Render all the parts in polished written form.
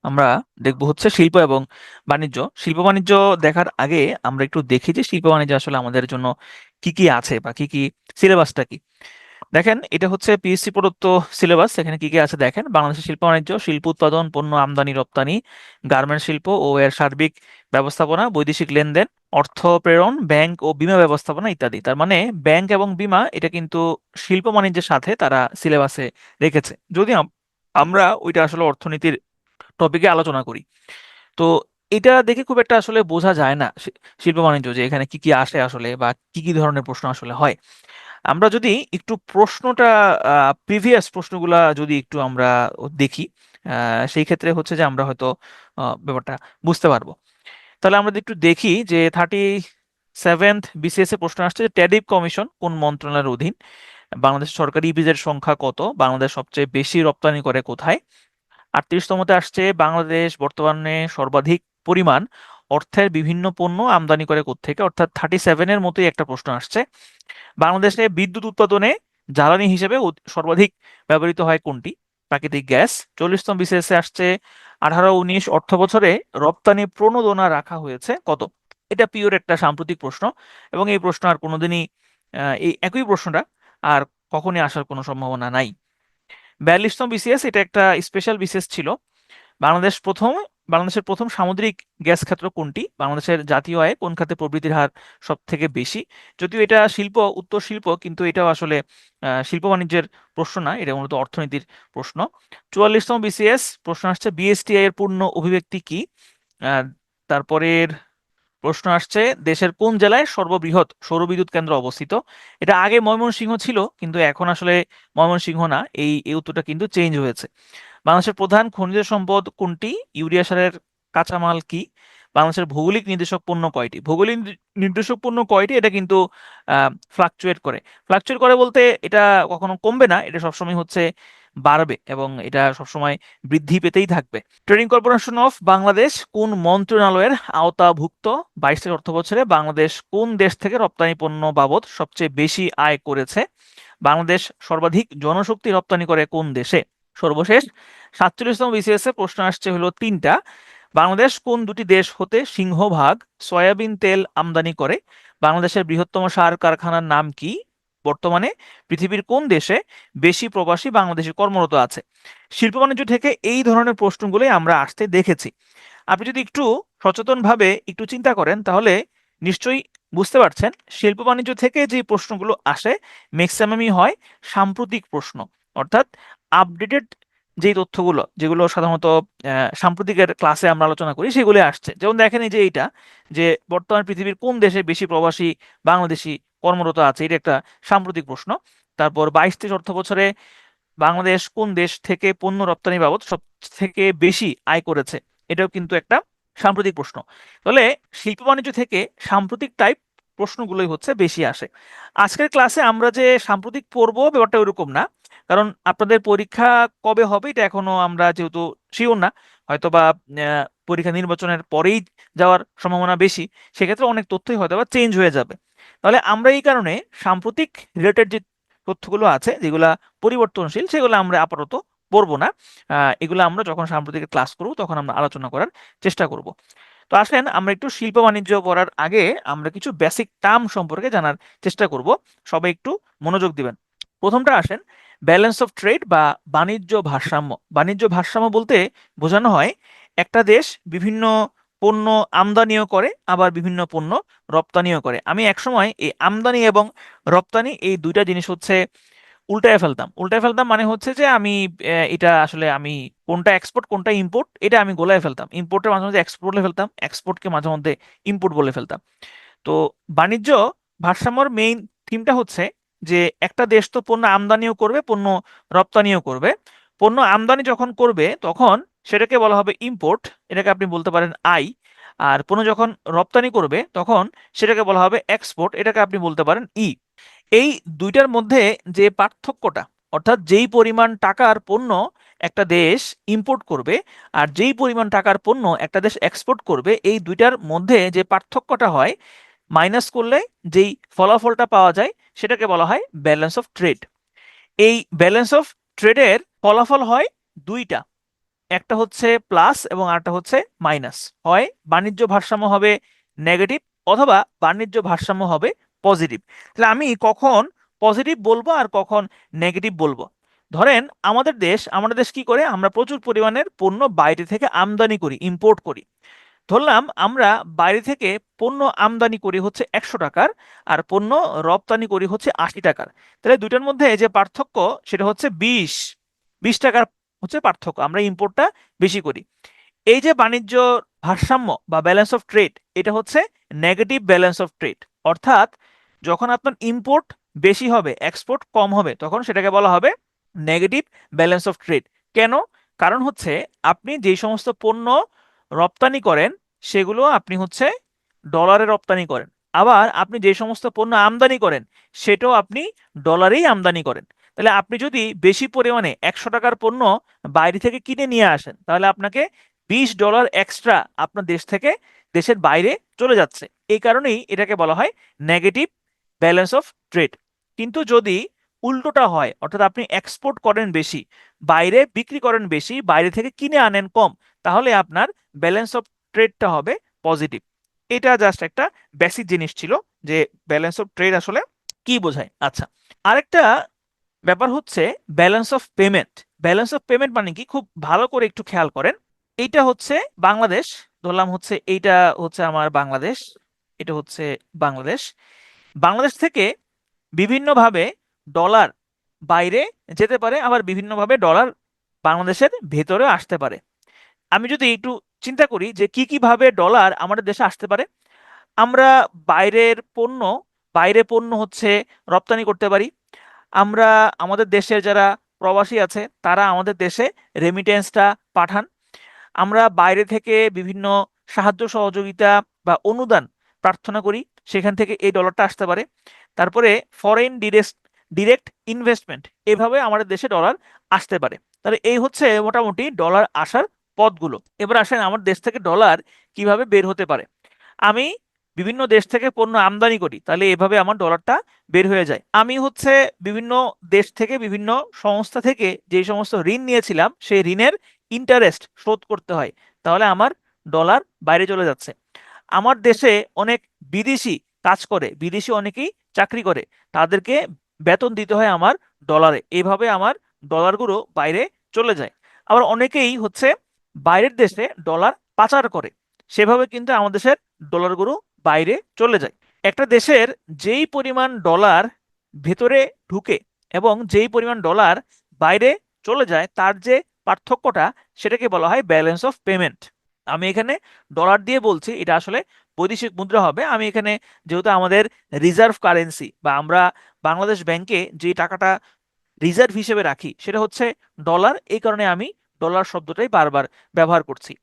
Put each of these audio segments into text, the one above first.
আমরা দেখবো হচ্ছে শিল্প এবং বাণিজ্য। শিল্প বাণিজ্য দেখার আগে আমরা একটু দেখি যে শিল্প বাণিজ্য আসলে আমাদের জন্য কি কি আছে বা কি কি সিলেবাসটা কি। দেখেন, এটা হচ্ছে পিএসসি প্রদত্ত সিলেবাস। এখানে কি কি আছে দেখেন: বাংলাদেশের শিল্প বাণিজ্য, শিল্প উৎপাদন, পণ্য আমদানি রপ্তানি, গার্মেন্টস শিল্প ও এর সার্বিক ব্যবস্থাপনা, বৈদেশিক লেনদেন, অর্থ প্রেরণ, ব্যাংক ও বীমা ব্যবস্থাপনা ইত্যাদি। তার মানে ব্যাংক এবং বীমা এটা কিন্তু শিল্প বাণিজ্যের সাথে তারা সিলেবাসে রেখেছে, যদি আমরা ওইটা আসলে অর্থনীতির টপিকে আলোচনা করি। তো এটা দেখে খুব একটা আসলে বোঝা যায় না শিল্প বাণিজ্য যে এখানে কি কি আসে আসলে বা কি কি ধরনের প্রশ্ন আসলে হয়। আমরা যদি একটু প্রশ্নটা প্রিভিয়াস প্রশ্নগুলা যদি একটু আমরা দেখি, সেই ক্ষেত্রে হচ্ছে যে আমরা হয়তো ব্যাপারটা বুঝতে পারবো। তাহলে আমরা যদি একটু দেখি যে 37th বিসিএস এ প্রশ্ন আসছে যে ট্যারিফ কমিশন কোন মন্ত্রণালয়ের অধীন, বাংলাদেশ সরকারি ইপিজেড সংখ্যা কত, বাংলাদেশ সবচেয়ে বেশি রপ্তানি করে কোথায়, 38তমতে আসছে বাংলাদেশ বর্তমানে সর্বাধিক পরিমাণ অর্থের বিভিন্ন পণ্য আমদানি করে কোত্থেকে, অর্থাৎ 37-এর মতোই একটা প্রশ্ন আসছে। বাংলাদেশে বিদ্যুৎ উৎপাদনে জ্বালানি হিসেবে সর্বাধিক ব্যবহৃত হয় কোনটি, প্রাকৃতিক গ্যাস। 40তম বিসিএসে আসছে 18-19 অর্থ বছরে রপ্তানি প্রণোদনা রাখা হয়েছে কত। এটা পিওর একটা সাম্প্রতিক প্রশ্ন, এবং এই প্রশ্ন আর কোনোদিনই এই একই প্রশ্নটা আর কখনই আসার কোনো সম্ভাবনা নাই। 42তম বিসিএস এটা একটা স্পেশাল বিসিএস ছিল। বাংলাদেশ প্রথম বাংলাদেশের প্রথম সামুদ্রিক গ্যাস ক্ষেত্র কোনটি, বাংলাদেশের জাতীয় আয়ে কোন খাতে প্রবৃদ্ধির হার সব থেকে বেশি। যদিও এটা শিল্প, উত্তর শিল্প, কিন্তু এটাও আসলে শিল্প বাণিজ্যের প্রশ্ন না, এটা মূলত অর্থনীতির প্রশ্ন। 44তম বিসিএস প্রশ্ন আসছে বিএসটিআই এর পূর্ণ অভিব্যক্তি কি। আহ, তারপরের প্রশ্ন আসছে দেশের কোন জেলায় সর্ববৃহৎ সৌরবিদ্যুৎ কেন্দ্র অবস্থিত। এটা আগে ময়মনসিংহ ছিল, কিন্তু এখন আসলে ময়মনসিংহ না, এই উত্তরটা কিন্তু চেঞ্জ হয়েছে। বাংলাদেশের প্রধান খনিজ সম্পদ কোনটি, ইউরিয়া সারের কাঁচামাল কি, বাংলাদেশের ভৌগোলিক নির্দেশক পণ্য কয়টি। ভৌগোলিক নির্দেশক পণ্য কয়টি এটা কিন্তু ফ্লাকচুয়েট করে। ফ্লাকচুয়েট করে বলতে এটা কখনো কমবে না, এটা সবসময় হচ্ছে বাড়বে এবং এটা সবসময় বৃদ্ধি পেতেই থাকবে। ট্রেডিং কর্পোরেশন অফ বাংলাদেশ কোন মন্ত্রণালয়ের আওতাভুক্ত। 22 অর্থ বছরে বাংলাদেশ কোন দেশ থেকে রপ্তানি পণ্য বাবদ সবচেয়ে বেশি আয় করেছে। বাংলাদেশ সর্বাধিক জনশক্তি রপ্তানি করে কোন দেশে। সর্বশেষ 47তম বিসিএস এ প্রশ্ন আসছে হলো তিনটা: বাংলাদেশ কোন দুটি দেশ হতে সিংহভাগ সয়াবিন তেল আমদানি করে। বাংলাদেশের বৃহত্তম সার কারখানার নাম কি। বর্তমানে পৃথিবীর কোন দেশে বেশি প্রবাসী বাংলাদেশি কর্মরত আছে। শিল্প বাণিজ্য থেকে এই ধরনের প্রশ্নগুলোই আমরা আসতে দেখেছি। আপনি যদি একটু সচেতনভাবে একটু চিন্তা করেন তাহলে নিশ্চয়ই বুঝতে পারছেন শিল্প বাণিজ্য থেকে যে প্রশ্নগুলো আসে ম্যাক্সিমামই হয় সাম্প্রতিক প্রশ্ন, অর্থাৎ আপডেটেড যেই তথ্যগুলো যেগুলো সাধারণত সাম্প্রতিকের ক্লাসে আমরা আলোচনা করি সেগুলো আসছে। যেমন দেখেন এই যে এইটা, যে বর্তমান পৃথিবীর কোন দেশে বেশি প্রবাসী বাংলাদেশি কর্মরত আছে, এটা একটা সাম্প্রতিক প্রশ্ন। তারপর 22-23 অর্থ বছরে বাংলাদেশ কোন দেশ থেকে পণ্য রপ্তানি বাবদ সব থেকে বেশি আয় করেছে, এটাও কিন্তু একটা সাম্প্রতিক প্রশ্ন। তাহলে শিল্প বাণিজ্য থেকে সাম্প্রতিক টাইপ প্রশ্নগুলোই হচ্ছে বেশি আসে। আজকের ক্লাসে আমরা যে সাম্প্রতিক পড়বো ব্যাপারটা ওরকম না, কারণ আপনাদের পরীক্ষা কবে হবে এটা এখনো আমরা যেহেতু শিওর না, হয়তো বা পরীক্ষা নির্বাচনের পরেই যাওয়ার সম্ভাবনা বেশি, সেক্ষেত্রে অনেক তথ্যই হয়তো বা চেঞ্জ হয়ে যাবে। তাহলে আমরা এই কারণে সাম্প্রতিক রিলেটেড যে তথ্যগুলো আছে যেগুলা পরিবর্তনশীল সেগুলো আমরা আপাতত পড়বো না। এগুলো আমরা যখন সাম্প্রতিক ক্লাস করব তখন আমরা আলোচনা করার চেষ্টা করব। তো আসেন আমরা একটু শিল্প বাণিজ্য পড়ার আগে আমরা কিছু বেসিক টার্ম সম্পর্কে জানার চেষ্টা করব। সবাই একটু মনোযোগ দিবেন। প্রথমটা আসেন ব্যালেন্স অফ ট্রেড বা বাণিজ্য ভারসাম্য। বাণিজ্য ভারসাম্য বলতে বোঝানো হয় একটা দেশ বিভিন্ন পণ্য আমদানিও করে আবার বিভিন্ন পণ্য রপ্তানিও করে। আমি একসময় এই আমদানি এবং রপ্তানি এই দুইটা জিনিস হচ্ছে উল্টায় ফেলতাম মানে হচ্ছে যে আমি এটা আসলে আমি কোনটা এক্সপোর্ট কোনটা ইম্পোর্ট এটা আমি গোলায় ফেলতাম। ইম্পোর্টের মাঝে মধ্যে এক্সপোর্ট বলে ফেলতাম, এক্সপোর্টকে মাঝে মধ্যে ইম্পোর্ট বলে ফেলতাম। তো বাণিজ্য ভারসাম্যর মেইন থিমটা হচ্ছে যে একটা দেশ তো পণ্য আমদানিও করবে পণ্য রপ্তানিও করবে। পণ্য আমদানি যখন করবে তখন সেটাকে বলা হবে ইম্পোর্ট, এটাকে আপনি বলতে পারেন আই। আর পণ্য যখন রপ্তানি করবে তখন সেটাকে বলা হবে এক্সপোর্ট, এটাকে আপনি বলতে পারেন ই। এই দুইটার মধ্যে যে পার্থক্যটা, অর্থাৎ যেই পরিমাণ টাকার পণ্য একটা দেশ ইম্পোর্ট করবে আর যেই পরিমাণ টাকার পণ্য একটা দেশ এক্সপোর্ট করবে, এই দুইটার মধ্যে যে পার্থক্যটা হয় মাইনাস করলে যেই ফলাফলটা পাওয়া যায় সেটাকে বলা হয় ব্যালেন্স অফ ট্রেড। এই ব্যালেন্স অফ ট্রেডের ফলাফল হয় দুইটা। একটা হচ্ছে প্লাস এবং আরেকটা হচ্ছে মাইনাস। হয় বাণিজ্য ভারসাম্য হবে নেগেটিভ অথবা বাণিজ্য ভারসাম্য হবে পজিটিভ। তাহলে আমি কখন পজিটিভ বলবো আর কখন নেগেটিভ বলবো? ধরেন আমাদের দেশ কি করে, আমরা প্রচুর পরিমাণের পণ্য বাইরে থেকে আমদানি করি, ইম্পোর্ট করি। ধরলাম আমরা বাইরে থেকে পণ্য আমদানি করি হচ্ছে 100 টাকার, আর পণ্য রপ্তানি করি হচ্ছে 80 টাকার। তাহলে দুইটার মধ্যে যে পার্থক্য সেটা হচ্ছে 20 টাকার হচ্ছে পার্থক্য, আমরা ইম্পোর্টটা বেশি করি। এই যে বাণিজ্য ভারসাম্য বা ব্যালেন্স অফ ট্রেড, এটা হচ্ছে নেগেটিভ ব্যালেন্স অফ ট্রেড। অর্থাৎ যখন আপনার ইম্পোর্ট বেশি হবে, এক্সপোর্ট কম হবে, তখন সেটাকে বলা হবে নেগেটিভ ব্যালেন্স অফ ট্রেড। কেন? কারণ হচ্ছে আপনি যেই সমস্ত পণ্য রপ্তানি করেন সেগুলো আপনি হচ্ছে ডলারে রপ্তানি করেন, আবার আপনি যে সমস্ত পণ্য আমদানি করেন সেটাও আপনি ডলারেই আমদানি করেন। তাহলে আপনি যদি বেশি পরিমাণে 100 টাকার পণ্য বাইরে থেকে কিনে নিয়ে আসেন, তাহলে আপনাকে $20 এক্সট্রা আপনার দেশ থেকে দেশের বাইরে চলে যাচ্ছে। এই কারণেই এটাকে বলা হয় নেগেটিভ ব্যালেন্স অফ ট্রেড। কিন্তু যদি উল্টোটা হয়, অর্থাৎ আপনি এক্সপোর্ট করেন বেশি, বাইরে বিক্রি করেন বেশি, বাইরে থেকে কিনে আনেন কম, তাহলে আপনার ব্যালেন্স অফ ট্রেডটা হবে পজিটিভ। এটা জাস্ট একটা বেসিক জিনিস ছিল যে ব্যালেন্স অফ ট্রেড আসলে কি বোঝায়। আচ্ছা, আরেকটা ব্যাপার হচ্ছে balance of payment. Balance of payment মানে কি, খুব ভালো করে একটু খেয়াল করেন। এইটা হচ্ছে বাংলাদেশ, ধরলাম হচ্ছে এইটা হচ্ছে আমার বাংলাদেশ, এটা হচ্ছে বাংলাদেশ। বাংলাদেশ থেকে বিভিন্নভাবে ডলার বাইরে যেতে পারে, আবার বিভিন্নভাবে ডলার বাংলাদেশের ভেতরে আসতে পারে। আমি যদি একটু চিন্তা করি যে কি কি ভাবে ডলার আমাদের দেশে আসতে পারে, আমরা বাইরে পণ্য হচ্ছে রপ্তানি করতে পারি। আমরা আমাদের দেশের যারা প্রবাসী আছে তারা আমাদের দেশে রেমিটেন্সটা পাঠান। আমরা বাইরে থেকে বিভিন্ন সাহায্য সহযোগিতা বা অনুদান প্রার্থনা করি, সেখান থেকে এই ডলারটা আসতে পারে। তারপরে ফরেন ডিরেক্ট ইনভেস্টমেন্ট, এভাবে আমাদের দেশে ডলার আসতে পারে। তাহলে এই হচ্ছে মোটামুটি ডলার আসার পথগুলো। এবার আসেন আমার দেশ থেকে ডলার কিভাবে বের হতে পারে। আমি বিভিন্ন দেশ থেকে পণ্য আমদানি করি, তাহলে এভাবে আমার ডলারটা বের হয়ে যায়। আমি হচ্ছে বিভিন্ন দেশ থেকে বিভিন্ন সংস্থা থেকে যে সমস্ত ঋণ নিয়েছিলাম সেই ঋণের ইন্টারেস্ট শোধ করতে হয়, তাহলে আমার ডলার বাইরে চলে যাচ্ছে। আমার দেশে অনেক বিদেশি কাজ করে, বিদেশি অনেকেই চাকরি করে, তাদেরকে বেতন দিতে হয় আমার ডলারে, এইভাবে আমার ডলারগুলো বাইরে চলে যায়। আবার অনেকেই হচ্ছে বাইরের দেশে ডলার পাচার করে, সেভাবে কিন্তু আমাদের দেশের ডলারগুলো বাইরে চলে যায়। একটা দেশের যেই পরিমাণ ডলার ভেতরে ঢুকে এবং যেই পরিমাণ ডলার বাইরে চলে যায়, তার যে পার্থক্যটা, সেটাকে বলা হয় ব্যালেন্স অফ পেমেন্ট। আমি এখানে ডলার দিয়ে বলছি, এটা আসলে বৈদেশিক মুদ্রা হবে। আমি এখানে যেহেতু আমাদের রিজার্ভ কারেন্সি বা আমরা বাংলাদেশ ব্যাংকে যে টাকাটা রিজার্ভ হিসেবে রাখি সেটা হচ্ছে ডলার, এই কারণে আমি ডলার শব্দটাই বারবার ব্যবহার করছি।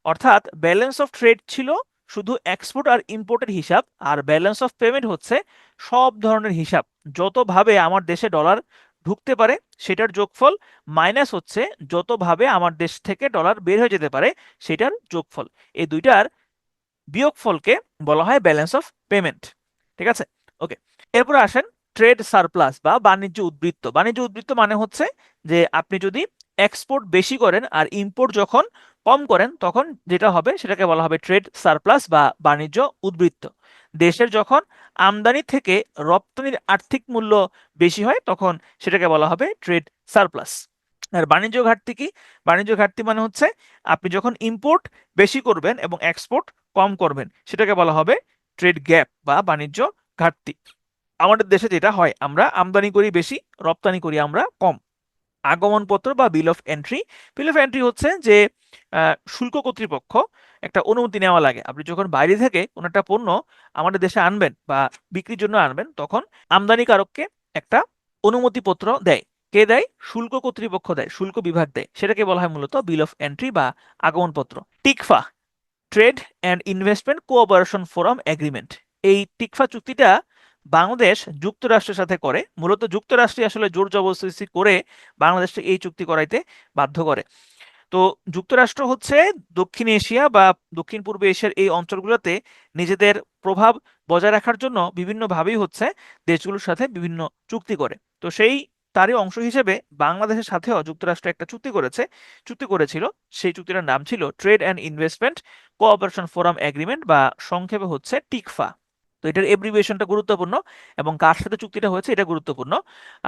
অর্থাৎ ব্যালেন্স অফ ট্রেড ছিল শুধু এক্সপোর্ট আর ইম্পোর্টের হিসাব, আর ব্যালেন্স অফ পেমেন্ট হচ্ছে সব ধরনের হিসাব, যতভাবে আমার দেশে ডলার ঢুকতে পারে সেটার যোগফল, মাইনাস হচ্ছে যতভাবে আমার দেশ থেকে ডলার বের হয়ে যেতে পারে সেটার যোগফল। এই দুইটার বিয়োগফলকে বলা হয় ব্যালেন্স অফ পেমেন্ট। ঠিক আছে, ওকে। এরপর আসেন ট্রেড সারপ্লাস বা বাণিজ্য উদ্বৃত্ত। বাণিজ্য উদ্বৃত্ত মানে হচ্ছে যে আপনি যদি এক্সপোর্ট বেশি করেন আর ইম্পোর্ট যখন কম করেন, তখন যেটা হবে সেটাকে বলা হবে ট্রেড সারপ্লাস বা বাণিজ্য উদ্বৃত্ত। দেশের যখন আমদানি থেকে রপ্তানির আর্থিক মূল্য বেশি হয়, তখন সেটাকে বলা হবে ট্রেড সারপ্লাস। আর বাণিজ্য ঘাটতি কি? বাণিজ্য ঘাটতি মানে হচ্ছে আপনি যখন ইম্পোর্ট বেশি করবেন এবং এক্সপোর্ট কম করবেন, সেটাকে বলা হবে ট্রেড গ্যাপ বা বাণিজ্য ঘাটতি। আমাদের দেশে যেটা হয়, আমরা আমদানি করি বেশি, রপ্তানি করি আমরা কম। আগমনপত্র বা বিল of entry. Bill of entry হচ্ছে যে শুল্ক কর্তৃপক্ষ একটা অনুমতি নেওয়া লাগে। আপনি যখন বাইরে থেকে কোনো একটা পণ্য আমাদের দেশে আনবেন বা বিক্রির জন্য আনবেন, তখন আমদানিকারককে একটা অনুমতিপত্র দেয়। কে দেয়? শুল্ক কর্তৃপক্ষ দেয়, শুল্ক বিভাগ দেয়। সেটাকে বলা হয় মূলত বিল অফ এন্ট্রি বা আগমনপত্র। TICFA, trade and investment cooperation forum agreement. এই টিকফা চুক্তিটা বাংলাদেশ যুক্তরাষ্ট্রের সাথে করে। মূলত যুক্তরাষ্ট্রে আসলে জোর জবরদস্তি করে বাংলাদেশকে এই চুক্তি করাইতে বাধ্য করে। তো যুক্তরাষ্ট্র হচ্ছে দক্ষিণ এশিয়া বা দক্ষিণ পূর্ব এশিয়ার এই অঞ্চলগুলোতে নিজেদের প্রভাব বজায় রাখার জন্য বিভিন্নভাবেই হচ্ছে দেশগুলোর সাথে বিভিন্ন চুক্তি করে। তো সেই তারই অংশ হিসেবে বাংলাদেশের সাথেও যুক্তরাষ্ট্র একটা চুক্তি করেছিল। সেই চুক্তিটার নাম ছিল trade and investment cooperation forum agreement, বা সংক্ষেপে হচ্ছে টিকফা। তো এটার এব্রিভিয়েশনটা গুরুত্বপূর্ণ, এবং কার সাথে চুক্তিটা হয়েছে এটা গুরুত্বপূর্ণ।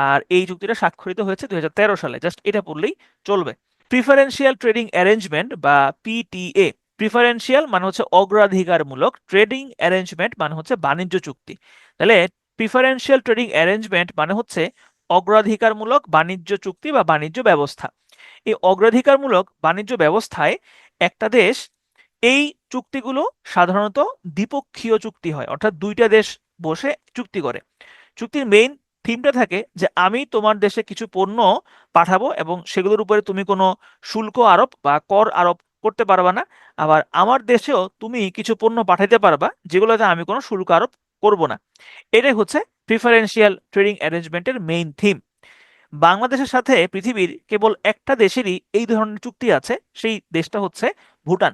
আর এই চুক্তিটা স্বাক্ষরিত হয়েছে 2013 সালে, জাস্ট এটা পড়লেই চলবে। প্রিফারেন্সিয়াল ট্রেডিং অ্যারেঞ্জমেন্ট বা পিটিএ। প্রিফারেন্সিয়াল মানে হচ্ছে অগ্রাধিকারমূলক, ট্রেডিং অ্যারেঞ্জমেন্ট মানে হচ্ছে বাণিজ্য চুক্তি। তাহলে প্রিফারেন্সিয়াল ট্রেডিং অ্যারেঞ্জমেন্ট মানে হচ্ছে অগ্রাধিকারমূলক বাণিজ্য চুক্তি বা বাণিজ্য ব্যবস্থা। এই অগ্রাধিকারমূলক বাণিজ্য ব্যবস্থায় একটা দেশ, এই চুক্তিগুলো সাধারণত দ্বিপক্ষীয় চুক্তি হয়, অর্থাৎ দুইটা দেশ বসে চুক্তি করে। চুক্তির মেইন থিমটা থাকে যে আমি তোমার দেশে কিছু পণ্য পাঠাবো এবং সেগুলোর উপরে তুমি কোনো শুল্ক আরোপ বা কর আরোপ করতে পারবা না, আবার আমার দেশেও তুমি কিছু পণ্য পাঠাইতে পারবা যেগুলোতে আমি কোনো শুল্ক আরোপ করব না। এটাই হচ্ছে প্রিফারেন্সিয়াল ট্রেডিং অ্যারেঞ্জমেন্টের মেইন থিম। বাংলাদেশের সাথে পৃথিবীর কেবল একটা দেশেরই এই ধরনের চুক্তি আছে, সেই দেশটা হচ্ছে ভুটান।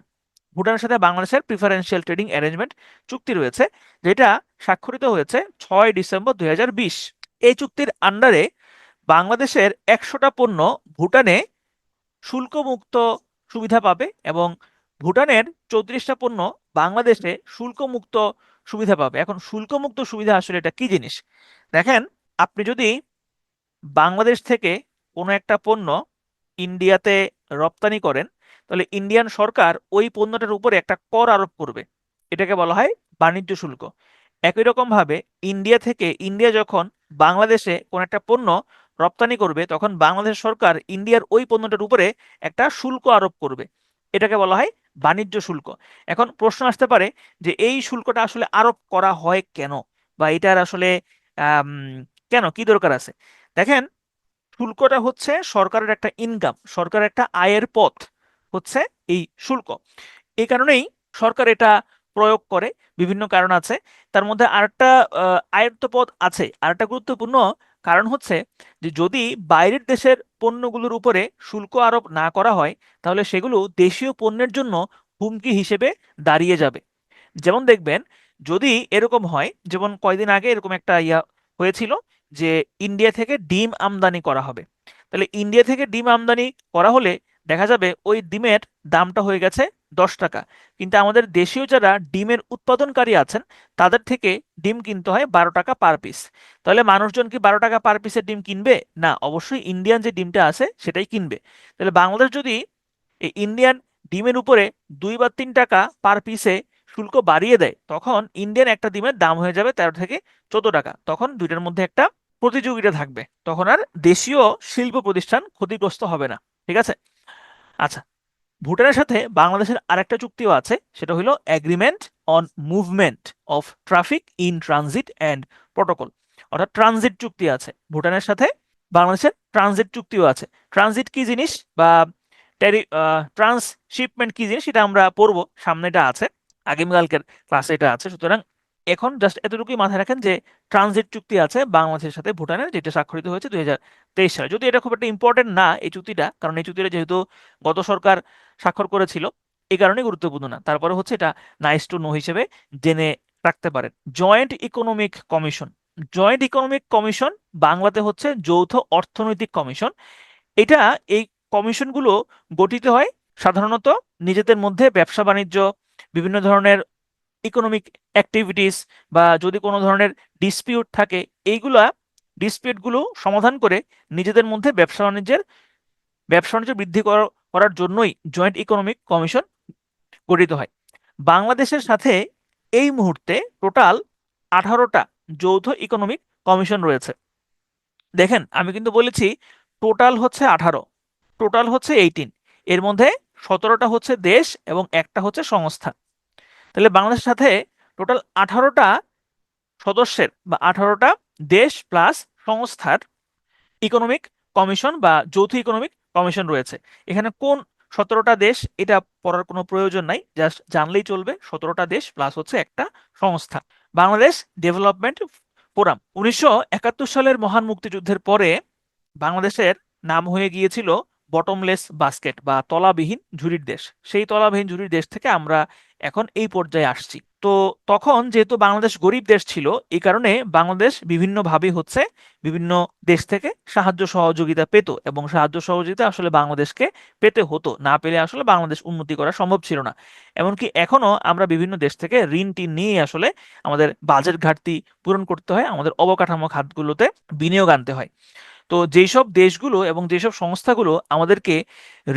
ভুটানের সাথে বাংলাদেশের প্রিফারেন্সিয়াল ট্রেডিং অ্যারেঞ্জমেন্ট চুক্তি রয়েছে, যেটা স্বাক্ষরিত হয়েছে 6 ডিসেম্বর 2020। এই চুক্তির আন্ডারে বাংলাদেশের 100টা পণ্য ভুটানে শুল্কমুক্ত সুবিধা পাবে, এবং ভুটানের 34টা পণ্য বাংলাদেশে শুল্কমুক্ত সুবিধা পাবে। এখন শুল্কমুক্ত সুবিধা আসলে এটা কি জিনিস? দেখেন, আপনি যদি বাংলাদেশ থেকে কোনো একটা পণ্য ইন্ডিয়াতে রপ্তানি করেন, তাহলে ইন্ডিয়ান সরকার ওই পণ্যটার উপরে একটা কর আরোপ করবে। এটাকে বলা হয় বাণিজ্য শুল্ক। একই রকম ভাবে ইন্ডিয়া যখন বাংলাদেশে কোন একটা পণ্য রপ্তানি করবে, তখন বাংলাদেশ সরকার ইন্ডিয়ার ওই পণ্যটার উপরে একটা শুল্ক আরোপ করবে। এটাকে বলা হয় বাণিজ্য শুল্ক। এখন প্রশ্ন আসতে পারে যে এই শুল্কটা আসলে আরোপ করা হয় কেন, বা এটার আসলে আম, কেন, কি দরকার আছে? দেখেন, শুল্কটা হচ্ছে সরকারের একটা ইনকাম, সরকারের একটা আয়ের পথ হচ্ছে এই শুল্ক। এই কারণেই সরকার এটা প্রয়োগ করে। বিভিন্ন কারণ আছে, তার মধ্যে আরেকটা আয়ত্ত পথ আছে। আরেকটা গুরুত্বপূর্ণ কারণ হচ্ছে যে যদি বাইরের দেশের পণ্যগুলোর উপরে শুল্ক আরোপ না করা হয়, তাহলে সেগুলো দেশীয় পণ্যের জন্য হুমকি হিসেবে দাঁড়িয়ে যাবে। যেমন দেখবেন, যদি এরকম হয়, যেমন কয়দিন আগে এরকম একটা হয়েছিল যে ইন্ডিয়া থেকে ডিম আমদানি করা হবে। তাহলে ইন্ডিয়া থেকে ডিম আমদানি করা হলে দেখা যাবে ওই ডিমের দামটা হয়ে গেছে 10 টাকা, কিন্তু আমাদের দেশীয় যারা ডিমের উৎপাদনকারী আছেন তাদের থেকে ডিম কিনতে হয় 12 টাকা পার পিস। তাহলে মানুষজন কি 12 টাকা পার পিসের ডিম কিনবে? না, অবশ্যই ইন্ডিয়ান যে ডিমটা আছে সেটাই কিনবে। তাহলে বাংলাদেশ যদি এই ইন্ডিয়ান ডিমের উপরে 2 বা 3 টাকা পার পিসে শুল্ক বাড়িয়ে দেয়, তখন ইন্ডিয়ান একটা ডিমের দাম হয়ে যাবে 13 থেকে 14 টাকা। তখন দুইটার মধ্যে একটা প্রতিযোগিতা থাকবে, তখন আর দেশীয় শিল্প প্রতিষ্ঠান ক্ষতিগ্রস্ত হবে না। ঠিক আছে? আচ্ছা, ভুটানের সাথে বাংলাদেশের আরেকটা চুক্তিও আছে, সেটা হলো agreement on movement of traffic in transit and protocol, অর্থাৎ ট্রানজিট চুক্তি আছে ভুটানের সাথে। বাংলাদেশের ট্রানজিট চুক্তিও আছে। ট্রানজিট কি জিনিস বা ট্রান্সশিপমেন্ট কি জিনিস সেটা আমরা পড়বো, সামনে এটা আছে, আগামীকালকের ক্লাসে এটা আছে। সুতরাং এখন জাস্ট এতটুকুই মাথায় রাখেন যে ট্রানজিট চুক্তি আছে বাংলাদেশের সাথে ভুটানের, যেটা স্বাক্ষরিত হয়েছে 2023 সালে। যদি এটা খুব একটা ইম্পর্টেন্ট না এই চুক্তিটা, কারণ এই চুক্তিটা যেহেতু গত সরকার স্বাক্ষর করেছিল, এই কারণে গুরুত্বপূর্ণ না। তারপরে হচ্ছে এটা নাইস টু নো হিসেবে জেনে রাখতে পারেন। Joint economic commission. Joint economic commission বাংলাতে হচ্ছে যৌথ অর্থনৈতিক কমিশন। এটা, এই কমিশনগুলো গঠিত হয় সাধারণত নিজেদের মধ্যে ব্যবসা বাণিজ্য, বিভিন্ন ধরনের ইকোনমিক অ্যাক্টিভিটিস, বা যদি কোনো ধরনের ডিসপিউট থাকে, এইগুলা ডিসপিউটগুলো সমাধান করে নিজেদের মধ্যে ব্যবসা বাণিজ্য বৃদ্ধি করার জন্যই জয়েন্ট ইকোনমিক কমিশন গঠিত হয়। বাংলাদেশের সাথে এই মুহূর্তে টোটাল 18টা যৌথ ইকোনমিক কমিশন রয়েছে। দেখেন, আমি কিন্তু বলেছি টোটাল হচ্ছে 18, টোটাল হচ্ছে 18। এর মধ্যে 17টা হচ্ছে দেশ এবং একটা হচ্ছে সংস্থা। তাহলে বাংলাদেশের সাথে টোটাল 18টা সদস্যের বা 18টা দেশ প্লাস সংস্থার ইকোনমিক কমিশন বা যৌথ ইকোনমিক কমিশন রয়েছে। এখানে কোন 17টা দেশ এটা পড়ার কোনো প্রয়োজন নাই, জাস্ট জানলেই চলবে 17টা দেশ প্লাস হচ্ছে একটা সংস্থা। Bangladesh development forum. 1971 সালের মহান মুক্তিযুদ্ধের পরে বাংলাদেশের নাম হয়ে গিয়েছিল বটমলেস বাস্কেট বা তলাবিহীন ঝুড়ির দেশ, সেই তলাবিহীন ঝুড়ির দেশ থেকে আমরা এখন এই পর্যায়ে আসছি। তো তখন যেহেতু বাংলাদেশ গরিব দেশ ছিল, এই কারণে বাংলাদেশ বিভিন্নভাবে হচ্ছে বিভিন্ন দেশ থেকে সাহায্য সহযোগিতা পেত, এবং সাহায্য সহযোগিতা আসলে বাংলাদেশকে পেতে হতো, না পেলে আসলে বাংলাদেশ উন্নতি করা সম্ভব ছিল না। এমনকি এখনো আমরা বিভিন্ন দেশ থেকে ঋণ টিন নিয়ে আসলে আমাদের বাজেট ঘাটতি পূরণ করতে হয়, আমাদের অবকাঠামো খাতগুলোতে বিনিয়োগ আনতে হয়। তো যেসব দেশগুলো এবং যেসব সংস্থাগুলো আমাদেরকে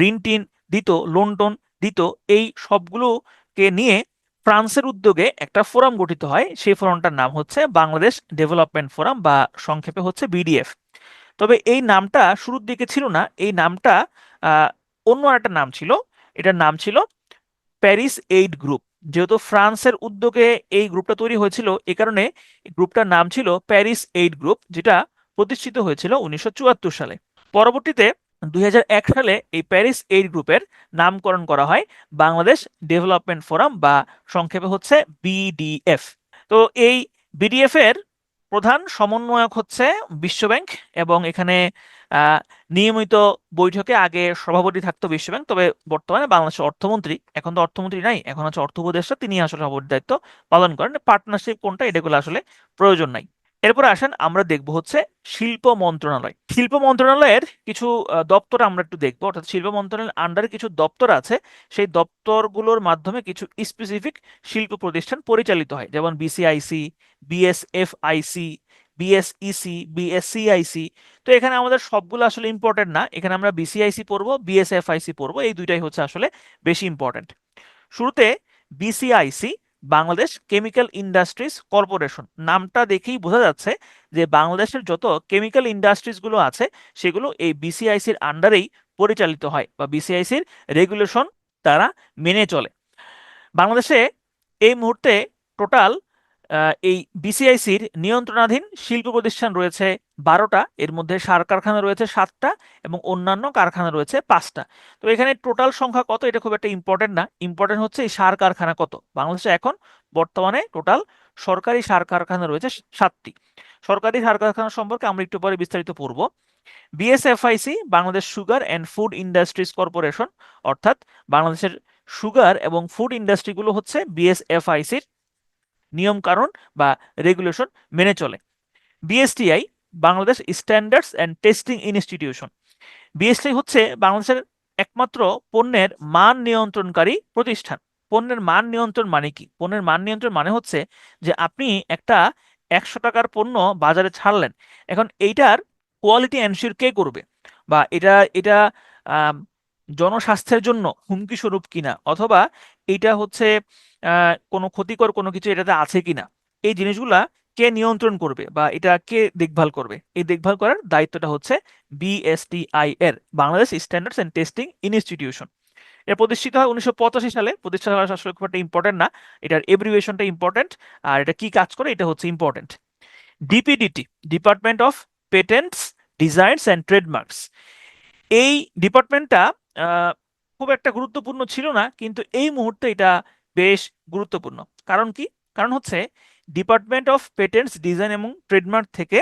ঋণ টিন দিত, লোন টোন দিত, এই সবগুলোকে নিয়ে ফ্রান্সের উদ্যোগে একটা ফোরাম গঠিত হয়। সেই ফোরামটার নাম হচ্ছে বাংলাদেশ ডেভেলপমেন্ট ফোরাম, বা সংক্ষেপে হচ্ছে বিডিএফ। তবে এই নামটা শুরুর দিকে ছিল না, এই নামটা আহ, অন্য একটা নাম ছিল। এটার নাম ছিল প্যারিস এইড গ্রুপ। যেহেতু ফ্রান্সের উদ্যোগে এই গ্রুপটা তৈরি হয়েছিল, এ কারণে গ্রুপটার নাম ছিল প্যারিস এইড গ্রুপ, যেটা প্রতিষ্ঠিত হয়েছিল 1974 সালে। পরবর্তীতে 2001 সালে এই প্যারিস এইড গ্রুপের নামকরণ করা হয় বাংলাদেশ ডেভেলপমেন্ট ফোরাম, বা সংক্ষেপে হচ্ছে বিডিএফ। তো এই বিডিএফ এর প্রধান সমন্বয়ক হচ্ছে বিশ্বব্যাংক, এবং এখানে আহ, নিয়মিত বৈঠকে আগে সভাপতি থাকতো বিশ্বব্যাংক, তবে বর্তমানে বাংলাদেশের অর্থমন্ত্রী, এখন তো অর্থমন্ত্রী নাই, এখন হচ্ছে অর্থ উপদেষ্টা, তিনি আসলে সভাপতির দায়িত্ব পালন করেন। পার্টনারশিপ কোনটা, এটাগুলো আসলে প্রয়োজন নাই। এরপর আসেন আমরা দেখব হচ্ছে শিল্প মন্ত্রণালয়। শিল্প মন্ত্রণালয়ের কিছু দপ্তর আমরা একটু দেখবো, অর্থাৎ শিল্প মন্ত্রণালয়ের আন্ডারে কিছু দপ্তর আছে, সেই দপ্তরগুলোর মাধ্যমে কিছু স্পেসিফিক শিল্প প্রতিষ্ঠান পরিচালিত হয়, যেমন বিসিআইসি, বিএসএফআইসি, বিএসইসি, বিএসসিআইসি। তো এখানে আমাদের সবগুলো আসলে ইম্পর্টেন্ট না, এখানে আমরা বিসিআইসি পড়বো, বিএসএফআইসি পড়বো, এই দুইটাই হচ্ছে আসলে বেশি ইম্পর্টেন্ট। শুরুতে BCIC, Bangladesh chemical industries corporation. নামটা দেখেই বোঝা যাচ্ছে যে বাংলাদেশের যত কেমিক্যাল ইন্ডাস্ট্রিজ গুলো আছে সেগুলো এই বিসিআইসির আন্ডারেই পরিচালিত হয়, বা বিসিআইসির রেগুলেশন তারা মেনে চলে। বাংলাদেশে এই মুহূর্তে টোটাল এই বিসিআইসির নিয়ন্ত্রণাধীন শিল্প প্রতিষ্ঠান রয়েছে 12টা, এর মধ্যে সার কারখানা রয়েছে 7টা, এবং অন্যান্য কারখানা রয়েছে 5টা। তো এখানে টোটাল সংখ্যা কত এটা খুব একটা ইম্পর্টেন্ট না, ইম্পর্টেন্ট হচ্ছে এই সার কারখানা কত। বাংলাদেশে এখন বর্তমানে টোটাল সরকারি সার কারখানা রয়েছে 7টি। সরকারি সার কারখানা সম্পর্কে আমরা একটু পরে বিস্তারিত পড়ব। BSFIC, Bangladesh sugar and food industries corporation, অর্থাৎ বাংলাদেশের সুগার এবং ফুড ইন্ডাস্ট্রিগুলো হচ্ছে বিএসএফআইসির নিয়ম কানুন বা রেগুলেশন মেনে চলে। BSTI, Bangladesh standards and testing institution. BSTI হচ্ছে বাংলাদেশের একমাত্র পণ্যের মান নিয়ন্ত্রণকারী প্রতিষ্ঠান। পণ্যের মান নিয়ন্ত্রণ মানে কি? পণ্যের মান নিয়ন্ত্রণ মানে হচ্ছে যে আপনি একটা 100 টাকার পণ্য বাজারে ছাড়লেন, এখন এইটার কোয়ালিটি এনশিওর কে করবে, বা এটা এটা আম, জনস্বাস্থ্যের জন্য হুমকি স্বরূপ কিনা, অথবা এটা হচ্ছে কোনো ক্ষতিকর কোনো কিছু এটাতে আছে কিনা, এই জিনিসগুলা কে নিয়ন্ত্রণ করবে বা এটা কে দেখভাল করবে, এই দেখভাল করার দায়িত্বটা হচ্ছে বিএসটিআই এর, Bangladesh standards and testing institution. এর প্রতিষ্ঠিত হয় 1985 সালে। প্রতিষ্ঠা হওয়া আসলে খুব একটা ইম্পর্টেন্ট না, এটার এব্রিভিয়েশনটা ইম্পর্টেন্ট, আর এটা কি কাজ করে এটা হচ্ছে important. DPDT, department of patents, designs and trademarks. এই ডিপার্টমেন্টটা খুব একটা গুরুত্বপূর্ণ ছিল না, কিন্তু এই মুহূর্তে এটা বেশ গুরুত্বপূর্ণ। কারণ কি? কারণ হচ্ছে ডিপার্টমেন্ট অফ পেটেন্টস, ডিজাইন এবং ট্রেডমার্ক থেকে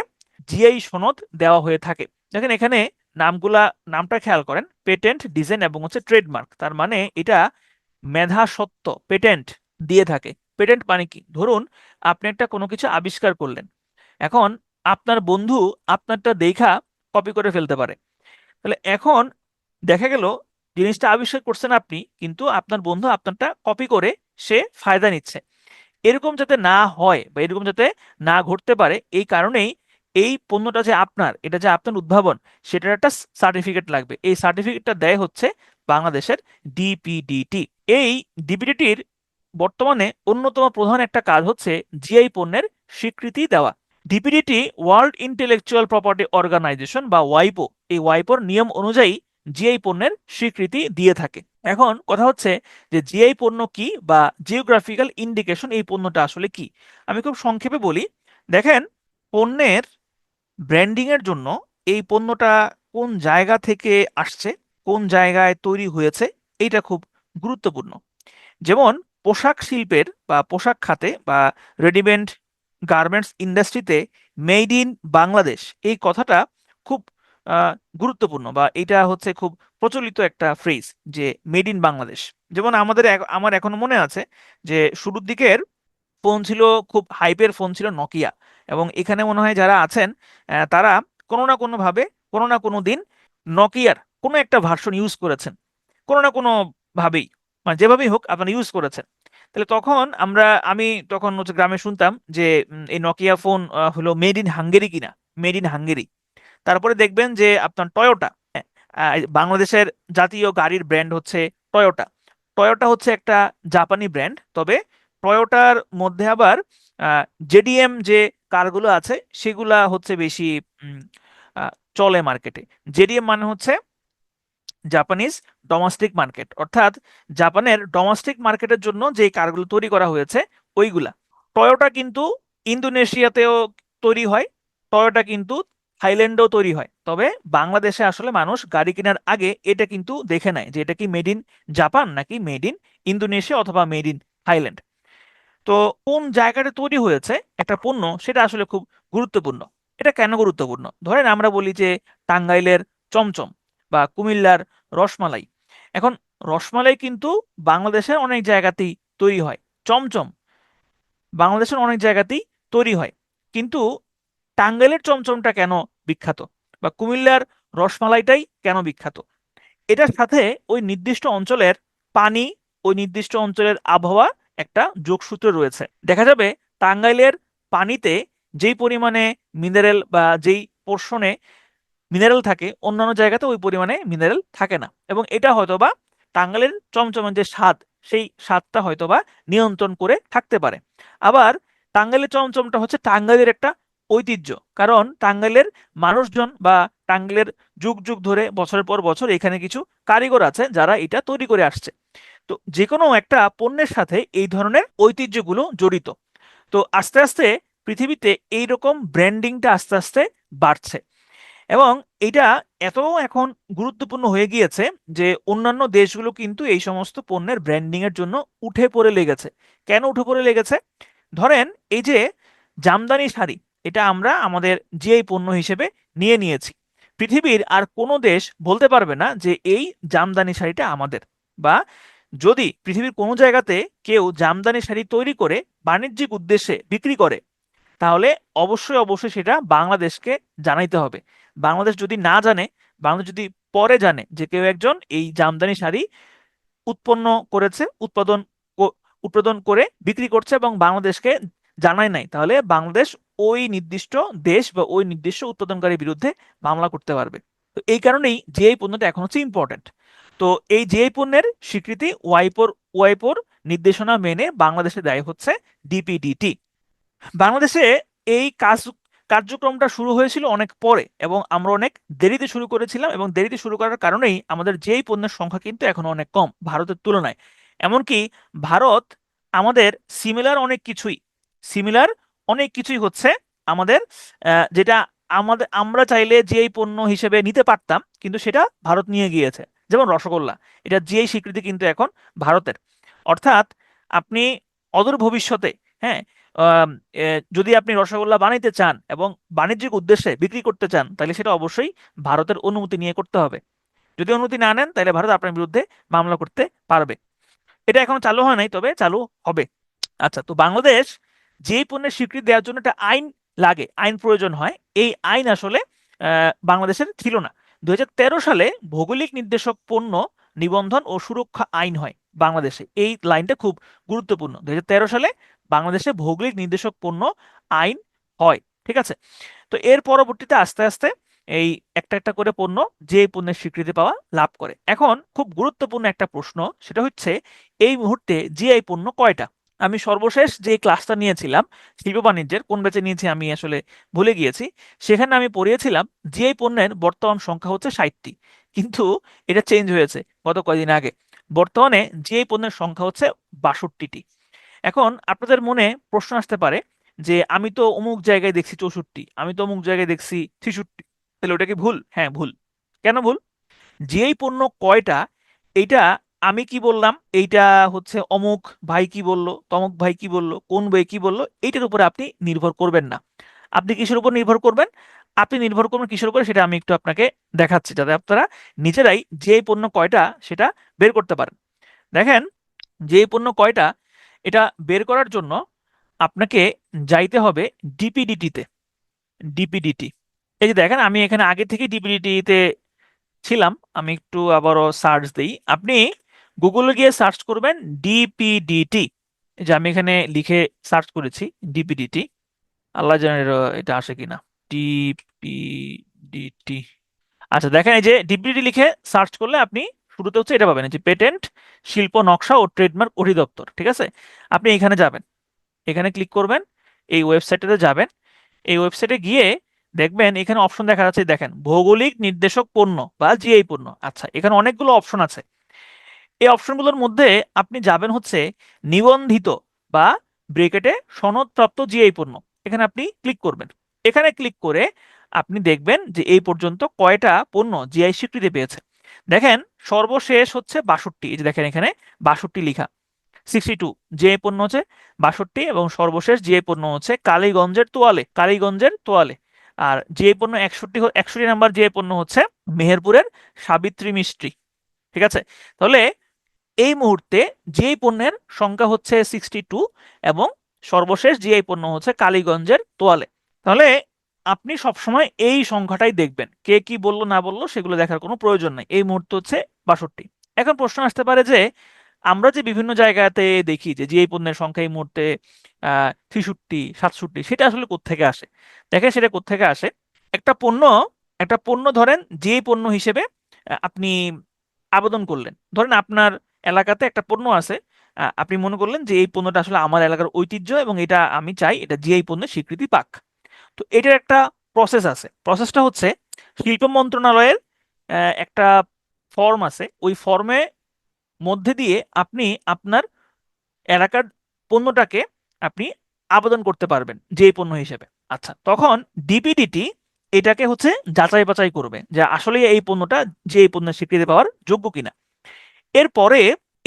জিআই সনদ দেওয়া হয়ে থাকে। দেখেন এখানে নামগুলা, নামটা খেয়াল করেন, পেটেন্ট, ডিজাইন এবং হচ্ছে ট্রেডমার্ক, তার মানে এটা মেধা সত্ত্ব পেটেন্ট দিয়ে থাকে। পেটেন্ট মানে কি? ধরুন আপনি একটা কোনো কিছু আবিষ্কার করলেন, এখন আপনার বন্ধু আপনারটা দেখা কপি করে ফেলতে পারে। তাহলে এখন দেখা গেল জিনিসটা আবিষ্কার করছেন আপনি, কিন্তু আপনার বন্ধু আপনারটা কপি করে সে ফায়দা নিচ্ছে। এরকম যাতে না হয় বা এরকম যাতে না ঘটতে পারে, এই কারণেই এই পণ্যটা যে আপনার, এটা যে আপনার উদ্ভাবন, সেটার একটা সার্টিফিকেট লাগবে। এই সার্টিফিকেটটা দেয় হচ্ছে বাংলাদেশের ডিপিডিটি। এই ডিপিডিটির বর্তমানে অন্যতম প্রধান একটা কাজ হচ্ছে জিআই পণ্যের স্বীকৃতি দেওয়া। DPDT World Intellectual Property Organization বা ওয়াইপো, এই ওয়াইপোর নিয়ম অনুযায়ী জিআই পণ্যের স্বীকৃতি দিয়ে থাকে। এখন কথা হচ্ছে যে জিআই পণ্য কি, বা জিওগ্রাফিক্যাল ইন্ডিকেশন, এই পণ্যটা আসলে কি? আমি খুব সংক্ষেপে বলি। দেখেন, পণ্যের ব্র্যান্ডিং এর জন্য এই পণ্যটা কোন জায়গা থেকে আসছে, কোন জায়গায় তৈরি হয়েছে, এইটা খুব গুরুত্বপূর্ণ। যেমন পোশাক শিল্পের বা পোশাক খাতে বা রেডিমেড গার্মেন্টস ইন্ডাস্ট্রিতে মেড ইন বাংলাদেশ, এই কথাটা খুব গুরুত্বপূর্ণ, বা এটা হচ্ছে খুব প্রচলিত একটা ফ্রেজ যে মেড ইন বাংলাদেশ। যেমন আমার এখনো মনে আছে যে শুরুর দিকের ফোন ছিল, খুব হাইপের ফোন ছিল নকিয়া। এবং এখানে মনে হয় যারা আছেন তারা কোনো না কোনো ভাবে, কোনো না কোনো দিন নকিয়ার কোনো একটা ভার্সন ইউজ করেছেন, কোনো না কোনো ভাবেই, মানে যেভাবেই হোক আপনারা ইউজ করেছেন। তাহলে তখন আমি তখন হচ্ছে গ্রামে শুনতাম যে এই নকিয়া ফোন হলো মেড ইন হাঙ্গেরি কিনা, মেড ইন হাঙ্গেরি। তারপরে দেখবেন যে আপনার টয়োটা, বাংলাদেশের জাতীয় গাড়ির ব্র্যান্ড হচ্ছে টয়োটা। টয়োটা হচ্ছে একটা জাপানি ব্র্যান্ড, তবে টয়োটার মধ্যে আবার জেডিএম যে কারগুলো আছে সেগুলা হচ্ছে বেশি উম, চলে মার্কেটে। জেডিএম মানে হচ্ছে জাপানিজ ডোমেস্টিক মার্কেট, অর্থাৎ জাপানের ডোমেস্টিক মার্কেটের জন্য যে কারগুলো তৈরি করা হয়েছে ওইগুলা। টয়োটা কিন্তু ইন্দোনেশিয়াতেও তৈরি হয়, টয়োটা কিন্তু থাইল্যান্ডেও তৈরি হয়। তবে বাংলাদেশে আসলে মানুষ গাড়ি কেনার আগে এটা কিন্তু দেখে নেয় যে এটা কি মেড ইন জাপান নাকি মেড ইন ইন্দোনেশিয়া অথবা মেড ইন থাইল্যান্ড। তো কোন জায়গাটা তৈরি হয়েছে একটা পণ্য, সেটা আসলে খুব গুরুত্বপূর্ণ। এটা কেন গুরুত্বপূর্ণ? ধরেন আমরা বলি যে টাঙ্গাইলের চমচম বা কুমিল্লার রসমালাই। এখন রসমালাই কিন্তু বাংলাদেশের অনেক জায়গাতেই তৈরি হয়, চমচম বাংলাদেশের অনেক জায়গাতেই তৈরি হয়, কিন্তু টাঙ্গাইলের চমচমটা কেন বিখ্যাত বা কুমিল্লার রসমালাইটাই কেন বিখ্যাত? এটার সাথে ওই নির্দিষ্ট অঞ্চলের পানি, ওই নির্দিষ্ট অঞ্চলের আবহাওয়া একটা যোগসূত্র রয়েছে। দেখা যাবে টাঙ্গাইলের পানিতে যেই পরিমাণে মিনারেল বা যেই পোর্শনে মিনারেল থাকে অন্যান্য জায়গাতে ওই পরিমাণে মিনারেল থাকে না, এবং এটা হয়তোবা টাঙ্গাইলের চমচমের যে স্বাদ সেই স্বাদটা হয়তোবা নিয়ন্ত্রণ করে থাকতে পারে। আবার টাঙ্গাইলের চমচমটা হচ্ছে টাঙ্গাইলের একটা ঐতিহ্য, কারণ টাঙ্গাইলের মানুষজন বা টাঙ্গাইলের যুগ যুগ ধরে বছরের পর বছর এখানে কিছু কারিগর আছে যারা এটা তৈরি করে আসছে। তো যে কোনো একটা পণ্যের সাথে এই ধরনের ঐতিহ্যগুলো জড়িত। তো আস্তে আস্তে পৃথিবীতে এইরকম ব্র্যান্ডিংটা আস্তে আস্তে বাড়ছে, এবং এটা এত এখন গুরুত্বপূর্ণ হয়ে গিয়েছে যে অন্যান্য দেশগুলো কিন্তু এই সমস্ত পণ্যের ব্র্যান্ডিং এর জন্য উঠে পড়ে লেগেছে। কেন উঠে পড়ে লেগেছে? ধরেন এই যে জামদানি শাড়ি, এটা আমরা আমাদের জিআই পণ্য হিসেবে নিয়ে নিয়েছি। পৃথিবীর আর কোনো দেশ বলতে পারবে না যে এই জামদানি শাড়িটা আমাদের। বা যদি পৃথিবীর কোনো জায়গাতে কেউ জামদানি শাড়ি তৈরি করে বাণিজ্যিক উদ্দেশ্যে বিক্রি করে, তাহলে অবশ্যই অবশ্যই সেটা বাংলাদেশকে জানাইতে হবে। বাংলাদেশ যদি না জানে, বাংলাদেশ যদি পরে জানে যে কেউ একজন এই জামদানি শাড়ি উৎপন্ন করেছে, উৎপাদন করে বিক্রি করছে এবং বাংলাদেশকে জানায় নাই, তাহলে বাংলাদেশ ওই নির্দিষ্ট দেশ বা ওই নির্দিষ্ট উৎপাদনকারীর বিরুদ্ধে মামলা করতে পারবে। তো এই কারণেই জিআই পণ্যটা এখন হচ্ছে ইম্পর্টেন্ট। তো এই জিআই পণ্যের স্বীকৃতি ওয়াইপোর নির্দেশনা মেনে বাংলাদেশে দেয় হচ্ছে ডিপিডিটি। বাংলাদেশে এই কার্যক্রমটা শুরু হয়েছিল অনেক পরে, এবং আমরা অনেক দেরিতে শুরু করেছিলাম, এবং দেরিতে শুরু করার কারণেই আমাদের যেই পণ্যের সংখ্যা কিন্তু এখন অনেক কম ভারতের তুলনায়। এমনকি ভারত আমাদের সিমিলার অনেক কিছুই হচ্ছে আমাদের, যেটা আমরা চাইলে জিআই পণ্য হিসেবে নিতে পারতাম কিন্তু সেটা ভারত নিয়ে গিয়েছে। যেমন রসগোল্লা, এটা জিআই স্বীকৃতি কিন্তু এখন ভারতের। অর্থাৎ আপনি অদূর ভবিষ্যতে, হ্যাঁ, আম, যদি আপনি রসগোল্লা বানাইতে চান এবং বাণিজ্যিক উদ্দেশ্যে বিক্রি করতে চান, তাহলে সেটা অবশ্যই ভারতের অনুমতি নিয়ে করতে হবে। যদি অনুমতি না নেন তাহলে ভারত আপনার বিরুদ্ধে মামলা করতে পারবে। এটা এখন চালু হয় নাই, তবে চালু হবে। আচ্ছা, তো বাংলাদেশ যেই পণ্যের স্বীকৃতি দেওয়ার জন্য একটা আইন লাগে, আইন প্রয়োজন হয়, এই আইন আসলে বাংলাদেশের ছিল না। 2013 সালে ভৌগোলিক নির্দেশক পণ্য নিবন্ধন ও সুরক্ষা আইন হয় বাংলাদেশে। এই লাইনটা খুব গুরুত্বপূর্ণ, 2013 সালে বাংলাদেশে ভৌগোলিক নির্দেশক পণ্য আইন হয়। ঠিক আছে? তো এর পরবর্তীতে আস্তে আস্তে এই একটা একটা করে পণ্য যে পণ্যের স্বীকৃতি পাওয়া লাভ করে। এখন খুব গুরুত্বপূর্ণ একটা প্রশ্ন, সেটা হচ্ছে এই মুহূর্তে জিআই পণ্য কয়টা? আমি সর্বশেষ যে ক্লাসটা নিয়েছিলাম শিল্প বাণিজ্যের, কোন ব্যাচে নিয়েছি আমি আসলে ভুলে গিয়েছি, সেখানে আমি পড়িয়েছিলাম জিআই পণ্যের বর্তমান সংখ্যা হচ্ছে 60টি। কিন্তু এটা চেঞ্জ হয়েছে গত কয়েকদিন আগে। বর্তমানে জিআই পণ্যের সংখ্যা হচ্ছে 62টি। এখন আপনাদের মনে প্রশ্ন আসতে পারে যে আমি তো অমুক জায়গায় দেখছি 64, আমি তো অমুক জায়গায় দেখছি 63, তাহলে ওটা কি ভুল? হ্যাঁ, ভুল। কেন ভুল? যেই পণ্য কয়টা, এইটা আমি কি বললাম, এইটা হচ্ছে অমুক ভাই কি বলল, তমুক ভাই কি বলল, কোন বই কি বলল, এইটার উপরে আপনি নির্ভর করবেন না। আপনি কিসের উপর নির্ভর করবেন? আপনি নির্ভর করবেন কিসের উপরে সেটা আমি একটু আপনাকে দেখাচ্ছি, যাতে আপনারা নিজেরাই যে পণ্য কয়টা সেটা বের করতে পারেন। দেখেন, যে পণ্য কয়টা এটা বের করার জন্য আপনাকে যাইতে হবে ডিপিডিটিতে। ডিপিডিটি, এই যে দেখেন আমি এখানে আগে থেকে ডিপিডিটিতে ছিলাম, আমি একটু আবারও সার্চ দিই। আপনি গুগলে গিয়ে সার্চ করবেন ডিপিডিটি, যে আমি এখানে লিখে সার্চ করেছি ডিপিডিটি, আল্লাহ জানে এটা আসে কিনা। ডিপিডিটি, আচ্ছা দেখেন এই যে ডিপিডিটি লিখে সার্চ করলে আপনি শুরুতে হচ্ছে এটা পাবেন, যে পেটেন্ট, শিল্প নকশা ও ট্রেডমার্ক অধিদপ্তর। ঠিক আছে, আপনি এখানে যাবেন, এখানে ক্লিক করবেন, এই ওয়েবসাইটে যাবেন। এই ওয়েবসাইটে গিয়ে দেখবেন এখানে অপশন দেখা যাচ্ছে, দেখেন ভৌগোলিক নির্দেশক পণ্য বা জিআই পণ্য। আচ্ছা, এখানে অনেকগুলো অপশন আছে। এই অপশনগুলোর মধ্যে আপনি যাবেন হচ্ছে নিবন্ধিত বা ব্রেকেটে সনদপ্রাপ্ত জিআই পণ্য, এখানে আপনি ক্লিক করবেন। এখানে ক্লিক করে আপনি দেখবেন যে এই পর্যন্ত কয়টা পণ্য জিআই স্বীকৃতি পেয়েছে। দেখেন সর্বশেষ হচ্ছে 62, এই যে দেখেন এখানে 62 লিখা, 62 জিআই পণ্য হচ্ছে 62, এবং সর্বশেষ জিআই পণ্য হচ্ছে কালীগঞ্জের তোয়ালে। আর জিআই পণ্য 61 নাম্বার জিআই পণ্য হচ্ছে মেহেরপুরের সাবিত্রী মিষ্টি। ঠিক আছে, তাহলে এই মুহূর্তে জিআই পণ্যের সংখ্যা হচ্ছে 62, এবং সর্বশেষ জিআই পণ্য হচ্ছে কালীগঞ্জের তোয়ালে। তাহলে আপনি সবসময় এই সংখ্যাটাই দেখবেন, কে কি বললো না বললো সেগুলো দেখার কোনো প্রয়োজন নাই। এই মুহূর্তে হচ্ছে 62। এখন প্রশ্ন আসতে পারে যে আমরা যে বিভিন্ন জায়গাতে দেখি যে জিআই পণ্যের সংখ্যা এই মুহূর্তে 63, 67, সেটা আসলে কোত্থেকে আসে? দেখেন সেটা কোত্থেকে আসে। একটা পণ্য একটা পণ্য ধরেন জিআই পণ্য হিসেবে আপনি আবেদন করলেন। ধরেন আপনার এলাকাতে একটা পণ্য আছে, আপনি মনে করলেন যে এই পণ্যটা আসলে আমার এলাকার ঐতিহ্য এবং এটা আমি চাই এটা জিআই পণ্যের স্বীকৃতি পাক। তো এটার একটা প্রসেস আছে। প্রসেসটা হচ্ছে শিল্প মন্ত্রণালয়ের একটা ফর্ম আছে, ওই ফর্মে মধ্যে দিয়ে আপনি আপনার এলাকার পণ্যটাকে আপনি আবেদন করতে পারবেন যে পণ্য হিসেবে। আচ্ছা, তখন ডিপিডিটি এটাকে হচ্ছে যাচাই বাছাই করবে যে আসলে এই পণ্যটা যে এই পণ্যের স্বীকৃতি পাওয়ার যোগ্য কিনা। এরপরে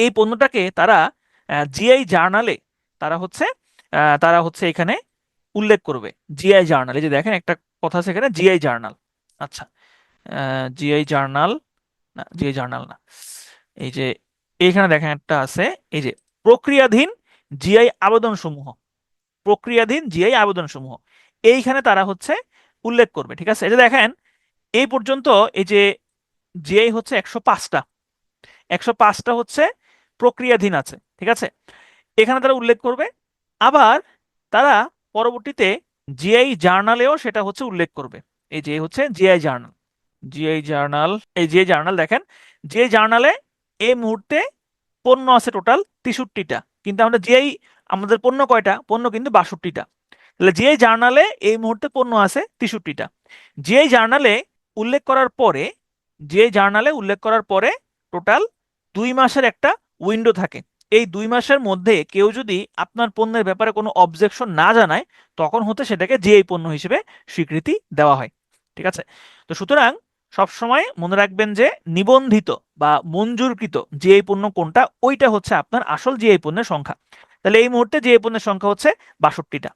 এই পণ্যটাকে তারা জিআই জার্নালে তারা হচ্ছে এখানে উল্লেখ করবে। জিআই জার্নাল, এই যে দেখেন একটা কথা আছে এখানে জিআই জার্নাল। আচ্ছা, জিআই জার্নাল না, জিআই জার্নাল না, এই যে এইখানে দেখেন একটা আছে, এই যে প্রক্রিয়াধীন জিআই আবেদন সমূহ, প্রক্রিয়াধীন জিআই আবেদন সমূহ, এইখানে তারা হচ্ছে উল্লেখ করবে। ঠিক আছে, এই যে দেখেন এই পর্যন্ত এই যে জিআই হচ্ছে 105টা, 105টা হচ্ছে প্রক্রিয়াধীন আছে। ঠিক আছে, এখানে তারা উল্লেখ করবে। আবার তারা পরবর্তীতে জিআই জার্নালেও সেটা হচ্ছে উল্লেখ করবে। এই যে হচ্ছে জিআই জার্নাল, জিআই জার্নাল, এই জিআই জার্নাল দেখেন, জিআই জার্নালে এই মুহূর্তে পণ্য আছে টোটাল 63টা, কিন্তু আমাদের পণ্য কয়টা? পণ্য কিন্তু 62টা। তাহলে জিআই জার্নালে এই মুহূর্তে পণ্য আছে 63টা। জিআই জার্নালে উল্লেখ করার পরে জিআই জার্নালে উল্লেখ করার পরে টোটাল 2 মাসের একটা উইন্ডো থাকে। এই 2 মাসের মধ্যে কেউ যদি আপনার পণ্যের ব্যাপারে কোনো অবজেকশন না জানায়, তখন হতে সেটাকে জিআই পণ্য হিসেবে স্বীকৃতি দেওয়া হয়। ঠিক আছে, তো সুতরাং সবসময় মনে রাখবেন যে নিবন্ধিত বা মঞ্জুরকৃত জিআই পণ্য কোনটা, ওইটা হচ্ছে আপনার আসল জিআই পণ্যের সংখ্যা। তাহলে এই মুহূর্তে জিআই পণ্যের সংখ্যা হচ্ছে 62টা।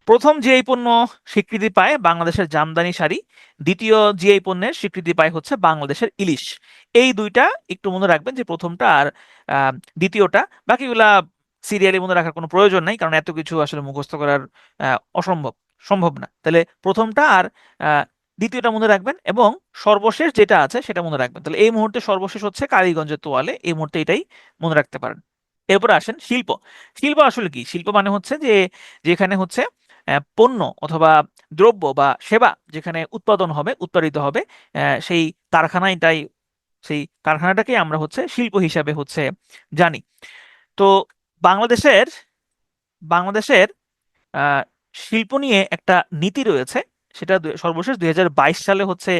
প্রথম জিআই পণ্য স্বীকৃতি পায় বাংলাদেশের জামদানি শাড়ি, দ্বিতীয় জিআই পণ্যের স্বীকৃতি পায় হচ্ছে বাংলাদেশের ইলিশ। এই দুইটা একটু মনে রাখবেন, যে প্রথমটা আর দ্বিতীয়টা। বাকিগুলা সিরিয়ালি মনে রাখার কোনো প্রয়োজন নাই, কারণ এত কিছু আসলে মুখস্থ করার সম্ভব না। তাহলে প্রথমটা আর দ্বিতীয়টা মনে রাখবেন, এবং সর্বশেষ যেটা আছে সেটা মনে রাখবেন। তাহলে এই মুহূর্তে সর্বশেষ হচ্ছে কালীগঞ্জের তোয়ালে, এই মুহূর্তে এটাই মনে রাখতে পারেন। এরপর আসেন শিল্প। শিল্প আসলে কি? শিল্প মানে হচ্ছে যে যেখানে হচ্ছে পণ্য অথবা দ্রব্য বা সেবা যেখানে উৎপাদিত হবে, সেই কারখানাটাই, সেই কারখানাটাকে আমরা হচ্ছে শিল্প হিসাবে হচ্ছে জানি। তো বাংলাদেশের বাংলাদেশের শিল্প নিয়ে একটা নীতি রয়েছে, সেটা সর্বশেষ 2022 সালে হচ্ছে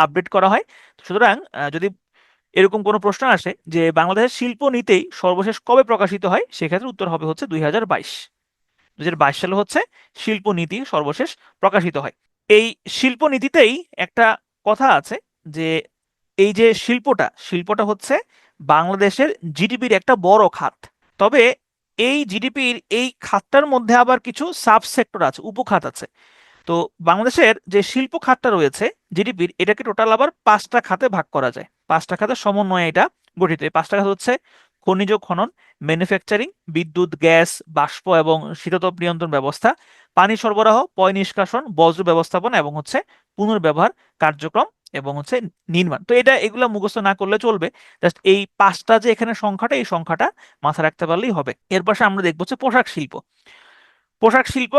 আপডেট করা হয়। সুতরাং যদি এরকম কোনো প্রশ্ন আসে যে বাংলাদেশের শিল্প নীতি সর্বশেষ কবে প্রকাশিত হয়, সেক্ষেত্রে উত্তর হবে হচ্ছে 2022 সালে হচ্ছে শিল্প নীতি সর্বশেষ প্রকাশিত হয়। এই শিল্প নীতিতেই একটা কথা আছে যে এই যে শিল্পটা হচ্ছে বাংলাদেশের জিডিপির একটা বড় খাত। তবে এই জিডিপির এই খাতটার মধ্যে আবার কিছু সাব সেক্টর আছে, উপখাত আছে। তো তো বাংলাদেশের যে শিল্প খাতটা রয়েছে জিডিপির, এটাকে টোটাল আবার 5টা খাতে ভাগ করা যায়। 5টা খাতের সমন্বয়ে এটা গঠিত। এই 5টা খাত হচ্ছে খনিজ খনন, ম্যানুফ্যাকচারিং, বিদ্যুৎ, গ্যাস, বাষ্প এবং শীততাপ নিয়ন্ত্রণ ব্যবস্থা, পানি সরবরাহ, পয় নিষ্কাশন, বজ্র ব্যবস্থাপনা এবং হচ্ছে পুনর্ব্যবহার কার্যক্রম এবং হচ্ছে নির্মাণ। তো এগুলা মুখস্থ না করলে চলবে, জাস্ট এই 5টা যে এখানে সংখ্যাটা, এই সংখ্যাটা মাথায় রাখতে পারলেই হবে। এর পাশে আমরা দেখবো হচ্ছে পোশাক শিল্প। পোশাক শিল্প,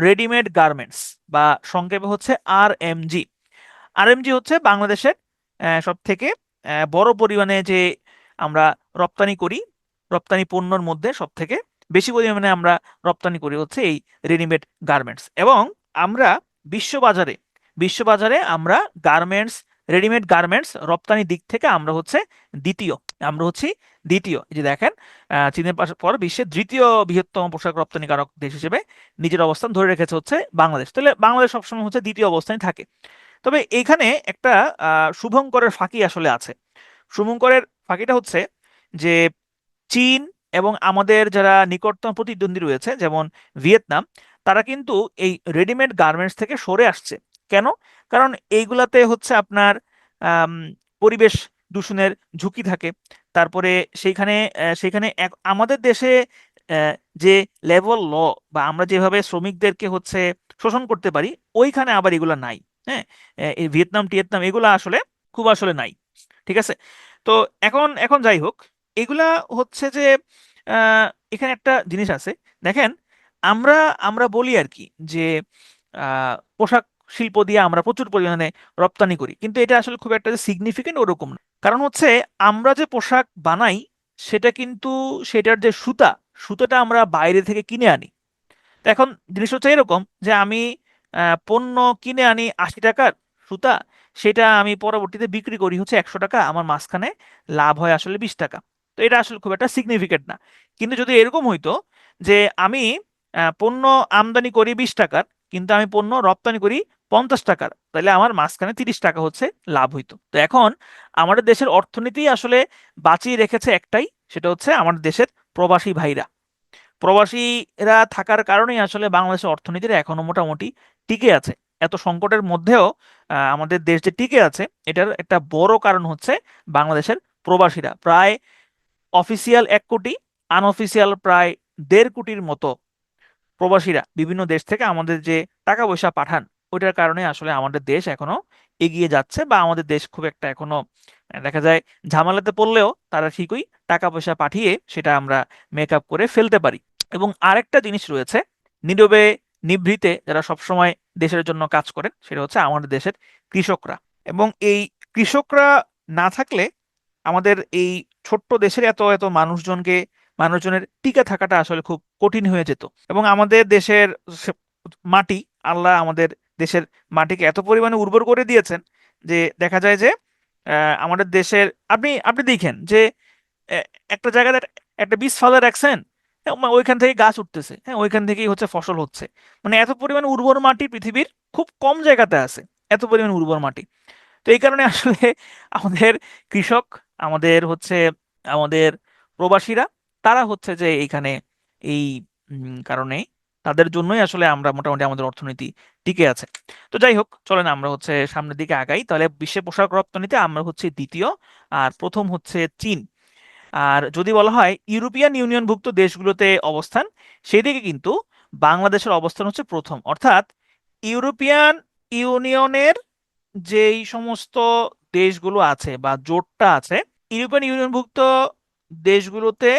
রেডিমেড গার্মেন্টস বা সংক্ষেপে হচ্ছে আরএমজি। আরএমজি হচ্ছে বাংলাদেশের সব থেকে বড় পরিমাণে যে আমরা রপ্তানি করি, রপ্তানি পণ্যর মধ্যে সব থেকে বেশি পরিমাণে আমরা রপ্তানি করি হচ্ছে এই রেডিমেড গার্মেন্টস। এবং আমরা বিশ্ববাজারে বিশ্ববাজারে আমরা গার্মেন্টস, রেডিমেড গার্মেন্টস রপ্তানির দিক থেকে আমরা হচ্ছে দ্বিতীয়। আমরা হচ্ছি দ্বিতীয়। এই যে দেখেন, চীনের পর বিশ্বের তৃতীয় বৃহত্তম পোশাক রপ্তানিকারক দেশ হিসেবে নিজের অবস্থান ধরে রেখেছে হচ্ছে বাংলাদেশ। তাহলে বাংলাদেশ সবসময় হচ্ছে দ্বিতীয় অবস্থানে থাকে। তবে এইখানে একটা শুভঙ্করের ফাঁকি আসলে আছে। শুভঙ্করের ফাঁকিটা হচ্ছে যে চীন এবং আমাদের যারা নিকটতম প্রতিদ্বন্দ্বী রয়েছে যেমন ভিয়েতনাম, তারা কিন্তু এই রেডিমেড গার্মেন্টস থেকে সরে আসছে। কেন? কারণ এইগুলাতে হচ্ছে আপনার আম, পরিবেশ দূষণের ঝুঁকি থাকে। তারপরে সেইখানে সেইখানে আমাদের দেশে আহ, যে লেভেল ল বা আমরা যেভাবে শ্রমিকদেরকে হচ্ছে শোষণ করতে পারি, ওইখানে আবার এগুলা নাই। হ্যাঁ, এই ভিয়েতনাম টিয়েতনাম এগুলা আসলে খুব আসলে নাই। ঠিক আছে। তো এখন এখন যাই হোক, এগুলা হচ্ছে যে আহ, এখানে একটা জিনিস আছে। দেখেন, আমরা আমরা বলি আর কি যে পোশাক শিল্প দিয়ে আমরা প্রচুর পরিমাণে রপ্তানি করি, কিন্তু এটা আসলে খুব একটা যে সিগনিফিকেন্ট ওরকম না। কারণ হচ্ছে আমরা যে পোশাক বানাই সেটা কিন্তু, সেটার যে সুতা, সুতাটা আমরা বাইরে থেকে কিনে আনি। তো এখন জিনিস হচ্ছে এরকম যে আমি পণ্য কিনে আনি 80 টাকার সুতা, সেটা আমি পরবর্তীতে বিক্রি করি হচ্ছে 100 টাকা, আমার মাঝখানে লাভ হয় আসলে 20 টাকা। তো এটা আসলে খুব একটা সিগনিফিকেন্ট না। কিন্তু যদি এরকম হইতো যে আমি পণ্য আমদানি করি 20 টাকার, কিন্তু আমি পণ্য রপ্তানি করি 50 টাকার, তাহলে আমার মাঝখানে 30 টাকা হচ্ছে লাভ হইতো। তো এখন আমাদের দেশের অর্থনীতি আসলে বাঁচিয়ে রেখেছে একটাই, সেটা হচ্ছে আমাদের দেশের প্রবাসী ভাইরা। প্রবাসীরা থাকার কারণেই আসলে বাংলাদেশের অর্থনীতিটা এখনো মোটামুটি টিকে আছে। এত সংকটের মধ্যেও আমাদের দেশ যে টিকে আছে, এটার একটা বড় কারণ হচ্ছে বাংলাদেশের প্রবাসীরা। প্রায় অফিসিয়াল 1 কোটি, আনঅফিসিয়াল প্রায় 1.5 কোটির মতো প্রবাসীরা বিভিন্ন দেশ থেকে আমাদের যে টাকা পয়সা পাঠান, ওইটার কারণে আসলে আমাদের দেশ এখনো এগিয়ে যাচ্ছে। বা আমাদের দেশ খুব একটা এখনো দেখা যায় ঝামেলাতে পড়লেও তারা ঠিকই টাকা পয়সা পাঠিয়ে সেটা আমরা মেকআপ করে ফেলতে পারি। এবং আরেকটা জিনিস রয়েছে, নীরবে নিভৃতে যারা সবসময় দেশের জন্য কাজ করেন, সেটা হচ্ছে আমাদের দেশের কৃষকরা। এবং এই কৃষকরা না থাকলে আমাদের এই ছোট্ট দেশের এত এত মানুষজনের টিকে থাকাটা আসলে খুব কঠিন হয়ে যেত। এবং আমাদের দেশের মাটি, আল্লাহ আমাদের দেশের মাটিকে এত পরিমাণে উর্বর করে দিয়েছেন যে দেখা যায় যে আমাদের দেশের, আপনি আপনি দেখেন যে আহ, একটা জায়গায় একটা বীজ ফেলে রাখছেন, হ্যাঁ, ওইখান থেকে গাছ উঠতেছে, হ্যাঁ, ওইখান থেকেই হচ্ছে ফসল হচ্ছে। মানে এত পরিমাণে উর্বর মাটি পৃথিবীর খুব কম জায়গাতে আছে, এত পরিমাণে উর্বর মাটি। তো এই কারণে আসলে আমাদের কৃষক, আমাদের হচ্ছে আমাদের প্রবাসীরা, তারা হচ্ছে যে এইখানে এই কারণে তাদের জন্যই আসলে আমরা মোটামুটি আমাদের অর্থনীতি টিকে আছে। তো যাই হোক, চলেন আমরা হচ্ছে সামনের দিকে আগাই। তাহলে বিশ্বে পোশাক রপ্তানিতে আমরা হচ্ছে দ্বিতীয়, আর প্রথম হচ্ছে চীন। আর যদি বলা হয় ইউরোপিয়ান ইউনিয়নভুক্ত দেশগুলোতে অবস্থান, সেদিকে কিন্তু বাংলাদেশের অবস্থান হচ্ছে প্রথম। অর্থাৎ ইউরোপিয়ান ইউনিয়নের যেই সমস্ত দেশগুলো আছে বা জোটটা আছে, ইউরোপিয়ান ইউনিয়নভুক্ত দেশগুলোতে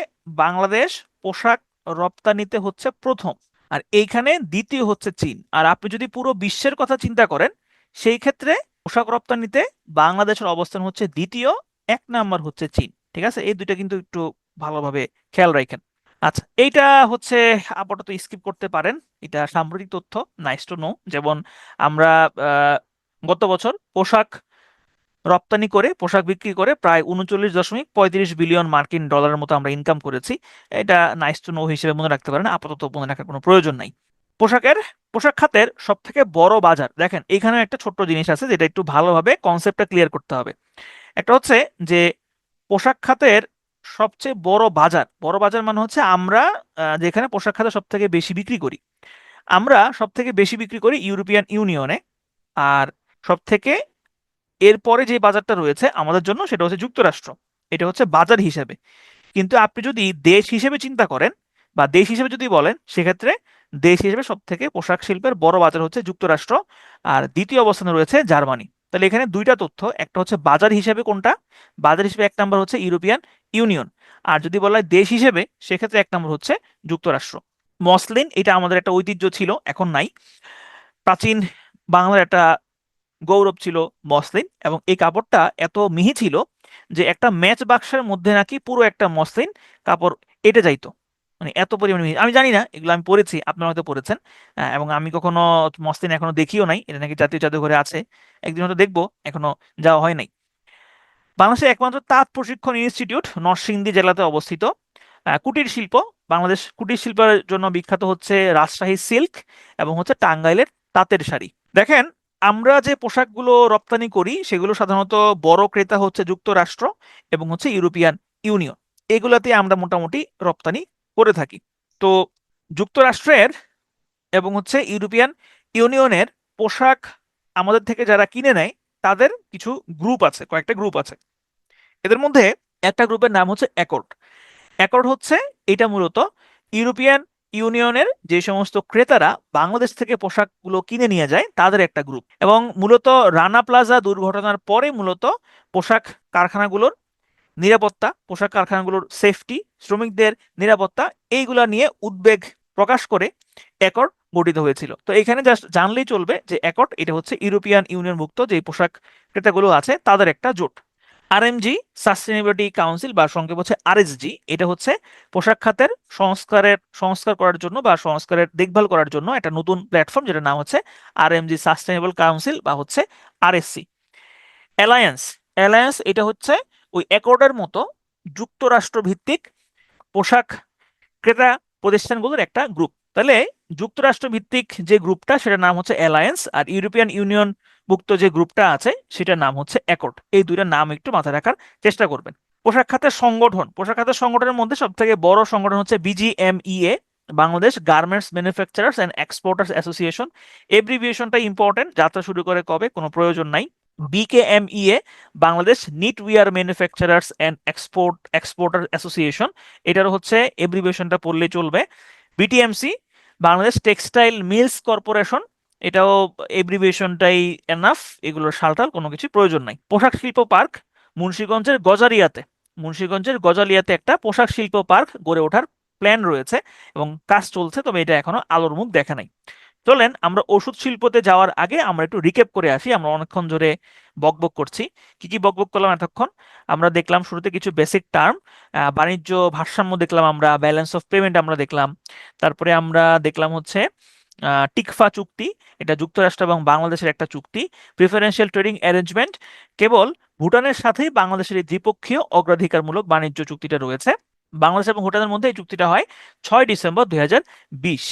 বাংলাদেশ পোশাক রপ্তানিতে হচ্ছে প্রথম। আর এইখানে দ্বিতীয় হচ্ছে চীন। আর আপনি যদি পুরো বিশ্বের কথা চিন্তা করেন, সেই ক্ষেত্রে পোশাক রপ্তানিতে বাংলাদেশের অবস্থান হচ্ছে দ্বিতীয়, 1 নাম্বার হচ্ছে চীন। ঠিক আছে, এই দুইটা কিন্তু একটু ভালোভাবে খেয়াল রাখেন। আচ্ছা, এইটা হচ্ছে আপাতত স্কিপ করতে পারেন, এটা সাম্প্রতিক তথ্য, নাইস টু নো। যেমন আমরা আহ, গত বছর পোশাক রপ্তানি করে, পোশাক বিক্রি করে প্রায় 39.35 বিলিয়ন মার্কিন ডলারের মতো আমরা ইনকাম করেছি। এটা নাইস টু নো হিসেবে মনে রাখতে পারেন, আপাতত মনে রাখার কোনো প্রয়োজন নাই। পোশাকের পোশাক খাতের সব থেকে বড় বাজার, দেখেন এখানে একটা ছোট্ট জিনিস আছে যেটা একটু ভালোভাবে কনসেপ্টটা ক্লিয়ার করতে হবে। একটা হচ্ছে যে পোশাক খাতের সবচেয়ে বড় বাজার, বড় বাজার মানে হচ্ছে আমরা যেখানে পোশাক খাতে সব থেকে বেশি বিক্রি করি। আমরা সব থেকে বেশি বিক্রি করি ইউরোপিয়ান ইউনিয়নে, আর সব থেকে এরপরে যে বাজারটা রয়েছে আমাদের জন্য সেটা হচ্ছে যুক্তরাষ্ট্র। এটা হচ্ছে বাজার হিসেবে। কিন্তু আপনি যদি দেশ হিসেবে চিন্তা করেন বা দেশ হিসেবে যদি বলেন, সেক্ষেত্রে দেশ হিসেবে সব থেকে পোশাক শিল্পের বড় বাজার হচ্ছে যুক্তরাষ্ট্র, আর দ্বিতীয় অবস্থানে রয়েছে জার্মানি। তাহলে এখানে দুইটা তথ্য, একটা হচ্ছে বাজার হিসেবে কোনটা, বাজার হিসেবে এক নম্বর হচ্ছে ইউরোপিয়ান ইউনিয়ন, আর যদি বলা হয় দেশ হিসেবে সেক্ষেত্রে এক নম্বর হচ্ছে যুক্তরাষ্ট্র। মসলিন এটা আমাদের একটা ঐতিহ্য ছিল, এখন নাই। প্রাচীন বাংলার একটা গৌরব ছিল মসলিন, এবং এই কাপড়টা এত মিহি ছিল যে একটা ম্যাচ বাক্সের মধ্যে নাকি পুরো একটা মসলিন কাপড় এঁটে যাইতো, মানে এত পরিমাণে মিহি। আমি জানি না, এগুলো আমি পড়েছি, আপনারা হয়তো পড়েছেন। এবং আমি কখনো মসলিন এখনো দেখিও নাই, এটা নাকি জাতীয় জাদুঘরে আছে, একদিন হয়তো দেখবো, এখনো যাওয়া হয় নাই। বাংলাদেশের একমাত্র তাঁত প্রশিক্ষণ ইনস্টিটিউট নরসিংদী জেলাতে অবস্থিত। কুটির শিল্প, বাংলাদেশ কুটির শিল্পের জন্য বিখ্যাত হচ্ছে রাজশাহী সিল্ক এবং হচ্ছে টাঙ্গাইলের তাঁতের শাড়ি। দেখেন, আমরা যে পোশাকগুলো রপ্তানি করি সেগুলো সাধারণত বড় ক্রেতা হচ্ছে যুক্তরাষ্ট্র এবং হচ্ছে ইউরোপিয়ান ইউনিয়ন, এগুলাতে আমরা মোটামুটি রপ্তানি করে থাকি। তো যুক্তরাষ্ট্রের এবং হচ্ছে ইউরোপিয়ান ইউনিয়নের পোশাক আমাদের থেকে যারা কিনে নেয় তাদের কিছু গ্রুপ আছে, কয়েকটা গ্রুপ আছে। এদের মধ্যে একটা গ্রুপের নাম হচ্ছে অ্যাকর্ড। অ্যাকর্ড হচ্ছে, এটা মূলত ইউরোপিয়ান ইউনিয়নের যে সমস্ত ক্রেতারা বাংলাদেশ থেকে পোশাকগুলো কিনে নিয়ে যায় তাদের একটা গ্রুপ, এবং মূলত রানা প্লাজা দুর্ঘটনার পরে মূলত পোশাক কারখানাগুলোর নিরাপত্তা, পোশাক কারখানাগুলোর সেফটি, শ্রমিকদের নিরাপত্তা, এইগুলা নিয়ে উদ্বেগ প্রকাশ করে অ্যাকর্ড গঠিত হয়েছিল। তো এখানে জাস্ট জানলেই চলবে যে অ্যাকর্ড এটা হচ্ছে ইউরোপিয়ান ইউনিয়নভুক্ত যে পোশাক ক্রেতাগুলো আছে তাদের একটা জোট। আরএমজি সাস্টেনেবিলিটি কাউন্সিল বা সংক্ষেপে হচ্ছে আরএসজি, এটা হচ্ছে পোশাক খাতের সংস্কার করার জন্য বা সংস্কারের দেখভাল করার জন্য একটা নতুন প্ল্যাটফর্ম, যেটার নাম হচ্ছে আরএমজি সাস্টেনেবল কাউন্সিল বা হচ্ছে আরএসসি। অ্যালায়েন্স, অ্যালায়েন্স এটা হচ্ছে ওই অ্যাকর্ডের মতো যুক্তরাষ্ট্র ভিত্তিক পোশাক ক্রেতা প্রতিষ্ঠানগুলোর একটা গ্রুপ। তাহলে যুক্তরাষ্ট্র ভিত্তিক যে গ্রুপটা সেটার নাম হচ্ছে অ্যালায়েন্স, আর ইউরোপিয়ান ইউনিয়ন ভুক্ত যে গ্রুপটা আছে সেটার নাম হচ্ছে অ্যাকর্ড। এই দুইটা নাম একটু মাথায় রাখার চেষ্টা করবেন। পোশাক খাতের সংগঠন, পোশাক খাতের সংগঠনের মধ্যে সব থেকে বড় সংগঠন হচ্ছে BGMEA, Bangladesh garments manufacturers and exporters association. এব্রিভিয়েশনটা ইম্পর্টেন্ট, যাত্রা শুরু করে কবে কোনো প্রয়োজন নাই। BKMEA, Bangladesh knit wear manufacturers and exporter association, এটার হচ্ছে এব্রিভিয়েশনটা পড়লেই চলবে। BTMC, Bangladesh textile mills corporation, এটাও এব্রিভিয়েশনটাই এনাফ, এগুলোর সালটাল কোনো কিছু প্রয়োজন নাই। পোশাক শিল্প পার্ক মুন্সিগঞ্জের গজারিয়াতে, মুন্সিগঞ্জের গজালিয়াতে একটা পোশাক শিল্প পার্ক গড়ে ওঠার প্ল্যান রয়েছে এবং কাজ চলছে, তবে এটা এখনো আলোর মুখ দেখা নাই। চলেন আমরা ওষুধ শিল্পতে যাওয়ার আগে আমরা একটু রিক্যাপ করে আসি, আমরা অনেকক্ষণ ধরে বকবক করছি। কি কি বকবক করলাম এতক্ষণ? আমরা দেখলাম শুরুতে কিছু বেসিক টার্ম, বাণিজ্য ভারসাম্য দেখলাম, আমরা ব্যালেন্স অফ পেমেন্ট আমরা দেখলাম, তারপরে আমরা দেখলাম হচ্ছে টিকফা চুক্তি, এটা যুক্তরাষ্ট্র এবং বাংলাদেশের একটা চুক্তি। প্রিফারেন্সিয়াল ট্রেডিং অ্যারেঞ্জমেন্ট, কেবল ভুটানের সাথেই বাংলাদেশের এই দ্বিপক্ষীয় অগ্রাধিকারমূলক বাণিজ্য চুক্তিটা রয়েছে। বাংলাদেশ এবং ভুটানের মধ্যে এই চুক্তিটা হয় 6 ডিসেম্বর 2020।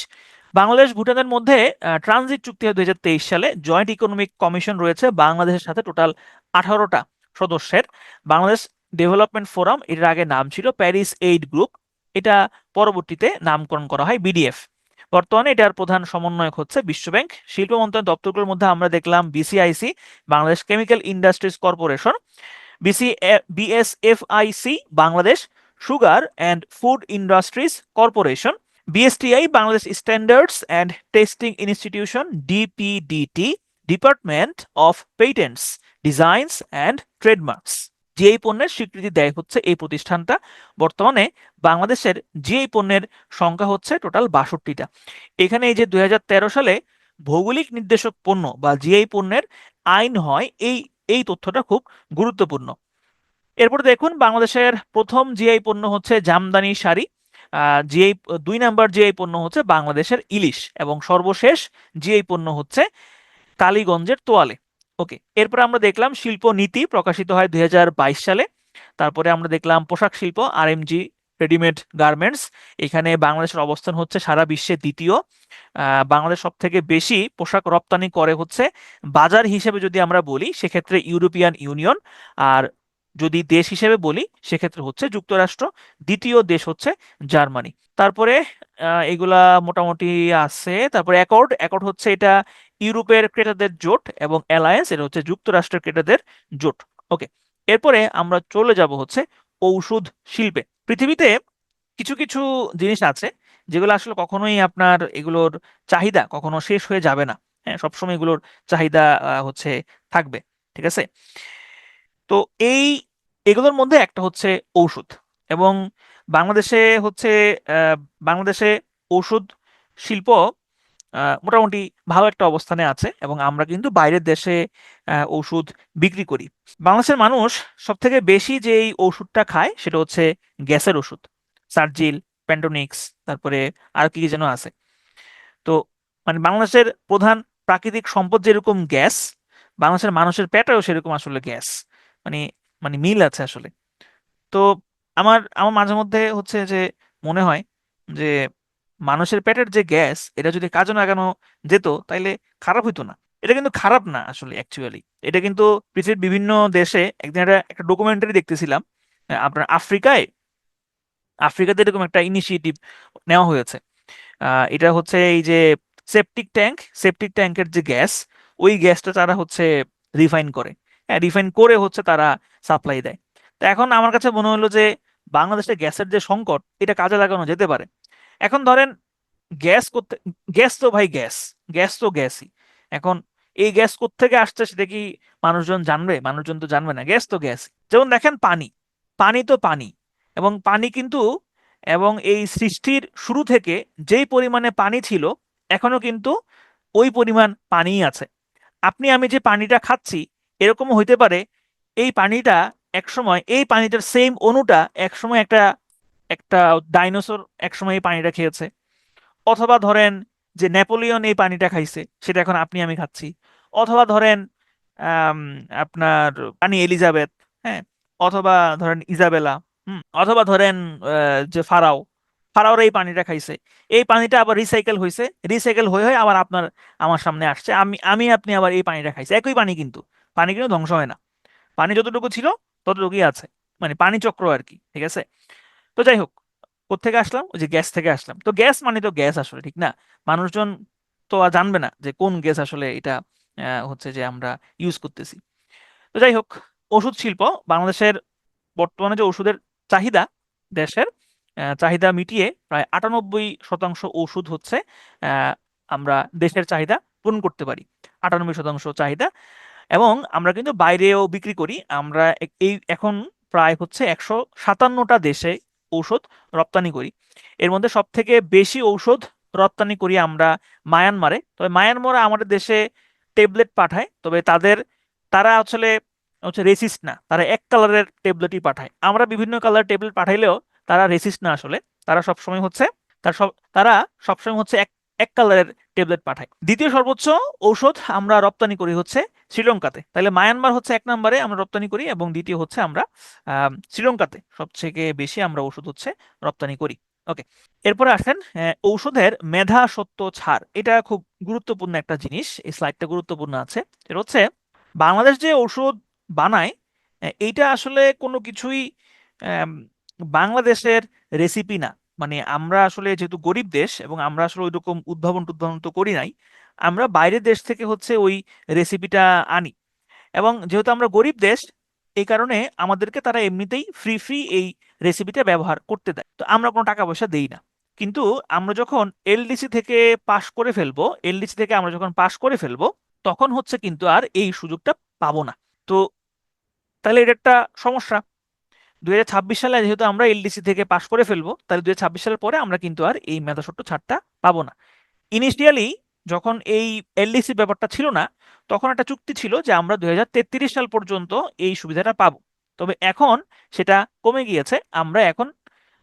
বাংলাদেশ ভুটানের মধ্যে ট্রানজিট চুক্তি হয় 2023 সালে। জয়েন্ট ইকোনমিক কমিশন রয়েছে বাংলাদেশের সাথে টোটাল 18টা সদস্যের। বাংলাদেশ ডেভেলপমেন্ট ফোরাম, এর আগে নাম ছিল প্যারিস এইড গ্রুপ, এটা পরবর্তীতে নামকরণ করা হয় বিডিএফ। বর্তমানে এটার প্রধান সমন্বয়ক হচ্ছে বিশ্বব্যাংক। শিল্প মন্ত্রণালয় দপ্তরগুলোর মধ্যে আমরা দেখলাম BCIC, Bangladesh chemical industries corporation. BSFIC, Bangladesh sugar and food industries corporation. BSTI, Bangladesh standards and testing institution. DPDT, department of patents, designs and trademarks. GI পণ্যের স্বীকৃতি দেয় হচ্ছে এই প্রতিষ্ঠানটা। বর্তমানে বাংলাদেশের জিআই পণ্যের সংখ্যা হচ্ছে টোটাল 62টা। এখানে এই যে 2013 সালে ভৌগোলিক নির্দেশক পণ্য বা জিআই পণ্যের আইন হয়, এই এই তথ্যটা খুব গুরুত্বপূর্ণ। এরপর দেখুন, বাংলাদেশের প্রথম জিআই পণ্য হচ্ছে Jamdani sari, GI 2 number GI পণ্য হচ্ছে বাংলাদেশের ইলিশ, এবং সর্বশেষ জিআই পণ্য হচ্ছে কালীগঞ্জের তোয়ালে। ওকে, এরপর আমরা দেখলাম শিল্প নীতি প্রকাশিত হয় 2022 সালে। তারপরে আমরা দেখলাম পোশাক শিল্প, আরএমজি রেডিমেড গার্মেন্টস, এখানে বাংলাদেশের অবস্থান হচ্ছে সারা বিশ্বে দ্বিতীয়। বাংলাদেশ সব থেকে বেশি পোশাক রপ্তানি করে হচ্ছে বাজার হিসেবে যদি আমরা বলি সেক্ষেত্রে ইউরোপিয়ান ইউনিয়ন, আর যদি দেশ হিসেবে বলি সেক্ষেত্রে হচ্ছে যুক্তরাষ্ট্র, দ্বিতীয় দেশ হচ্ছে জার্মানি। তারপরে এগুলা মোটামুটি আছে। তারপরে অ্যাকর্ড, অ্যাকর্ড হচ্ছে এটা ইউরোপের ক্রেতাদের জোট, এবং অ্যালায়েন্স এটা হচ্ছে যুক্তরাষ্ট্রের ক্রেতাদের জোট। ওকে, এরপরে আমরা চলে যাব হচ্ছে ঔষধ শিল্পে। পৃথিবীতে কিছু কিছু জিনিস আছে যেগুলো আসলে কখনোই আপনার এগুলোর চাহিদা কখনো শেষ হয়ে যাবে না। হ্যাঁ, সবসময় এগুলোর চাহিদা হচ্ছে থাকবে। ঠিক আছে? তো এই এগুলোর মধ্যে একটা হচ্ছে ঔষধ। এবং বাংলাদেশে হচ্ছে আহ, বাংলাদেশে ঔষধ শিল্প মোটামুটি ভালো একটা অবস্থানে আছে, এবং আমরা কিন্তু বাইরের দেশে ওষুধ বিক্রি করি। বাংলাদেশের মানুষ সব থেকে বেশি যে এই ওষুধটা খায় সেটা হচ্ছে গ্যাসের ওষুধ, সার্জিল, প্যান্টোনিক্স, তারপরে আর কি কি যেন আছে। তো মানে বাংলাদেশের প্রধান প্রাকৃতিক সম্পদ যেরকম গ্যাস, বাংলাদেশের মানুষের পেটেও সেরকম আসলে গ্যাস। মানে মানে মিল আছে আসলে। তো আমার আমার মাঝে মধ্যে হচ্ছে যে মনে হয় যে মানুষের পেটের যে গ্যাস এটা যদি কাজে লাগানো যেত তাইলে খারাপ হইতো না। এটা কিন্তু খারাপ না আসলে অ্যাকচুয়ালি। এটা কিন্তু পৃথিবীর বিভিন্ন দেশে একদিন একটা ডকুমেন্টারি দেখতেছিলাম। আপনার আফ্রিকাতে এরকম একটা ইনিশিয়েটিভ নেওয়া হয়েছে। এটা হচ্ছে এই যে সেপটিক ট্যাঙ্কের যে গ্যাস, ওই গ্যাসটা তারা হচ্ছে রিফাইন করে। হ্যাঁ, রিফাইন করে হচ্ছে তারা সাপ্লাই দেয়। তো এখন আমার কাছে মনে হলো যে বাংলাদেশে গ্যাসের যে সংকট, এটা কাজে লাগানো যেতে পারে। এখন ধরেন গ্যাস করতে, গ্যাস তো ভাই গ্যাস, গ্যাস তো গ্যাসই। এখন এই গ্যাস কোত্থেকে আসছে সেটা কি মানুষজন জানবে? মানুষজন তো জানবে না, গ্যাস তো গ্যাস। যেমন দেখেন পানি, পানি তো পানি, এবং পানি কিন্তু, এবং এই সৃষ্টির শুরু থেকে যেই পরিমাণে পানি ছিল এখনো কিন্তু ওই পরিমাণ পানিই আছে। আপনি আমি যে পানিটা খাচ্ছি, এরকমও হইতে পারে এই পানিটা একসময়, এই পানিটার সেম অণুটা একসময় একটা একটা ডাইনোসর একসময় এই পানিটা খেয়েছে। অথবা ধরেন যে নেপোলিয়ন এই পানিটা খাইছে, সেটা এখন আপনি আমি খাচ্ছি। অথবা ধরেন আম, আপনার রানী এলিজাবেথ, হ্যাঁ, অথবা ধরেন ইজাবেলা, অথবা ধরেন যে ফারাওর এই পানিটা খাইছে। এই পানিটা আবার রিসাইকেল হয়েছে, রিসাইকেল হয়ে হয়ে আবার আপনার আমার সামনে আসছে, আমি আমি আপনি আবার এই পানিটা খাইছে। একই পানি কিন্তু, পানি কিন্তু ধ্বংস হয় না। পানি যতটুকু ছিল ততটুকুই আছে, মানে পানি চক্র আর কি। ঠিক আছে? তো যাই হোক, কোত্থেকে আসলাম? ওই যে গ্যাস থেকে আসলাম। তো গ্যাস মানে তো গ্যাস আসলে, ঠিক না? মানুষজন তো আর জানবে না যে কোন গ্যাস আসলে এটা হচ্ছে যে আমরা ইউজ করতেছি। তো যাই হোক, ওষুধ শিল্প বাংলাদেশের বর্তমানে যে ওষুধের চাহিদা, দেশের চাহিদা মিটিয়ে প্রায় 98% ওষুধ হচ্ছে আহ, আমরা দেশের চাহিদা পূরণ করতে পারি। 98% চাহিদা। এবং আমরা কিন্তু বাইরেও বিক্রি করি। আমরা এই এখন প্রায় হচ্ছে 157টা দেশে ঔষধ রপ্তানি করি। এর মধ্যে সব থেকে বেশি ঔষধ রপ্তানি করি আমরা মায়ানমারে। তবে মায়ানমার আমাদের দেশে ট্যাবলেট পাঠায়, তবে তারা আসলে হচ্ছে রেসিস্ট না, তারা এক কালারের ট্যাবলেটই পাঠায়। আমরা বিভিন্ন কালার ট্যাবলেট পাঠাইলেও তারা রেসিস্ট না আসলে। তারা সবসময় হচ্ছে তারা সবসময় হচ্ছে এক এক কালারের ট্যাবলেট পাঠায়। দ্বিতীয় সর্বোচ্চ ঔষধ আমরা রপ্তানি করি হচ্ছে শ্রীলঙ্কাতে। তাহলে মায়ানমার হচ্ছে এক নম্বরে আমরা রপ্তানি করি, এবং দ্বিতীয় হচ্ছে আমরা শ্রীলঙ্কাতে সবথেকে বেশি আমরা ওষুধ হচ্ছে রপ্তানি করি। ওকে, এরপরে আসেন ঔষধের মেধা সত্ত্ব ছাড়। এটা খুব গুরুত্বপূর্ণ একটা জিনিস, এই স্লাইডটা গুরুত্বপূর্ণ আছে। এটা হচ্ছে বাংলাদেশ যে ঔষধ বানায়, এইটা আসলে কোনো কিছুই আম, বাংলাদেশের রেসিপি না। মানে আমরা আসলে যেহেতু গরিব দেশ, এবং আমরা আসলে ওইরকম উদ্ভাবন টুদ্ভাবন তো করি নাই, আমরা বাইরের দেশ থেকে হচ্ছে ওই রেসিপিটা আনি। এবং যেহেতু আমরা গরিব দেশ, এই কারণে আমাদেরকে তারা এমনিতেই ফ্রি ফ্রি এই রেসিপিটা ব্যবহার করতে দেয়, তো আমরা কোনো টাকা পয়সা দেই না। কিন্তু আমরা যখন এলডিসি থেকে পাশ করে ফেলবো, এলডিসি থেকে আমরা যখন পাশ করে ফেলবো, তখন হচ্ছে কিন্তু আর এই সুযোগটা পাবো না। তো তাহলে এটা একটা সমস্যা। 2026 সালে যেহেতু আমরা এলডিসি থেকে পাশ করে ফেলবো, তাহলে 2026 সালের পরে আমরা কিন্তু আর এই মেধাস্বত্ব ছাড়টা পাবো না। ইনিশিয়ালি যখন এই এলডিসি ব্যাপারটা ছিল না, তখন একটা চুক্তি ছিল যে আমরা 2033 সাল পর্যন্ত এই সুবিধাটা পাবো। তবে এখন সেটা কমে গিয়েছে। আমরা এখন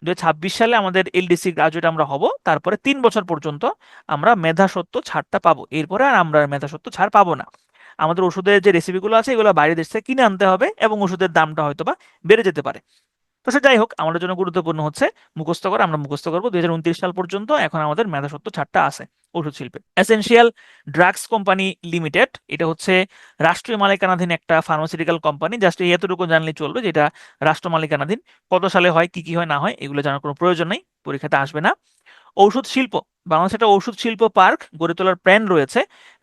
2026 সালে আমাদের এলডিসি গ্রাজুয়েট আমরা হব, তারপরে 3 বছর পর্যন্ত আমরা মেধাস্বত্ব ছাড়টা পাবো। এরপরে আর আমরা মেধাস্বত্ব ছাড় পাবো না। আমাদের ওষুধের যে রেসিপিগুলো আছে এগুলো বাইরের দেশ থেকে কিনে আনতে হবে, এবং ওষুধের দামটা হয়তো বা বেড়ে যেতে পারে। তো সে যাই হোক, আমাদের জন্য গুরুত্বপূর্ণ হচ্ছে মুখস্থ করা। আমরা মুখস্থ করবো 2029 সাল পর্যন্ত এখন আমাদের মেধাস্বত্ব ছাড়টা আছে। ঔষধ শিল্পে। এসেনশিয়াল ড্রাগস কোম্পানি লিমিটেড, এটা হচ্ছে রাষ্ট্রীয় মালিকানাধীন একটা ফার্মাসিউটিক্যাল কোম্পানি। জাস্ট এতটুকু জানলে চলবে যে এটা রাষ্ট্র মালিকানাধীন। কত সালে হয়, কি কি হয় না হয় এগুলো জানার কোনো প্রয়োজন নেই, পরীক্ষাতে আসবে না। ঔষধ শিল্প, বাংলাদেশে একটা ঔষধ শিল্প পার্ক গড়ে তোলার প্ল্যান রয়েছে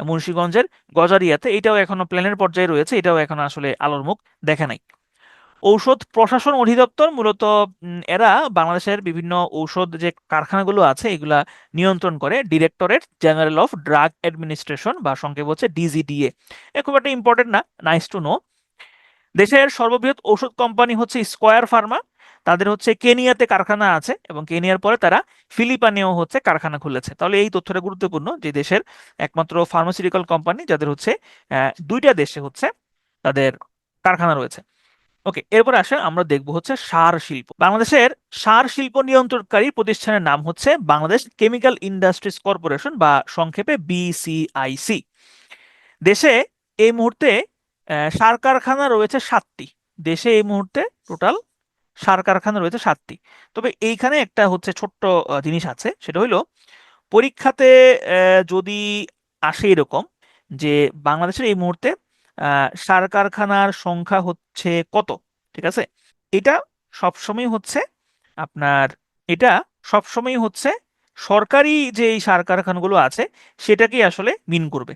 মুন্সিগঞ্জের গজারিয়াতে। এটাও এখনো প্ল্যানের পর্যায়ে রয়েছে, এটাও এখন আসলে আলোর মুখ দেখে নাই। ঔষধ প্রশাসন অধিদপ্তর, মূলত এরা বাংলাদেশের বিভিন্ন ঔষধ যে কারখানাগুলো আছে এগুলা নিয়ন্ত্রণ করে। Directorate general of drug administration, বা সংক্ষেপ হচ্ছে ডিজিডিএ। এ খুব একটা ইম্পর্টেন্ট না, নাইস টু নো। দেশের সর্ববৃহৎ ঔষধ কোম্পানি হচ্ছে স্কয়ার ফার্মা। তাদের হচ্ছে কেনিয়াতে কারখানা আছে, এবং কেনিয়ার পরে তারা ফিলিপাইনেও হচ্ছে কারখানা খুলেছে। তাহলে এই তথ্যটা গুরুত্বপূর্ণ যে দেশের একমাত্র ফার্মাসিউটিক্যাল কোম্পানি যাদের হচ্ছে দুইটা দেশে হচ্ছে তাদের কারখানা রয়েছে। ওকে, এরপর আসে আমরা দেখব হচ্ছে সার শিল্প। বাংলাদেশের সার শিল্প নিয়ন্ত্রণকারী প্রতিষ্ঠানের নাম হচ্ছে বাংলাদেশ কেমিক্যাল ইন্ডাস্ট্রিজ কর্পোরেশন, বা সংক্ষেপে বিসিআইসি। দেশে এই মুহূর্তে সার কারখানা রয়েছে 7টি। দেশে এই মুহূর্তে টোটাল সার কারখানা রয়েছে 7টি। তবে এইখানে একটা হচ্ছে ছোট্ট জিনিস আছে, সেটা হলো পরীক্ষাতে যদি আসে এরকম যে বাংলাদেশের এই মুহূর্তে সার কারখানার সংখ্যা হচ্ছে কত, ঠিক আছে, এটা সবসময় হচ্ছে আপনার, এটা সবসময় হচ্ছে সরকারি যে এই সার কারখানাগুলো আছে সেটাকেই আসলে মিন করবে,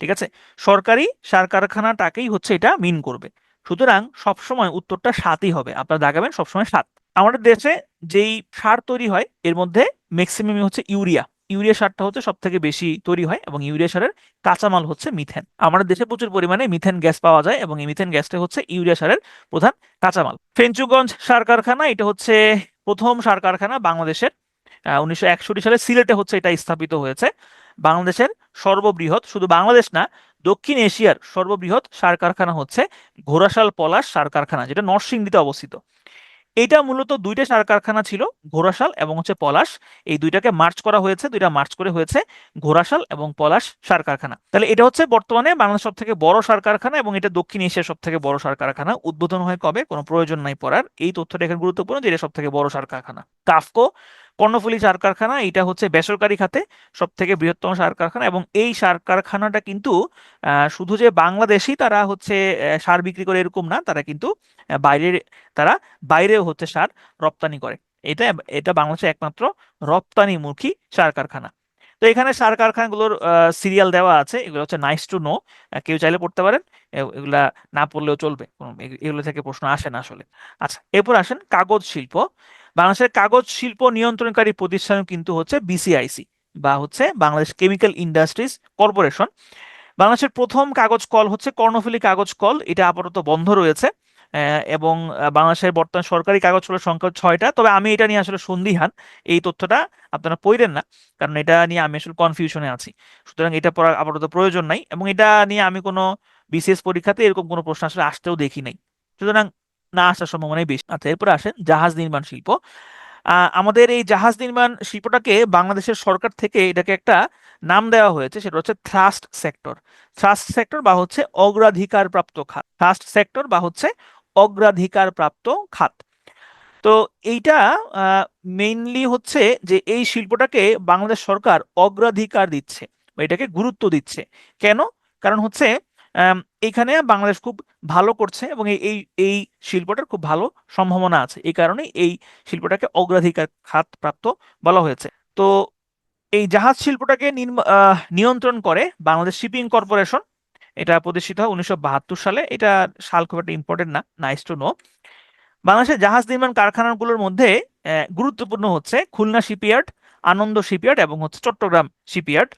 ঠিক আছে। সরকারি সার কারখানাটাকেই হচ্ছে এটা মিন করবে। সুতরাং সবসময় উত্তরটা 7ই হবে, আপনারা দাগাবেন সবসময় 7। আমাদের দেশে যেই সার তৈরি হয় এর মধ্যে ম্যাক্সিমামই হচ্ছে ইউরিয়া। ইউরিয়া সারটা হচ্ছে সব থেকে বেশি তৈরি হয়, এবং ইউরিয়া সারের কাঁচামাল হচ্ছে মিথেন। আমাদের দেশে প্রচুর পরিমাণে মিথেন গ্যাস পাওয়া যায়, এবং এই মিথেন গ্যাসটা হচ্ছে ইউরিয়া সারের প্রধান কাঁচামাল। ফেঞ্চুগঞ্জ সার কারখানা, এটা হচ্ছে প্রথম সার কারখানা বাংলাদেশের। 1961 সালে সিলেটে হচ্ছে এটা স্থাপিত হয়েছে। বাংলাদেশের সর্ববৃহৎ, শুধু বাংলাদেশ না, দক্ষিণ এশিয়ার সর্ববৃহৎ সার কারখানা হচ্ছে ঘোড়াশাল পলাশ সার কারখানা, যেটা নরসিংদীতে অবস্থিত। এটা মূলত দুইটা সার কারখানা ছিল, ঘোড়াশাল এবং হচ্ছে পলাশ। এই দুইটাকে মার্চ করা হয়েছে, দুইটা মার্চ করে হয়েছে ঘোড়াশাল এবং পলাশ সার কারখানা। তাহলে এটা হচ্ছে বর্তমানে বাংলাদেশ সব থেকে বড় সার কারখানা, এবং এটা দক্ষিণ এশিয়ার সব থেকে বড় সার কারখানা। উদ্বোধন হয় কবে কোনো প্রয়োজন নাই পড়ার, এই তথ্যটা এখানে গুরুত্বপূর্ণ যে এটা সব থেকে বড় সার কারখানা। কাফকো কর্ণফুলী সার কারখানা, এটা হচ্ছে বেসরকারি খাতে সব থেকে বৃহত্তম সার কারখানা, এবং এই সার কারখানাটা কিন্তু শুধু যে বাংলাদেশই তারা হচ্ছে সার বিক্রি করে এরকম না, তারা কিন্তু বাইরের, তারা বাইরেও হচ্ছে সার রপ্তানি করে। এটা এটা বাংলাদেশের একমাত্র রপ্তানিমুখী সার কারখানা। তো এখানে সার কারখানাগুলোর সিরিয়াল দেওয়া আছে, এগুলো হচ্ছে নাইস টু নো, কেউ চাইলে পড়তে পারেন, এগুলা না পড়লেও চলবে, এগুলো থেকে প্রশ্ন আসে না আসলে। আচ্ছা, এরপর আসেন কাগজ শিল্প। বাংলাদেশের কাগজ শিল্প নিয়ন্ত্রণকারী প্রতিষ্ঠান কিন্তু হচ্ছে বিসিআইসি, বা হচ্ছে বাংলাদেশ কেমিক্যাল ইন্ডাস্ট্রিজ কর্পোরেশন। বাংলাদেশের প্রথম কাগজ কল হচ্ছে কর্ণফুলী কাগজ কল, এটা আপাতত বন্ধ রয়েছে। এবং বাংলাদেশের বর্তমান সরকারি কাগজ কলের সংখ্যা 6টা। তবে আমি এটা নিয়ে আসলে সন্দিহান, এই তথ্যটা আপনারা পড়েন না, কারণ এটা নিয়ে আমি আসলে কনফিউশনে আছি। সুতরাং এটা পড়ার আপাতত প্রয়োজন নাই, এবং এটা নিয়ে আমি কোনো বিসিএস পরীক্ষাতে এরকম কোনো প্রশ্ন আসলে আসতেও দেখি নাই। সুতরাং না আসার সম্ভাবনাই বেশি। আচ্ছা, এরপর আসেন জাহাজ নির্মাণ শিল্প। আমাদের এই জাহাজ নির্মাণ শিল্পটাকে বাংলাদেশের সরকার থেকে এটাকে একটা নাম দেওয়া হয়েছে, সেটা হচ্ছে থ্রাস্ট সেক্টর। থ্রাস্ট সেক্টর বা হচ্ছে অগ্রাধিকার প্রাপ্ত খাত, থ্রাস্ট সেক্টর বা হচ্ছে অগ্রাধিকার প্রাপ্ত খাত। তো এইটা মেইনলি হচ্ছে যে এই শিল্পটাকে বাংলাদেশ সরকার অগ্রাধিকার দিচ্ছে, বা এটাকে গুরুত্ব দিচ্ছে। কেন? কারণ হচ্ছে এখানে বাংলাদেশ খুব ভালো করছে, এবং এই এই এই শিল্পটার খুব ভালো সম্ভাবনা আছে, এই কারণে এই শিল্পটাকে অগ্রাধিকার খাত প্রাপ্ত বলা হয়েছে। তো এই জাহাজ শিল্পটাকে নিয়ন্ত্রণ করে বাংলাদেশ শিপিং কর্পোরেশন। এটা প্রতিষ্ঠিত হয় 1972 সালে। এটা সাল খুব একটা ইম্পর্টেন্ট না, নাইস টু নো। বাংলাদেশের জাহাজ নির্মাণ কারখানাগুলোর মধ্যে গুরুত্বপূর্ণ হচ্ছে খুলনা শিপইয়ার্ড, আনন্দ শিপইয়ার্ড এবং হচ্ছে চট্টগ্রাম শিপইয়ার্ড।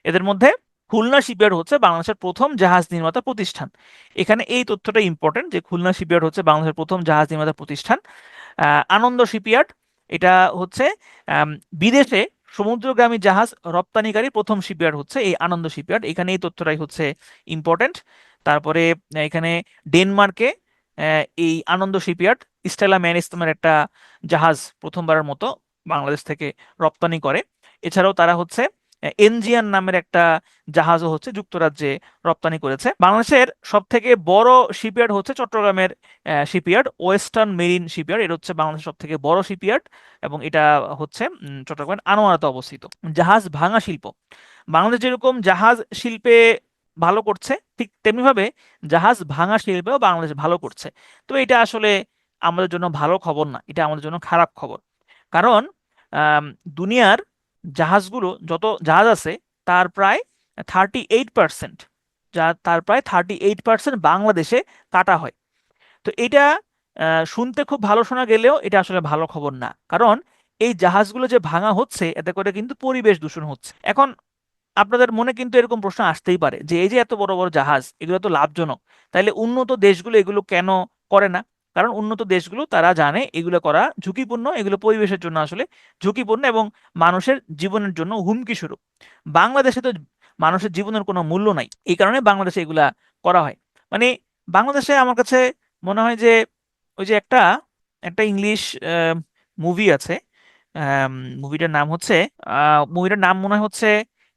এদের মধ্যে খুলনা শিপইয়ার্ড হচ্ছে বাংলাদেশের প্রথম জাহাজ নির্মাতা প্রতিষ্ঠান। এখানে এই তথ্যটা ইম্পর্টেন্ট যে খুলনা শিপইয়ার্ড হচ্ছে বাংলাদেশের প্রথম জাহাজ নির্মাতা প্রতিষ্ঠান। আনন্দ শিপইয়ার্ড, এটা হচ্ছে বিদেশে সমুদ্রগামী জাহাজ রপ্তানিকারী প্রথম শিপইয়ার্ড হচ্ছে এই আনন্দ শিপইয়ার্ড। এখানে এই তথ্যটাই হচ্ছে ইম্পর্টেন্ট। তারপরে এখানে ডেনমার্কে এই আনন্দ শিপইয়ার্ড স্টেলা ম্যারিস নামের একটা জাহাজ প্রথমবারের মতো বাংলাদেশ থেকে রপ্তানি করে। এছাড়াও তারা হচ্ছে এনজিয়ান নামের একটা জাহাজও হচ্ছে যুক্তরাজ্যে রপ্তানি করেছে। বাংলাদেশের সব থেকে বড় শিপইয়ার্ড হচ্ছে চট্টগ্রামের শিপইয়ার্ড, ওয়েস্টার্ন মেরিন শিপইয়ার্ড। এটা হচ্ছে বাংলাদেশের সব থেকে বড় শিপইয়ার্ড এবং এটা হচ্ছে চট্টগ্রামের আনোয়ারাতে অবস্থিত। জাহাজ ভাঙা শিল্প, বাংলাদেশ যেরকম জাহাজ শিল্পে ভালো করছে, ঠিক তেমনিভাবে জাহাজ ভাঙা শিল্পেও বাংলাদেশ ভালো করছে। তো এটা আসলে আমাদের জন্য ভালো খবর না, এটা আমাদের জন্য খারাপ খবর। কারণ আম, দুনিয়ার জাহাজগুলো, যত জাহাজ আছে তার প্রায় 38%, তার প্রায় 38% বাংলাদেশে কাটা হয়। তো এটা শুনতে খুব ভালো শোনা গেলেও এটা আসলে ভালো খবর না। কারণ এই জাহাজগুলো যে ভাঙা হচ্ছে এতে করে কিন্তু পরিবেশ দূষণ হচ্ছে। এখন আপনাদের মনে কিন্তু এরকম প্রশ্ন আসতেই পারে যে এই যে এত বড় বড় জাহাজ, এগুলো তো লাভজনক, তাইলে উন্নত দেশগুলো এগুলো কেন করে না? কারণ উন্নত দেশগুলো তারা জানে এগুলো করা ঝুঁকিপূর্ণ, এগুলো পরিবেশের জন্য আসলে ঝুঁকিপূর্ণ এবং মানুষের জীবনের জন্য হুমকি স্বরূপ। বাংলাদেশে তো মানুষের জীবনের কোনো মূল্য নাই, এই কারণে বাংলাদেশে এগুলা করা হয়। মানে বাংলাদেশে আমার কাছে মনে হয় যে ওই যে একটা একটা ইংলিশ মুভি আছে, মুভিটার নাম হচ্ছে মুভিটার নাম মনে হয় হচ্ছে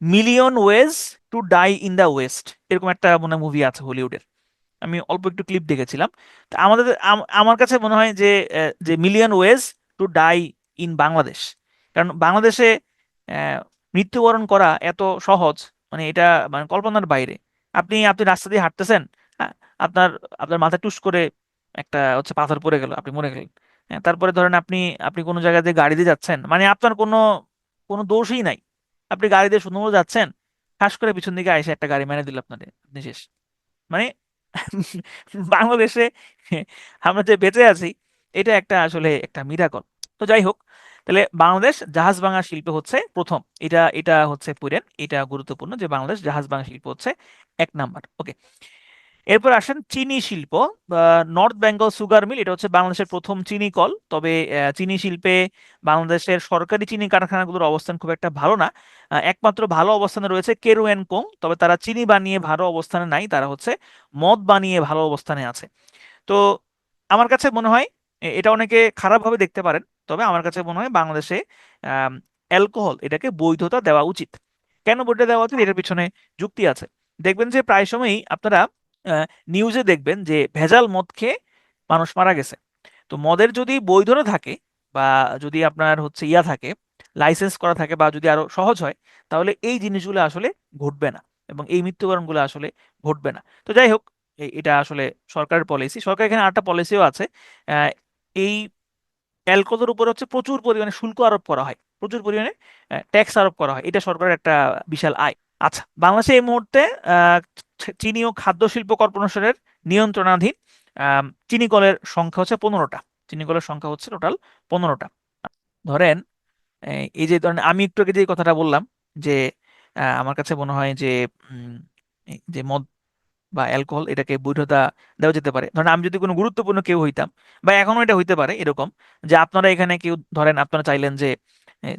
million ways to die in the West, এরকম একটা মনে মুভি আছে হলিউডের। আমি অল্প একটু ক্লিপ দেখেছিলাম। তো আমাদের আমার কাছে মনে হয় যে যে million ways to die in Bangladesh. কারণ বাংলাদেশে আহ, মৃত্যুবরণ করা এত সহজ, মানে এটা মানে কল্পনার বাইরে। আপনি আপনি রাস্তা দিয়ে হাঁটতেছেন, হ্যাঁ, আপনার আপনার মাথায় টুস করে একটা হচ্ছে পাথর পড়ে গেল, আপনি মরে গেলেন। হ্যাঁ, তারপরে ধরেন আপনি আপনি কোনো জায়গায় দিয়ে গাড়ি দিয়ে যাচ্ছেন, মানে আপনার কোনো কোনো দোষই নাই, আপনি গাড়ি দিয়ে সুন্দর যাচ্ছেন, ঠাস করে পিছন দিকে আইসে একটা গাড়ি মেরে দিল আপনাদের, আপনি শেষ। মানে বাংলাদেশে আমরা যে বেঁচে আছি এটা একটা আসলে একটা মিরাকল। তো যাই হোক, তাহলে বাংলাদেশ জাহাজ ভাঙা শিল্প হচ্ছে প্রথম, এটা এটা হচ্ছে পুরেন, এটা গুরুত্বপূর্ণ যে বাংলাদেশ জাহাজ ভাঙা শিল্প হচ্ছে 1 নাম্বার। ওকে, এরপর আসেন চিনি শিল্প। নর্থ বেঙ্গল সুগার মিল, এটা হচ্ছে বাংলাদেশের প্রথম চিনি কল। তবে চিনি শিল্পে বাংলাদেশের সরকারি চিনি কারখানাগুলোর অবস্থান খুব একটা ভালো না। একমাত্র ভালো অবস্থানে রয়েছে কেরু অ্যান্ড কোং, তবে তারা চিনি বানিয়ে ভালো অবস্থানে নাই, তারা হচ্ছে মদ বানিয়ে ভালো অবস্থানে আছে। তো আমার কাছে মনে হয় এটা অনেকে খারাপভাবে দেখতে পারেন, তবে আমার কাছে মনে হয় বাংলাদেশে অ্যালকোহল এটাকে বৈধতা দেওয়া উচিত। কেন বৈধতা দেওয়া উচিত, এটার পিছনে যুক্তি আছে। দেখবেন যে প্রায় সময়ই আপনারা নিউজে দেখবেন যে ভেজাল মদ খেয়ে মানুষ মারা গেছে। তো মদের যদি বৈধতা থাকে বা যদি আপনার হচ্ছে ইয়া থাকে, লাইসেন্স করা থাকে, বা যদি আরো সহজ হয়, তাহলে এই জিনিসগুলো আসলে ঘটবে না এবং এই মৃত্যুবরণগুলো আসলে ঘটবে না। তো যাই হোক, এটা আসলে সরকারের পলিসি। সরকার এখানে আরেকটা পলিসিও আছে, আহ, এই অ্যালকোহলের উপর হচ্ছে প্রচুর পরিমাণে শুল্ক আরোপ করা হয়, প্রচুর পরিমাণে ট্যাক্স আরোপ করা হয়, এটা সরকারের একটা বিশাল আয়। আচ্ছা, বাংলাদেশে এই মুহূর্তে আহ, চিনি ও খাদ্য শিল্প কর্পোরেশনের নিয়ন্ত্রণাধীন চিনি কলের সংখ্যা হচ্ছে 15টা। চিনি কলের সংখ্যা হচ্ছে টোটাল 15টা। ধরেন এই যে ধরেন আমি একটু আগে যে কথাটা বললাম যে আমার কাছে মনে হয় যে উম, এই যে মদ বা অ্যালকোহল এটাকে বৈধতা দেওয়া যেতে পারে। ধরেন আমি যদি কোনো গুরুত্বপূর্ণ কেউ হইতাম, বা এখনো এটা হইতে পারে এরকম, যে আপনারা এখানে কেউ ধরেন আপনারা চাইলেন যে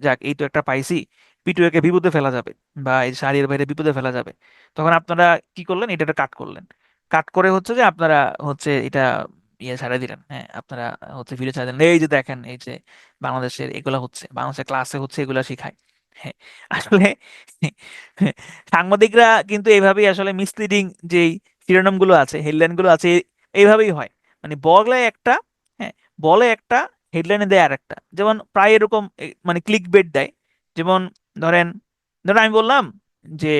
যাক এই তো একটা পাইছি, পিটুয়াকে বিপদে ফেলা যাবে বা এই শাড়ির বাইরে বিপদে ফেলা যাবে, তখন আপনারা কি করলেন, এটা কাট করলেন। কাট করে হচ্ছে যে আপনারা হচ্ছে এটা ইয়ে ছাড়াই দিলেন, হ্যাঁ, আপনারা হচ্ছে ভিডিও ছাড়া দিলেন, এই যে দেখেন এই যে বাংলাদেশের এগুলা হচ্ছে, বাংলাদেশের ক্লাসে হচ্ছে এগুলা শিখায়। হ্যাঁ, আসলে সাংবাদিকরা কিন্তু এইভাবেই আসলে মিসলিডিং যেই শিরোনামগুলো আছে, হেডলাইন গুলো আছে, এইভাবেই হয়। মানে বলে একটা, হ্যাঁ, বলে একটা, হেডলাইনে দেয় আর একটা। যেমন প্রায় এরকম মানে ক্লিক বেট দেয়। যেমন ধরেন ধরেন আমি বললাম যে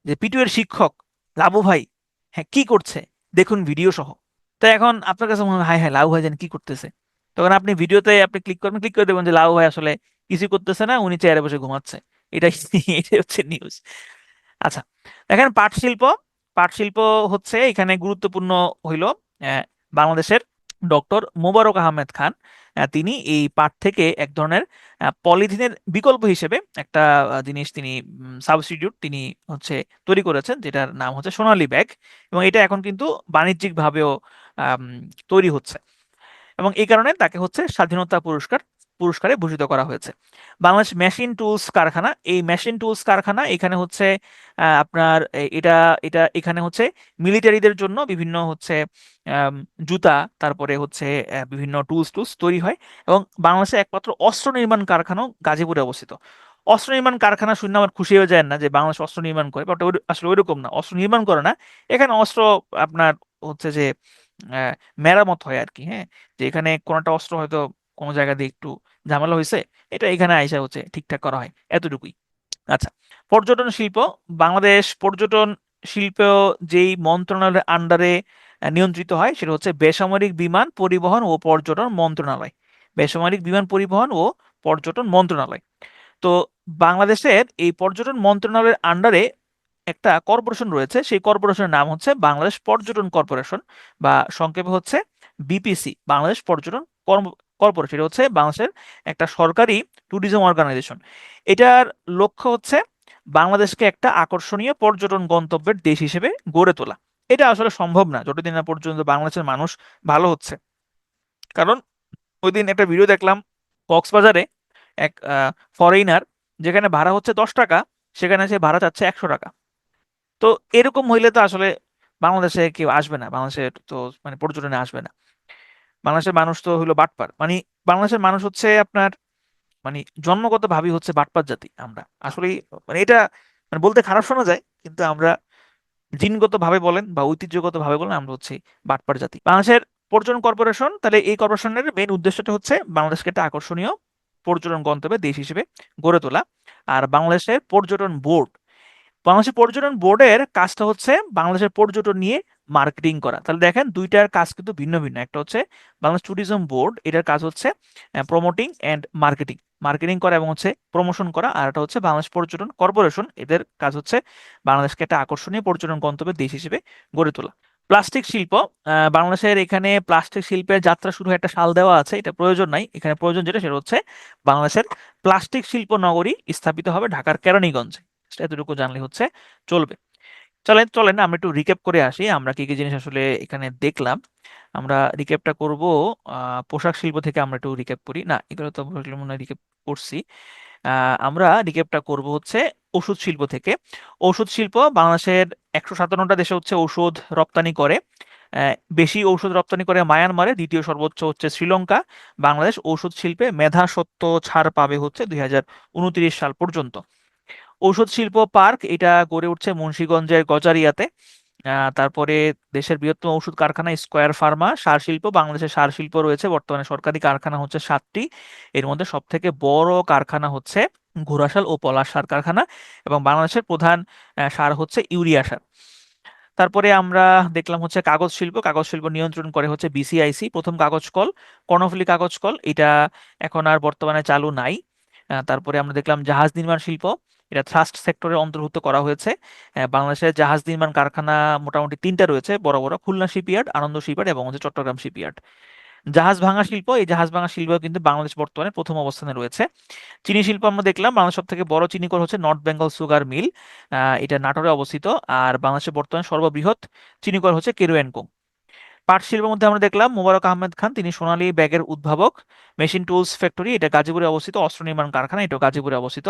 যে পিটু এর শিক্ষক লাবু ভাই, হ্যাঁ, কি করছে দেখুন ভিডিও সহ। তো এখন আপনার কাছে মনে হয় হাই হাই লাবু ভাই জানি কি করতেছে, তখন আপনি ভিডিওতে আপনি ক্লিক করবেন, ক্লিক করে দেবেন যে লাবু ভাই আসলে কিছু করতেছে না, উনি চেয়ারে বসে ঘুমাচ্ছে। এটাই এটাই হচ্ছে নিউজ। আচ্ছা, দেখেন পাট শিল্প। পাট শিল্প হচ্ছে এখানে গুরুত্বপূর্ণ হইল আহ, বাংলাদেশের ডক্টর মোবারক আহমেদ খান, তিনি এই পাট থেকে এক ধরনের পলিথিনের বিকল্প হিসেবে একটা জিনিস তিনি সাবস্টিটিউট তিনি হচ্ছে তৈরি করেছেন, যেটার নাম হচ্ছে সোনালী ব্যাগ। এবং এটা এখন কিন্তু বাণিজ্যিক ভাবেও আম, তৈরি হচ্ছে এবং এই কারণে তাকে হচ্ছে স্বাধীনতা পুরস্কারে ভূষিত করা হয়েছে। বাংলাদেশ মেশিন টুলস কারখানা, এই মেশিন টুলস কারখানা এখানে হচ্ছে আপনার এটা এটা এখানে হচ্ছে মিলিটারিদের জন্য বিভিন্ন হচ্ছে আম, জুতা, তারপরে হচ্ছে বিভিন্ন টুলস টুলস তৈরি হয়। এবং বাংলাদেশে একমাত্র অস্ত্র নির্মাণ কারখানাও গাজীপুরে অবস্থিত। অস্ত্র নির্মাণ কারখানা শুনে আমার খুশি হয়ে যায় না যে বাংলাদেশ অস্ত্র নির্মাণ করে, বাট আসলে ওইরকম না, অস্ত্র নির্মাণ করে না এখানে, অস্ত্র আপনার হচ্ছে যে আহ, মেরামত হয় আর কি। হ্যাঁ, যে এখানে কোনো একটা অস্ত্র হয়তো কোনো জায়গা দিয়ে একটু ঝামেলা হয়েছে, এটা এখানে আইসা হচ্ছে ঠিকঠাক করা হয়, এতটুকুই। আচ্ছা, পর্যটন শিল্প। বাংলাদেশ পর্যটন শিল্প যেই মন্ত্রণালয়ের আন্ডারে নিয়ন্ত্রিত হয় সেটা হচ্ছে বেসামরিক বিমান পরিবহন ও পর্যটন মন্ত্রণালয়। বেসামরিক বিমান পরিবহন ও পর্যটন মন্ত্রণালয়। তো বাংলাদেশের এই পর্যটন মন্ত্রণালয়ের আন্ডারে একটা কর্পোরেশন রয়েছে, সেই কর্পোরেশনের নাম হচ্ছে বাংলাদেশ পর্যটন কর্পোরেশন, বা সংক্ষেপে হচ্ছে বিপিসি, বাংলাদেশ পর্যটন কর্পোরেশন। এটা হচ্ছে বাংলাদেশের একটা সরকারি ট্যুরিজম অর্গানাইজেশন। এটার লক্ষ্য হচ্ছে বাংলাদেশকে একটা আকর্ষণীয় পর্যটন গন্তব্যের দেশ হিসেবে গড়ে তোলা। এটা আসলে সম্ভব না যতদিন না পর্যন্ত বাংলাদেশের মানুষ ভালো হচ্ছে। কারণ ওই দিন একটা ভিডিও দেখলাম, কক্সবাজারে এক ফরেইনার, যেখানে ভাড়া হচ্ছে 10 টাকা, সেখানে সে ভাড়া চাচ্ছে 100 টাকা। তো এরকম হইলে তো আসলে বাংলাদেশে কেউ আসবে না, বাংলাদেশের তো মানে পর্যটনে আসবে না। বাংলাদেশের মানুষ তো হইলো বাটপার, মানে বাংলাদেশের মানুষ হচ্ছে আপনার মানে জন্মগত ভাবে হচ্ছে বাটপার জাতি আমরা আসলে। মানে এটা মানে বলতে খারাপ শোনা যায়, কিন্তু আমরা জিনগত ভাবে বলেন বা ঐতিহ্যগত ভাবে বলেন, আমরা হচ্ছে বাটপার জাতি। বাংলাদেশের পর্যটন কর্পোরেশন, তাহলে এই কর্পোরেশনের মেইন উদ্দেশ্যটা হচ্ছে বাংলাদেশকে একটা আকর্ষণীয় পর্যটন গন্তব্যে দেশ হিসেবে গড়ে তোলা। আর বাংলাদেশের পর্যটন বোর্ড, বাংলাদেশের পর্যটন বোর্ডের কাজটা হচ্ছে বাংলাদেশের পর্যটন নিয়ে মার্কেটিং করা। তাহলে দেখেন দুইটার কাজ কিন্তু ভিন্ন ভিন্ন। একটা হচ্ছে বাংলাদেশ ট্যুরিজম বোর্ড, এটার কাজ হচ্ছে প্রমোটিং এন্ড মার্কেটিং, মার্কেটিং করা এবং হচ্ছে প্রমোশন করা। আর একটা হচ্ছে বাংলাদেশ পর্যটন কর্পোরেশন, এদের কাজ হচ্ছে বাংলাদেশকে একটা আকর্ষণীয় পর্যটন গন্তব্যের দেশ হিসেবে গড়ে তোলা। প্লাস্টিক শিল্প। বাংলাদেশের এখানে প্লাস্টিক শিল্পের যাত্রা শুরু হয় একটা সাল দেওয়া আছে, এটা প্রয়োজন নাই, এখানে প্রয়োজন যেটা সেটা হচ্ছে বাংলাদেশের প্লাস্টিক শিল্প নগরী স্থাপিত হবে ঢাকার কেরানীগঞ্জে। এতটুকু জানলে হচ্ছে চলবে। চলেন চলেন আমরা একটু রিক্যাপ করে আসি, আমরা কি কি জিনিস আসলে এখানে দেখলাম। আমরা রিক্যাপটা করব পোশাক শিল্প থেকে। আমরা একটু রিক্যাপ করি, না এগুলো তো মনে হয় রিক্যাপ করছি। আমরা রিক্যাপটা করব হচ্ছে ওষুধ শিল্প থেকে। ওষুধ শিল্প, বাংলাদেশের 157টা দেশে হচ্ছে ঔষধ রপ্তানি করে। বেশি ঔষধ রপ্তানি করে মায়ানমারে, দ্বিতীয় সর্বোচ্চ হচ্ছে শ্রীলঙ্কা। বাংলাদেশ ঔষধ শিল্পে মেধাস্বত্ব ছাড় পাবে হচ্ছে 2029 সাল পর্যন্ত। ঔষধ শিল্প পার্ক এটা গড়ে উঠছে মুন্সিগঞ্জের গজারিয়াতে। তারপরে দেশের বৃহত্তম ওষুধ কারখানা স্কয়ার ফার্মা। সার শিল্প, বাংলাদেশের সার শিল্প রয়েছে বর্তমানে সরকারি কারখানা হচ্ছে 7টি। এর মধ্যে সব থেকে বড় কারখানা হচ্ছে ঘোড়াশাল ও পলাশ সার কারখানা, এবং বাংলাদেশের প্রধান সার হচ্ছে ইউরিয়া সার। তারপরে আমরা দেখলাম হচ্ছে কাগজ শিল্প। কাগজ শিল্প নিয়ন্ত্রণ করে হচ্ছে বিসিআইসি, প্রথম কাগজ কল কর্ণফুলী কাগজ কল, এটা এখন আর বর্তমানে চালু নাই। তারপরে আমরা দেখলাম জাহাজ নির্মাণ শিল্প, এটা ট্রাস্ট সেক্টরে অন্তর্ভুক্ত করা হয়েছে। বাংলাদেশের জাহাজ নির্মাণ কারখানা মোটামুটি 3টা রয়েছে বড় বড়, খুলনা শিপইয়ার্ড, আনন্দ শিপইয়ার্ড এবং হচ্ছে চট্টগ্রাম শিপইয়ার্ড। জাহাজ ভাঙা শিল্প, এই জাহাজ ভাঙা শিল্প কিন্তু বাংলাদেশ বর্তমানে প্রথম অবস্থানে রয়েছে। চিনি শিল্প আমরা দেখলাম, বাংলাদেশ সব থেকে বড় চিনি কল হচ্ছে নর্থ বেঙ্গল সুগার মিল, এটা নাটোরে অবস্থিত। আর বাংলাদেশের বর্তমানে সর্ববৃহৎ চিনি কল হচ্ছে কেরু অ্যান্ড কো। পাট শিল্পের মধ্যে আমরা দেখলাম মোবারক আহমেদ খান, তিনি সোনালী ব্যাগের উদ্ভাবক। মেশিন টুলস ফ্যাক্টরি, এটা গাজীপুরে অবস্থিত। অস্ত্র নির্মাণ কারখানা, এটা গাজীপুরে অবস্থিত।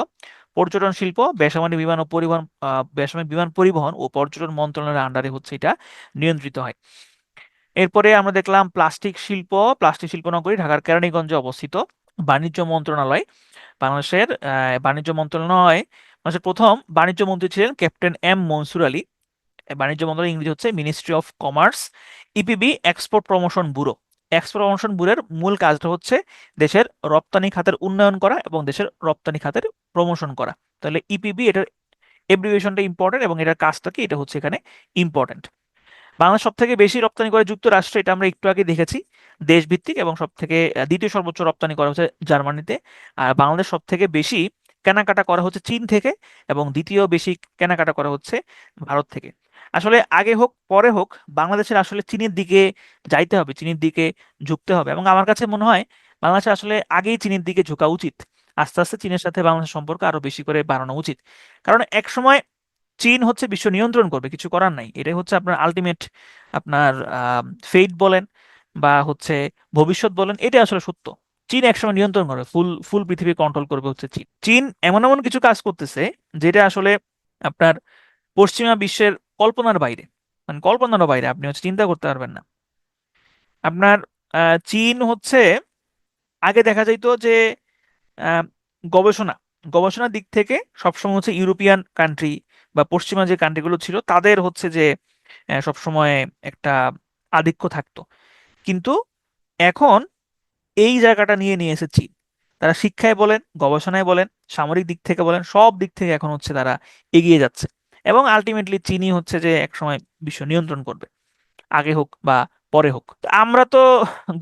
পর্যটন শিল্প, বেসামরিক বিমান পরিবহন ও পর্যটন মন্ত্রণালয়ের আন্ডারে হচ্ছে এটা নিয়ন্ত্রিত হয়। এরপরে আমরা দেখলাম প্লাস্টিক শিল্প। প্লাস্টিক শিল্প নগরী ঢাকার কেরানীগঞ্জে অবস্থিত। বাণিজ্য মন্ত্রণালয়, বাংলাদেশের বাণিজ্য মন্ত্রণালয়, বাংলাদেশের প্রথম বাণিজ্য মন্ত্রী ছিলেন ক্যাপ্টেন এম মনসুর আলী। বাণিজ্য মন্ত্রণালয় ইংরেজি হচ্ছে ministry of commerce. EPB export promotion bureau. Export promotion ব্যুরোর মূল কাজটা হচ্ছে দেশের রপ্তানি খাতের উন্নয়ন করা এবং দেশের রপ্তানি খাতের প্রমোশন করা। তাহলে ইপিবি, এটার এব্রিভিয়েশনটা ইম্পর্টেন্ট এবং এটার কাজটা কি, এটা হচ্ছে এখানে ইম্পর্টেন্ট। বাংলাদেশ সব থেকে বেশি রপ্তানি করে যুক্তরাষ্ট্র, এটা আমরা একটু আগে দেখেছি, দেশভিত্তিক। এবং সব থেকে দ্বিতীয় সর্বোচ্চ রপ্তানি করা হচ্ছে জার্মানিতে। আর বাংলাদেশ সব থেকে বেশি কেনাকাটা করা হচ্ছে চীন থেকে, এবং দ্বিতীয় বেশি কেনাকাটা করা হচ্ছে ভারত থেকে। আসলে আগে হোক পরে হোক বাংলাদেশের আসলে চীনের দিকে যাইতে হবে, চীনের দিকে ঝুঁকতে হবে। এবং আমার কাছে মনে হয় বাংলাদেশের আসলে আগেই চীনের দিকে ঝুঁকা উচিত। আস্তে আস্তে চীনের সাথে বাংলাদেশের সম্পর্ক আরো বেশি করে বাড়ানো উচিত। কারণ এক সময় চীন হচ্ছে বিশ্ব নিয়ন্ত্রণ করবে, কিছু করার নাই, এটাই হচ্ছে আপনার আলটিমেট আপনার ফেট বলেন বা হচ্ছে ভবিষ্যৎ বলেন, এটা আসলে সত্য। চীন একসময় নিয়ন্ত্রণ করবে, ফুল ফুল পৃথিবী কন্ট্রোল করবে হচ্ছে চীন। চীন এমন এমন কিছু কাজ করতেছে যেটা আসলে আপনার পশ্চিমা বিশ্বের কল্পনার বাইরে, মানে কল্পনারও বাইরে, আপনি হচ্ছে চিন্তা করতে পারবেন না। আপনার চীন হচ্ছে আগে দেখা যাইতো যে আহ, গবেষণা গবেষণার দিক থেকে সবসময় হচ্ছে ইউরোপিয়ান কান্ট্রি বা পশ্চিমা যে কান্ট্রিগুলো ছিল তাদের হচ্ছে যে সবসময় একটা আধিক্য থাকতো। কিন্তু এখন এই জায়গাটা নিয়ে এসেছে চীন। তারা শিক্ষায় বলেন, গবেষণায় বলেন, সামরিক দিক থেকে বলেন, সব দিক থেকে এখন হচ্ছে তারা এগিয়ে যাচ্ছে। এবং আলটিমেটলি চীনই হচ্ছে যে একসময় বিশ্ব নিয়ন্ত্রণ করবে, আগে হোক বা পরে হোক। তো আমরা তো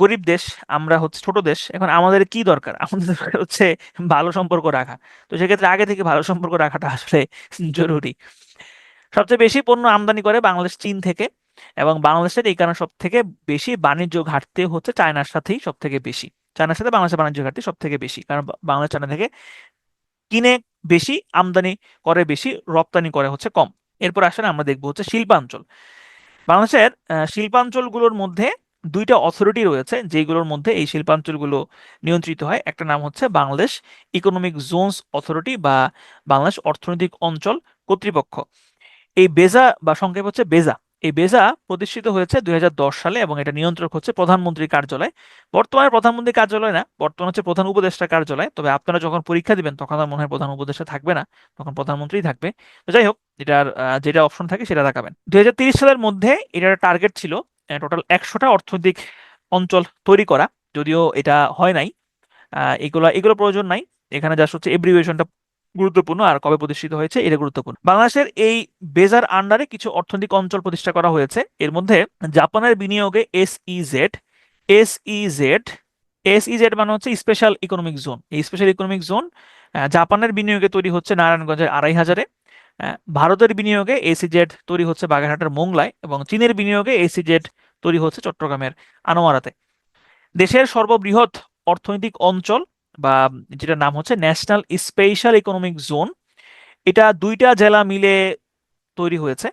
গরিব দেশ, আমরা হচ্ছে ছোট দেশ, এখন আমাদের কি দরকার? আমাদের দরকার হচ্ছে ভালো সম্পর্ক রাখা। তো সেক্ষেত্রে আগে থেকে ভালো সম্পর্ক রাখাটা আসলে জরুরি। সবচেয়ে বেশি পণ্য আমদানি করে বাংলাদেশ চীন থেকে, এবং বাংলাদেশের এই কারণে সব থেকে বেশি বাণিজ্য ঘাটতি হচ্ছে চায়নার সাথেই সব থেকে বেশি। চায়নার সাথে বাংলাদেশের বাণিজ্য ঘাটতি সব থেকে বেশি, কারণ বাংলাদেশ চায়না থেকে কিনে বেশি, আমদানি করে বেশি, রপ্তানি করে হচ্ছে কম। এরপর আসলে আমরা দেখবো হচ্ছে শিল্পাঞ্চল। বাংলাদেশের শিল্পাঞ্চলগুলোর মধ্যে দুইটা অথরিটি রয়েছে যেগুলোর মধ্যে এই শিল্পাঞ্চলগুলো নিয়ন্ত্রিত হয়। একটা নাম হচ্ছে বাংলাদেশ ইকোনমিক জোনস অথরিটি বা বাংলাদেশ অর্থনৈতিক অঞ্চল কর্তৃপক্ষ। এই বেজা বা সংক্ষেপ হচ্ছে বেজা। এই বেজা প্রতিষ্ঠিত হয়েছে 2010 সালে এবং এটা নিয়ন্ত্রক হচ্ছে প্রধানমন্ত্রীর কার্যালয়। বর্তমানে প্রধানমন্ত্রীর কার্যালয় না, বর্তমানে হচ্ছে প্রধান উপদেষ্টার কার্যালয়। তবে আপনারা যখন পরীক্ষা দিবেন তখন আর মনে হয় প্রধান উপদেষ্টা থাকবে না, তখন প্রধানমন্ত্রীই থাকবে। তো যাই হোক, এটার যেটা অপশন থাকে সেটা দেখাবেন। 2030 সালের মধ্যে এটার টার্গেট ছিল টোটাল 100টা অর্থনৈতিক অঞ্চল তৈরি করা, যদিও এটা হয় নাই। এগুলো এগুলো প্রয়োজন নাই, এখানে জাস্ট হচ্ছে এব্রিভিয়েশনটা গুরুত্বপূর্ণ, আর কবে প্রতিষ্ঠিত হয়েছে এটা গুরুত্বপূর্ণ। বাংলাদেশের এই বেজার আন্ডারে কিছু অর্থনৈতিক অঞ্চল প্রতিষ্ঠা করা হয়েছে। এর মধ্যে জাপানের বিনিয়োগে এসইজেড, এসইজেড, এসইজেড মানে হচ্ছে স্পেশাল ইকোনমিক জোন। এই স্পেশাল ইকোনমিক জোন জাপানের বিনিয়োগে তৈরি হচ্ছে নারায়ণগঞ্জের 2500-এ। ভারতের বিনিয়োগে এসইজেড তৈরি হচ্ছে বাগেরহাটের মোংলায়, এবং চীনের বিনিয়োগে এসইজেড তৈরি হচ্ছে চট্টগ্রামের আনোয়ারাতে। দেশের সর্ববৃহৎ অর্থনৈতিক অঞ্চল বা যেটা নাম হচ্ছে ন্যাশনাল স্পেশাল ইকোনমিক জোন, এটা দুইটা জেলা মিলে তৈরি হয়েছে।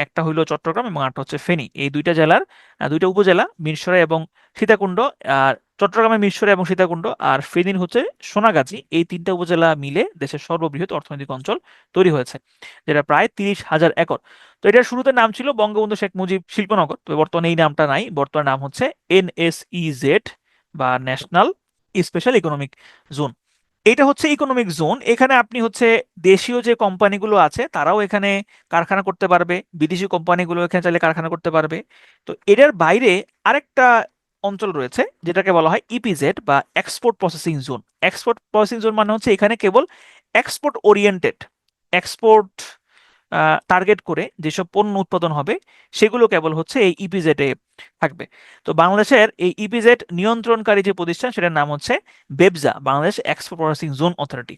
একটা হইলো চট্টগ্রাম এবং আরেকটা হচ্ছে ফেনী। এই দুইটা জেলার দুইটা উপজেলা মিরসরাই এবং সীতাকুণ্ড, আর চট্টগ্রামের মিরসরাই এবং সীতাকুণ্ড আর ফেনীর হচ্ছে সোনাগাজী, এই তিনটা উপজেলা মিলে দেশের সর্ববৃহৎ অর্থনৈতিক অঞ্চল তৈরি হয়েছে, যেটা প্রায় 30,000 একর। তো এটার শুরুতে নাম ছিল বঙ্গবন্ধু শেখ মুজিব শিল্পনগর, তবে বর্তমানে এই নামটা নাই, বর্তমানে নাম হচ্ছে এনএসইজেড বা ন্যাশনাল স্পেশাল ইকোনমিক জোন। এটা হচ্ছে ইকোনমিক জোন। এখানে আপনি হচ্ছে দেশীয় যে কোম্পানিগুলো আছে তারাও এখানে কারখানা করতে পারবে, বিদেশি কোম্পানিগুলো এখানে চাইলে কারখানা করতে পারবে। তো এটার বাইরে আরেকটা অঞ্চল রয়েছে যেটাকে বলা হয় ইপিজেড বা export processing zone. Export processing zone মানে হচ্ছে এখানে কেবল এক্সপোর্ট ওরিয়েন্টেড, এক্সপোর্ট টার্গেট করে যেসব পণ্য উৎপাদন হবে সেগুলো কেবল হচ্ছে এই ইপিজেডে থাকবে। তো বাংলাদেশের এই ইপিজেড নিয়ন্ত্রণকারী যে প্রতিষ্ঠান সেটার নাম হচ্ছে BEPZA, Bangladesh export processing zone authority.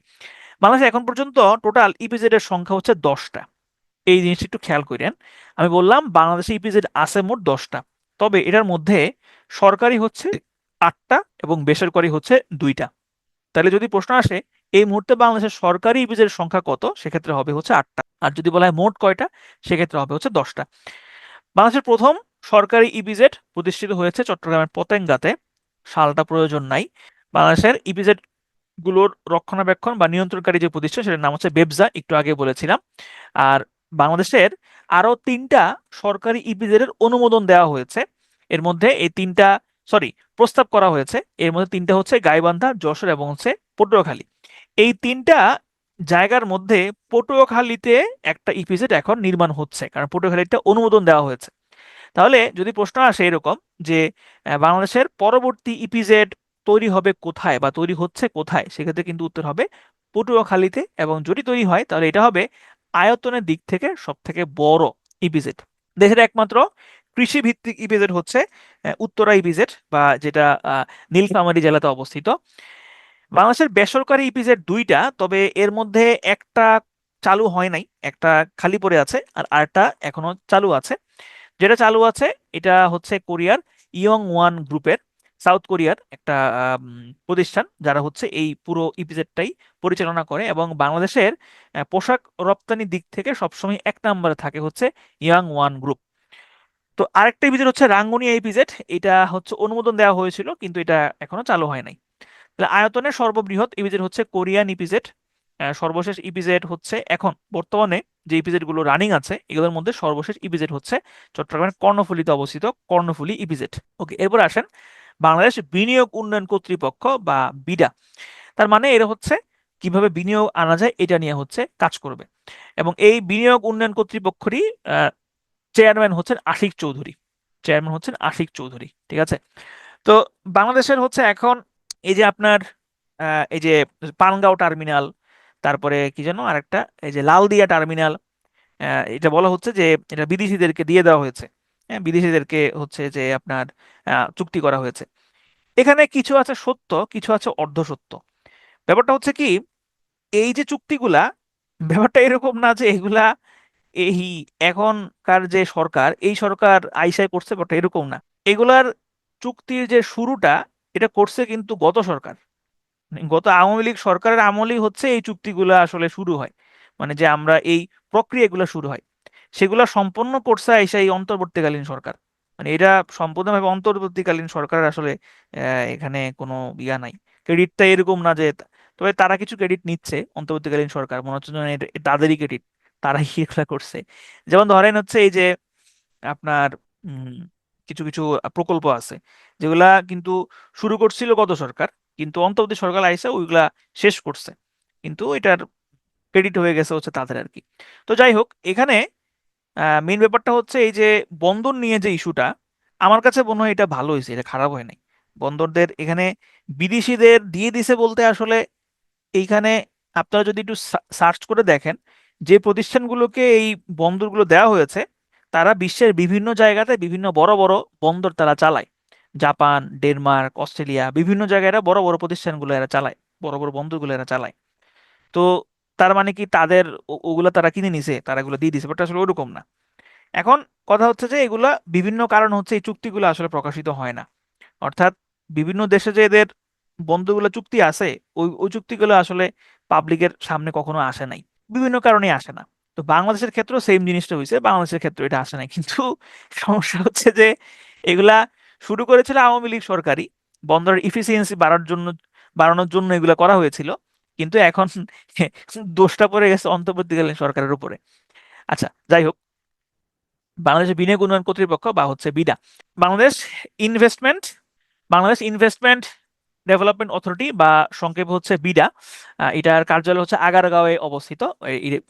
বাংলাদেশে এখন পর্যন্ত টোটাল ইপিজেড এর সংখ্যা হচ্ছে 10টা। এই জিনিসটা একটু খেয়াল করেন। আমি বললাম বাংলাদেশে ইপিজেড আছে মোট 10টা, তবে এটার মধ্যে সরকারি হচ্ছে 8টা এবং বেসরকারি হচ্ছে 2টা। তাহলে যদি প্রশ্ন আসে এই মুহূর্তে বাংলাদেশের সরকারি ইপিজেড সংখ্যা কত, সেক্ষেত্রে হবে হচ্ছে 8টা। আর যদি বলা হয় মোট কয়টা, সেক্ষেত্রে হবে হচ্ছে 10টা। বাংলাদেশের প্রথম সরকারি ইপিজেড প্রতিষ্ঠিত হয়েছে চট্টগ্রামের পতেঙ্গাতে, সালটা প্রয়োজন নাই। বাংলাদেশের ইপিজেড গুলোর রক্ষণাবেক্ষণ বা নিয়ন্ত্রণকারী যে প্রতিষ্ঠান সেটার নাম হচ্ছে বেবজা, একটু আগে বলেছিলাম। আর বাংলাদেশের আরো 3টা সরকারি ইপিজেড এর অনুমোদন দেওয়া হয়েছে। এর মধ্যে এই 3টা, সরি, প্রস্তাব করা হয়েছে। এর মধ্যে 3টা হচ্ছে গাইবান্ধা, যশোর এবং হচ্ছে পটুয়াখালী। এই 3টা জায়গার মধ্যে পটুয়াখালীতে একটা ইপিজেড এখন নির্মাণ হচ্ছে, কারণ পটুয়াখালীতে অনুমোদন দেওয়া হয়েছে। তাহলে যদি প্রশ্ন আসে এরকম যে বাংলাদেশের পরবর্তী ইপিজেড তৈরি হবে কোথায় বা তৈরি হচ্ছে কোথায়, সেক্ষেত্রে কিন্তু উত্তর হবে পটুয়াখালীতে। এবং যদি তৈরি হয় তাহলে এটা হবে আয়তনের দিক থেকে সব থেকে বড় ইপিজেড। দেশের একমাত্র কৃষি ভিত্তিক ইপিজেড হচ্ছে উত্তরা ইপিজেড বা যেটা নীলফামারী জেলাতে অবস্থিত। বাংলাদেশের বেসরকারি ইপিজেড 2টা, তবে এর মধ্যে একটা চালু হয় নাই, একটা খালি পড়ে আছে, আর আরেকটা এখনো চালু আছে। যেটা চালু আছে এটা হচ্ছে কোরিয়ার ইয়ং ওয়ান গ্রুপের, সাউথ কোরিয়ার একটা প্রতিষ্ঠান, যারা হচ্ছে এই পুরো ইপিজেডটাই পরিচালনা করে। এবং বাংলাদেশের পোশাক রপ্তানির দিক থেকে সবসময় 1 নম্বরে থাকে হচ্ছে ইয়াং ওয়ান গ্রুপ। তো আরেকটা ইপিজেড হচ্ছে রাঙ্গুনিয়া ইপিজেড, এটা হচ্ছে অনুমোদন দেওয়া হয়েছিল কিন্তু এটা এখনো চালু হয় নাই। তাহলে আয়তনের সর্ববৃহৎ ইপিজেড হচ্ছে কোরিয়ান ইপিজেড। সর্বশেষ ইপিজেড হচ্ছে এখন বর্তমানে যে ইপিজেড গুলো রানিং আছে এগুলোর মধ্যে সর্বশেষ ইপিজেড হচ্ছে চট্টগ্রামের কর্ণফুলীতে অবস্থিত কর্ণফুলী ইপিজেড। ওকে, এরপর আসেন বাংলাদেশ বিনিয়োগ উন্নয়ন কর্তৃপক্ষ বা বিডা। তার মানে এরা হচ্ছে কিভাবে বিনিয়োগ আনা যায় এটা নিয়ে হচ্ছে কাজ করবে। এবং এই বিনিয়োগ উন্নয়ন কর্তৃপক্ষেরই চেয়ারম্যান হচ্ছেন আশিক চৌধুরী। চেয়ারম্যান হচ্ছেন আশিক চৌধুরী, ঠিক আছে। তো বাংলাদেশের হচ্ছে এখন এই যে আপনার এই যে পানগাঁও টার্মিনাল, তারপরে কি যেন আরেকটা, এই যে লালদিয়া টার্মিনাল, এটা বলা হচ্ছে যে এটা বিদেশিদেরকে দিয়ে দেওয়া হয়েছে। হ্যাঁ, বিদেশিদেরকে হচ্ছে যে আপনার চুক্তি করা হয়েছে। এখানে কিছু আছে সত্য, কিছু আছে অর্ধসত্য। ব্যাপারটা হচ্ছে কি, এই যে চুক্তিগুলা, ব্যাপারটা এরকম না যে এগুলা এই এখনকার যে সরকার, এই সরকার আইসাই করছে, বাট এরকম না। এগুলার চুক্তির যে শুরুটা, এটা করছে কিন্তু গত সরকার, মানে গত আওয়ামী লীগ সরকারের আমলেই হচ্ছে এই চুক্তিগুলো আসলে শুরু হয়। মানে যে আমরা এই প্রক্রিয়াগুলো শুরু হয়, সেগুলো সম্পন্ন করছে আইসা এই অন্তর্বর্তীকালীন সরকার। মানে এটা সম্পূর্ণভাবে অন্তর্বর্তীকালীন সরকার আসলে এখানে কোনো ইয়া নাই। ক্রেডিটটা এরকম না যে, তবে তারা কিছু ক্রেডিট নিচ্ছে, অন্তর্বর্তীকালীন সরকার মনে হচ্ছে যেন এটা তাদেরই ক্রেডিট, তারাই এগুলা করছে। যেমন ধরেন হচ্ছে এই যে আপনার উম, কিছু কিছু প্রকল্প আছে যেগুলা কিন্তু শুরু করছিল গত সরকার, কিন্তু অন্তর্বর্তী সরকার আইসা ওইগুলা শেষ করছে, কিন্তু এটার ক্রেডিট হয়ে গেছে হচ্ছে তাদের আর কি। তো যাই হোক, এখানে মেইন ব্যাপারটা হচ্ছে এই যে বন্দর নিয়ে যে ইস্যুটা, আমার কাছে মনে হয় এটা ভালো হয়েছে, এটা খারাপ হয় নাই। বন্দরদের এখানে বিদেশিদের দিয়ে দিছে বলতে আসলে এইখানে আপনারা যদি একটু সার্চ করে দেখেন, যে প্রতিষ্ঠানগুলোকে এই বন্দরগুলো দেওয়া হয়েছে, তারা বিশ্বের বিভিন্ন জায়গাতে বিভিন্ন বড় বড় বন্দর তারা চালায়। জাপান, ডেনমার্ক, অস্ট্রেলিয়া, বিভিন্ন জায়গায় এরা বড় বড় প্রতিষ্ঠানগুলো এরা চালায়, বড় বড় বন্দরগুলো এরা চালায়। তো তার মানে কি তাদের ওগুলা তারা কিনে নিছে, তারা এগুলো দিয়ে দিছে, বাট আসলে ওরকম না। এখন কথা হচ্ছে যে এগুলা বিভিন্ন কারণ হচ্ছে এই চুক্তিগুলো আসলে প্রকাশিত হয় না। অর্থাৎ বিভিন্ন দেশে যে এদের বন্ধুগুলো চুক্তি আছে, ওই ওই চুক্তিগুলো আসলে পাবলিকের সামনে কখনো আসে নাই, বিভিন্ন কারণে আসে না। তো বাংলাদেশের ক্ষেত্রেও সেম জিনিসটা হয়েছে, বাংলাদেশের ক্ষেত্রে এটা আসে নাই কিন্তু সমস্যা হচ্ছে যে এগুলা শুরু করেছিল আওয়ামী লীগ সরকারই, বন্দরের ইফিসিয়েন্সি বাড়ানোর জন্য এগুলা করা হয়েছিল, কিন্তু এখন দোষটা পড়ে গেছে অন্তর্বর্তীকালীন সরকারের উপরে। আচ্ছা, যাই হোক, বাংলাদেশের বিনিয়োগ উন্নয়ন কর্তৃপক্ষ বা হচ্ছে BIDA, Bangladesh investment Bangladesh investment development authority বা সংক্ষেপে হচ্ছে বিডা, এটার কার্যালয় হচ্ছে আগারগাঁওয়ে অবস্থিত।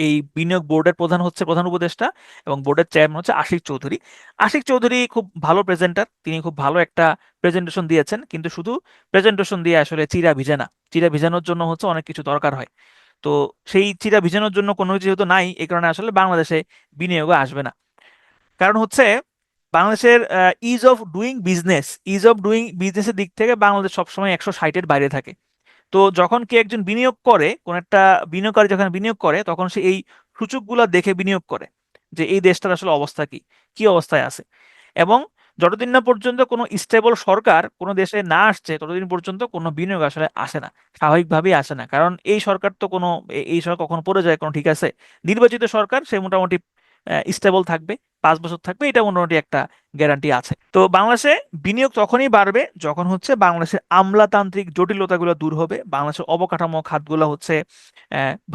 এই বিনিয়োগ বোর্ডের প্রধান হচ্ছে প্রধান উপদেষ্টা, এবং বোর্ডের চেয়ারম্যান হচ্ছে আশিক চৌধুরী। আশিক চৌধুরী খুব ভালো প্রেজেন্টার, তিনি খুব ভালো একটা প্রেজেন্টেশন দিয়েছেন, কিন্তু শুধু প্রেজেন্টেশন দিয়ে আসলে চিরা ভিজে না, চিরা ভিজানোর জন্য হচ্ছে অনেক কিছু দরকার হয়। তো সেই চিরা ভিজানোর জন্য কোনো কিছু যেহেতু নাই, এই কারণে আসলে বাংলাদেশে বিনিয়োগ আসবে না। কারণ হচ্ছে বাংলাদেশের ইজ অফ ডুইং বিজনেসের দিক থেকে বাংলাদেশ সবসময় 160-এর বাইরে থাকে। তো যখন কে একজন বিনিয়োগ করে, কোন একটা বিনিয়োগকারী যখন বিনিয়োগ করে, তখন সে এই সূচকগুলো দেখে বিনিয়োগ করে যে এই দেশটার আসলে অবস্থা কি, কি অবস্থায় আছে। এবং যতদিন না পর্যন্ত কোনো স্টেবল সরকার কোনো দেশে না আসছে, ততদিন পর্যন্ত কোনো বিনিয়োগ আসলে আসে না, স্বাভাবিকভাবেই আসে না। কারণ এই সরকার তো কোনো এই সরকার কখনো পড়ে যায় কোনো ঠিক আছে, নির্বাচিত সরকার সে মোটামুটি স্টেবল থাকবে, 5 বছর থাকবে, এটা মোটামুটি একটা গ্যারান্টি আছে। তো বাংলাদেশে বিনিয়োগ তখনই বাড়বে যখন হচ্ছে বাংলাদেশের আমলাতান্ত্রিক জটিলতাগুলো দূর হবে, বাংলাদেশের অবকাঠামো খাতগুলো হচ্ছে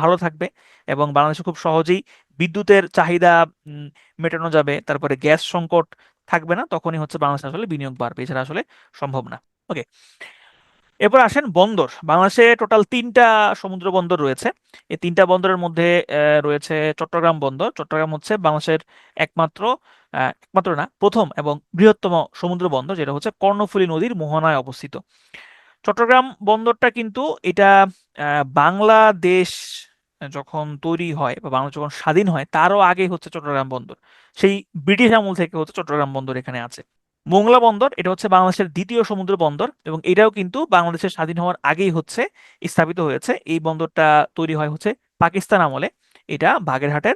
ভালো থাকবে, এবং বাংলাদেশে খুব সহজেই বিদ্যুতের চাহিদা উম, মেটানো যাবে, তারপরে গ্যাস সংকট থাকবে না, তখনই হচ্ছে বাংলাদেশে আসলে বিনিয়োগ বাড়বে, এছাড়া আসলে সম্ভব না। ওকে, এরপর আসেন বন্দর। বাংলাদেশে টোটাল 3টা সমুদ্র বন্দর রয়েছে। এই 3টা বন্দরের মধ্যে রয়েছে চট্টগ্রাম বন্দর। চট্টগ্রাম হচ্ছে বাংলাদেশের একমাত্র একমাত্র না, প্রথম এবং বৃহত্তম সমুদ্র বন্দর, যেটা হচ্ছে কর্ণফুলী নদীর মোহনায় অবস্থিত। চট্টগ্রাম বন্দরটা কিন্তু এটা বাংলাদেশ যখন তৈরি হয় বা বাংলাদেশ যখন স্বাধীন হয় তারও আগে হচ্ছে চট্টগ্রাম বন্দর, সেই ব্রিটিশ আমল থেকে হচ্ছে চট্টগ্রাম বন্দর এখানে আছে। মোংলা বন্দর এটা হচ্ছে বাংলাদেশের দ্বিতীয় সমুদ্র বন্দর, এবং এটাও কিন্তু বাংলাদেশের স্বাধীন হওয়ার আগেই হচ্ছে স্থাপিত হয়েছে। এই বন্দরটা তৈরি হয় হচ্ছে পাকিস্তান আমলে। এটা বাগেরহাটের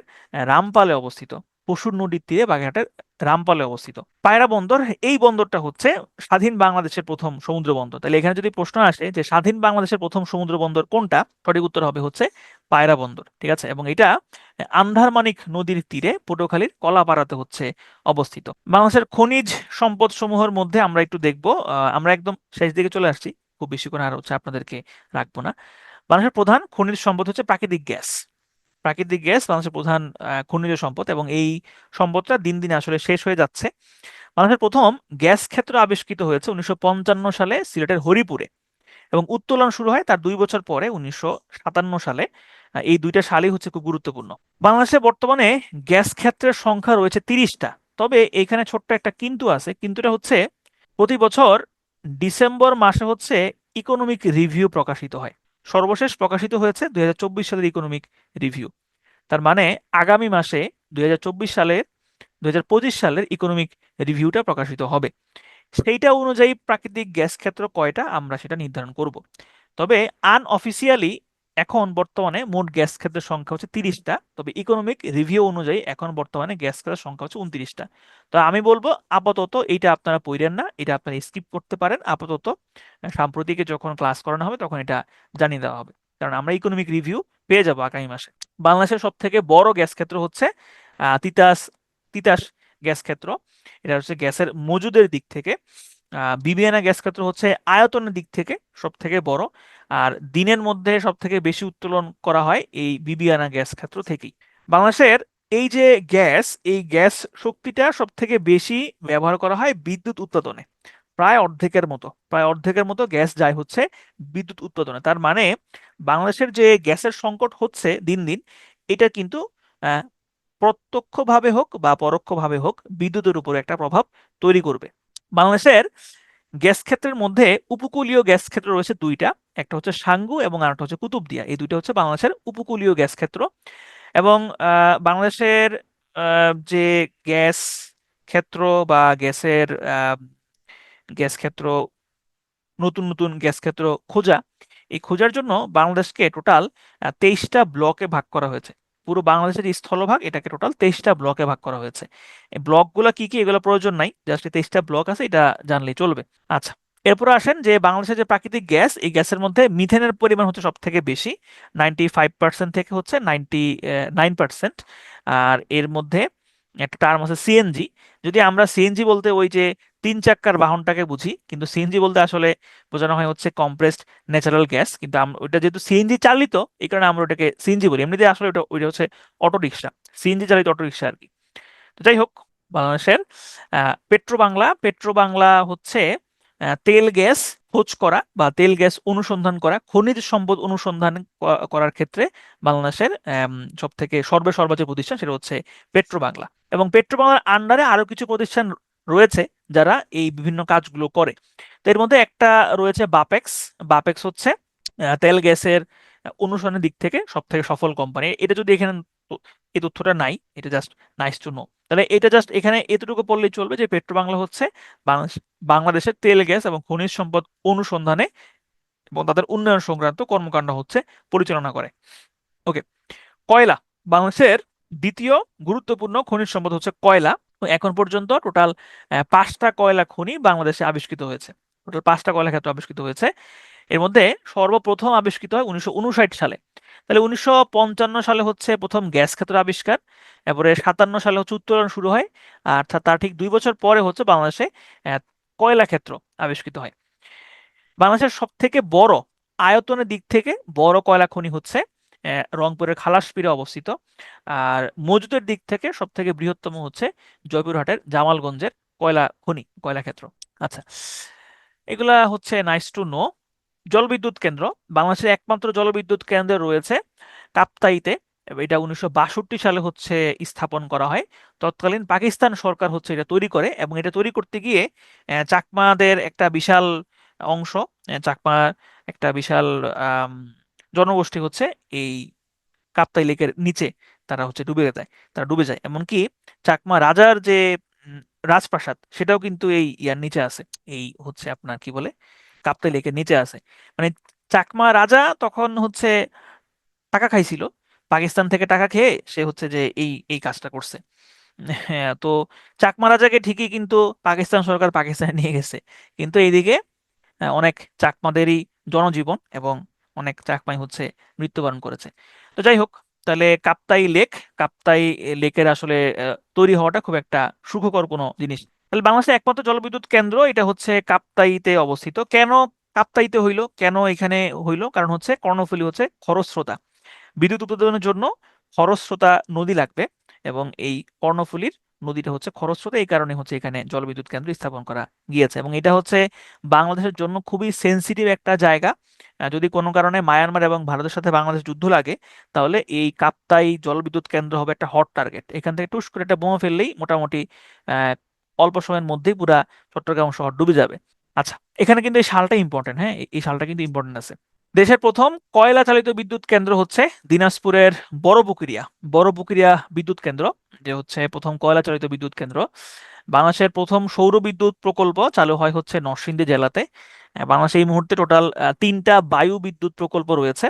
রামপালে অবস্থিত, পশুর নদীর তীরে বাগেরহাটের রামপালে অবস্থিত। পায়রা বন্দর, এই বন্দরটা হচ্ছে স্বাধীন বাংলাদেশের প্রথম সমুদ্র বন্দর। তাহলে এখানে যদি প্রশ্ন আসে যে স্বাধীন বাংলাদেশের প্রথম সমুদ্র বন্দর কোনটা, সঠিক উত্তর হবে হচ্ছে পায়রা বন্দর, ঠিক আছে। এবং এটা আন্ধারমানিক নদীর তীরে পটুয়াখালীর কলাপাড়াতে হচ্ছে অবস্থিত। বাংলাদেশের খনিজ সম্পদ সমূহের মধ্যে আমরা একটু দেখবো, আমরা একদম শেষ দিকে চলে আসছি, খুব বেশি করে আর হচ্ছে আপনাদেরকে রাখবো না। বাংলাদেশের প্রধান খনিজ সম্পদ হচ্ছে প্রাকৃতিক গ্যাস। প্রাকৃতিক গ্যাস বাংলাদেশের প্রধান খনিজ সম্পদ, এবং এই সম্পদটা দিন দিন আসলে শেষ হয়ে যাচ্ছে। বাংলাদেশের প্রথম গ্যাস ক্ষেত্র আবিষ্কৃত হয়েছে 1955 সালে সিলেটের হরিপুরে। এবং উত্তোলন শুরু হয় তার 2 বছর পরে 1957 সালে। এই দুইটা সালই হচ্ছে খুব গুরুত্বপূর্ণ। বাংলাদেশে বর্তমানে গ্যাস ক্ষেত্রের সংখ্যা রয়েছে 30টা। তবে এখানে ছোট্ট একটা কিন্তু আছে, কিন্তুটা হচ্ছে প্রতি বছর ডিসেম্বর মাসে হচ্ছে ইকোনমিক রিভিউ প্রকাশিত হয়। সর্বশেষ প্রকাশিত হয়েছে 2024 সালের ইকোনমিক রিভিউ। তার মানে আগামী মাসে 2024 সালের 2025 সালের ইকোনমিক রিভিউটা প্রকাশিত হবে। সেইটা অনুযায়ী প্রাকৃতিক গ্যাস ক্ষেত্র কয়টা আমরা সেটা নির্ধারণ করব। তবে আনঅফিসিয়ালি এখন বর্তমানে মোট গ্যাস ক্ষেত্রের সংখ্যা হচ্ছে 30টা। তবে ইকোনমিক রিভিউ অনুযায়ী এখন বর্তমানে গ্যাস ক্ষেত্রের সংখ্যা হচ্ছে 29টা। তো আমি বলবো আপাতত এইটা আপনারা পড়েন না, এটা আপনারা স্কিপ করতে পারেন আপাতত। সাম্প্রতিকে যখন ক্লাস করানো হবে তখন এটা জানিয়ে দেওয়া হবে, কারণ আমরা ইকোনমিক রিভিউ পেয়ে যাবো আগামী মাসে। বাংলাদেশের সব থেকে বড় গ্যাস ক্ষেত্র হচ্ছে তিতাস তিতাস গ্যাস ক্ষেত্র। এটা হচ্ছে গ্যাসের মজুদের দিক থেকে। বিবিয়ানা গ্যাস ক্ষেত্র হচ্ছে আয়তনের দিক থেকে সব থেকে বড়। আর দিনের মধ্যে সব থেকে বেশি উত্তোলন করা হয় এই বিবিয়ানা গ্যাস ক্ষেত্র থেকেই। বাংলাদেশের এই যে গ্যাস, এই গ্যাস শক্তিটা সব থেকে বেশি ব্যবহার করা হয় বিদ্যুৎ উৎপাদনে। প্রায় অর্ধেকের মতো গ্যাস যায় হচ্ছে বিদ্যুৎ উৎপাদনে। তার মানে বাংলাদেশের যে গ্যাসের সংকট হচ্ছে দিন দিন, এটা কিন্তু আহ, প্রত্যক্ষভাবে হোক বা পরোক্ষভাবে হোক বিদ্যুতের উপর একটা প্রভাব তৈরি করবে। বাংলাদেশের গ্যাস ক্ষেত্রের মধ্যে উপকূলীয় গ্যাস ক্ষেত্র রয়েছে দুইটা, একটা হচ্ছে সাঙ্গু এবং আরেকটা হচ্ছে কুতুবদিয়া। এই দুইটা হচ্ছে বাংলাদেশের উপকূলীয় গ্যাস ক্ষেত্র। এবং বাংলাদেশের যে গ্যাস ক্ষেত্র বা গ্যাস ক্ষেত্র, নতুন নতুন গ্যাস ক্ষেত্র খোঁজা, এই খোঁজার জন্য বাংলাদেশকে টোটাল 23টা ব্লকে ভাগ করা হয়েছে। পুরো বাংলাদেশের যে স্থলভাগ এটাকে টোটাল 23টা ব্লকে ভাগ করা হয়েছে। এই ব্লকগুলো কি কি এগুলো প্রয়োজন নাই, জাস্ট 23টা ব্লক আছে, এটা জানলেই চলবে। আচ্ছা, এরপর আসেন যে বাংলাদেশের যে প্রাকৃতিক গ্যাস, এই গ্যাসের মধ্যে মিথেনের পরিমাণ হচ্ছে সব থেকে বেশি, 95% থেকে হচ্ছে 99%। আর এর মধ্যে একটা টার্ম আছে সিএনজি। যদি আমরা সিএনজি বলতে ওই যে 3 চাক্কার বাহনটাকে বুঝি, কিন্তু সিএনজি বলতে আসলে বোঝানো হয় হচ্ছে কম্প্রেসড ন্যাচারাল গ্যাস। কিন্তু ওইটা যেহেতু সিএনজি চালিত, এই কারণে আমরা ওটাকে সিএনজি বলি। এমনিতে আসলে ওইটা হচ্ছে অটো রিক্সা, সিএনজি চালিত অটো রিক্সা আর কি। তো যাই হোক, বাংলাদেশের পেট্রো বাংলা হচ্ছে তেল গ্যাস খোঁজ করা বা তেল গ্যাস অনুসন্ধান করা, খনিজ সম্পদ অনুসন্ধান করার ক্ষেত্রে বাংলাদেশের সব থেকে সর্বসর্বা যে প্রতিষ্ঠান সেটা হচ্ছে পেট্রো বাংলা। এবং পেট্রো বাংলার আন্ডারে আরো কিছু প্রতিষ্ঠান রয়েছে যারা এই বিভিন্ন কাজগুলো করে। তো এর মধ্যে একটা রয়েছে বাপেক্স। বাপেক্স হচ্ছে তেল গ্যাসের অনুসন্ধানের দিক থেকে সব থেকে সফল কোম্পানি। এটা যদি এখানে এই তথ্যটা নাই, এটা জাস্ট নাইস টু নো। তাহলে এটা জাস্ট এখানে এতটুকু পড়লেই চলবে যে পেট্রো বাংলা হচ্ছে বাংলাদেশের তেল গ্যাস এবং খনিজ সম্পদ অনুসন্ধানে এবং তাদের উন্নয়ন সংক্রান্ত কর্মকাণ্ড হচ্ছে পরিচালনা করে। ওকে, কয়লা। বাংলাদেশের দ্বিতীয় গুরুত্বপূর্ণ খনিজ সম্পদ হচ্ছে কয়লা। এখন পর্যন্ত টোটাল 5টা কয়লা খনি বাংলাদেশে আবিষ্কৃত হয়েছে। টোটাল 5টা কয়লা ক্ষেত্র আবিষ্কৃত হয়েছে। এর মধ্যে সর্বপ্রথম আবিষ্কৃত হয় 1959 সালে। তাহলে 1955 সালে হচ্ছে প্রথম গ্যাস ক্ষেত্র আবিষ্কার। এরপরে 57 সালে হচ্ছে উত্তোলন শুরু হয়। আর তার ঠিক 2 বছর পরে হচ্ছে বাংলাদেশে কয়লা ক্ষেত্র আবিষ্কৃত হয়। বাংলাদেশের সব থেকে বড় আয়তনের দিক থেকে বড় কয়লা খনি হচ্ছে রংপুরের খালাসপিরে অবস্থিত। আর মজুদের দিক থেকে সব থেকে বৃহত্তম হচ্ছে জয়পুরহাটের জামালগঞ্জের কয়লা খনি, কয়লা ক্ষেত্র। আচ্ছা, এগুলা হচ্ছে নাইস টু নো। জলবিদ্যুৎ কেন্দ্র। বাংলাদেশের একমাত্র জলবিদ্যুৎ কেন্দ্র রয়েছে কাপ্তাইতে। এটা 1962 সালে হচ্ছে স্থাপন করা হয়। তৎকালীন পাকিস্তান সরকার হচ্ছে এটা তৈরি করে, এবং এটা তৈরি করতে গিয়ে চাকমাদের একটা বিশাল অংশ, চাকমা একটা বিশাল আম, জনগোষ্ঠী হচ্ছে এই কাপ্তাই লেকের নিচে তারা হচ্ছে ডুবে যায়। এমনকি চাকমা রাজার যে উম, রাজপ্রাসাদ সেটাও কিন্তু এই ইয়ার নিচে আছে, এই হচ্ছে আপনার কি বলে কাপ্তাই লেকের নিচে আছে। মানে চাকমা রাজা তখন হচ্ছে টাকা খাইছিল, পাকিস্তান থেকে টাকা খেয়ে সে হচ্ছে যে এই এই কাজটা করছে। হ্যাঁ, তো চাকমা রাজাকে ঠিকই কিন্তু পাকিস্তান সরকার পাকিস্তানে নিয়ে গেছে, কিন্তু এইদিকে অনেক চাকমাদেরই জনজীবন এবং অনেক চাকমাই হচ্ছে মৃত্যুবরণ করেছে। তো যাই হোক, তাহলে কাপ্তাই লেকের আসলে তৈরি হওয়াটা খুব একটা সুখকর কোনো জিনিস। তাহলে বাংলাদেশের একমাত্র জলবিদ্যুৎ কেন্দ্র এটা হচ্ছে কাপ্তাইতে অবস্থিত। কেন কাপ্তাইতে হইলো, কেন এখানে হইলো? কারণ হচ্ছে কর্ণফুলী হচ্ছে খরস্রোতা। বিদ্যুৎ উৎপাদনের জন্য খরস্রোতা নদী লাগবে, এবং এই কর্ণফুলীর নদীটা হচ্ছে খরস্রোতা, এই কারণে হচ্ছে এখানে জলবিদ্যুৎ কেন্দ্র স্থাপন করা গিয়েছে। এবং এটা হচ্ছে বাংলাদেশের জন্য খুবই সেনসিটিভ একটা জায়গা। যদি কোনো কারণে মায়ানমার এবং ভারতের সাথে বাংলাদেশ যুদ্ধ লাগে, তাহলে এই কাপ্তাই জলবিদ্যুৎ কেন্দ্র হবে একটা হট টার্গেট। এখান থেকে টুস করে একটা বোমা ফেললেই মোটামুটি আহ, অল্প সময়ের মধ্যেই পুরা চট্টগ্রাম শহর ডুবে যাবে। আচ্ছা, এখানে কিন্তু এই সালটা ইম্পর্টেন্ট, হ্যাঁ, এই সালটা কিন্তু ইম্পর্টেন্ট আছে। দেশের প্রথম কয়লা চালিত বিদ্যুৎ কেন্দ্র হচ্ছে দিনাজপুরের বড়পুকুরিয়া বড়পুকুরিয়া বিদ্যুৎ কেন্দ্র, যে হচ্ছে প্রথম কয়লা চালিত বিদ্যুৎ কেন্দ্র। বাংলাদেশের প্রথম সৌর বিদ্যুৎ প্রকল্প চালু হয় হচ্ছে নরসিংদী জেলাতে। বাংলাদেশে এই মুহূর্তে টোটাল তিনটা বায়ু বিদ্যুৎ প্রকল্প রয়েছে।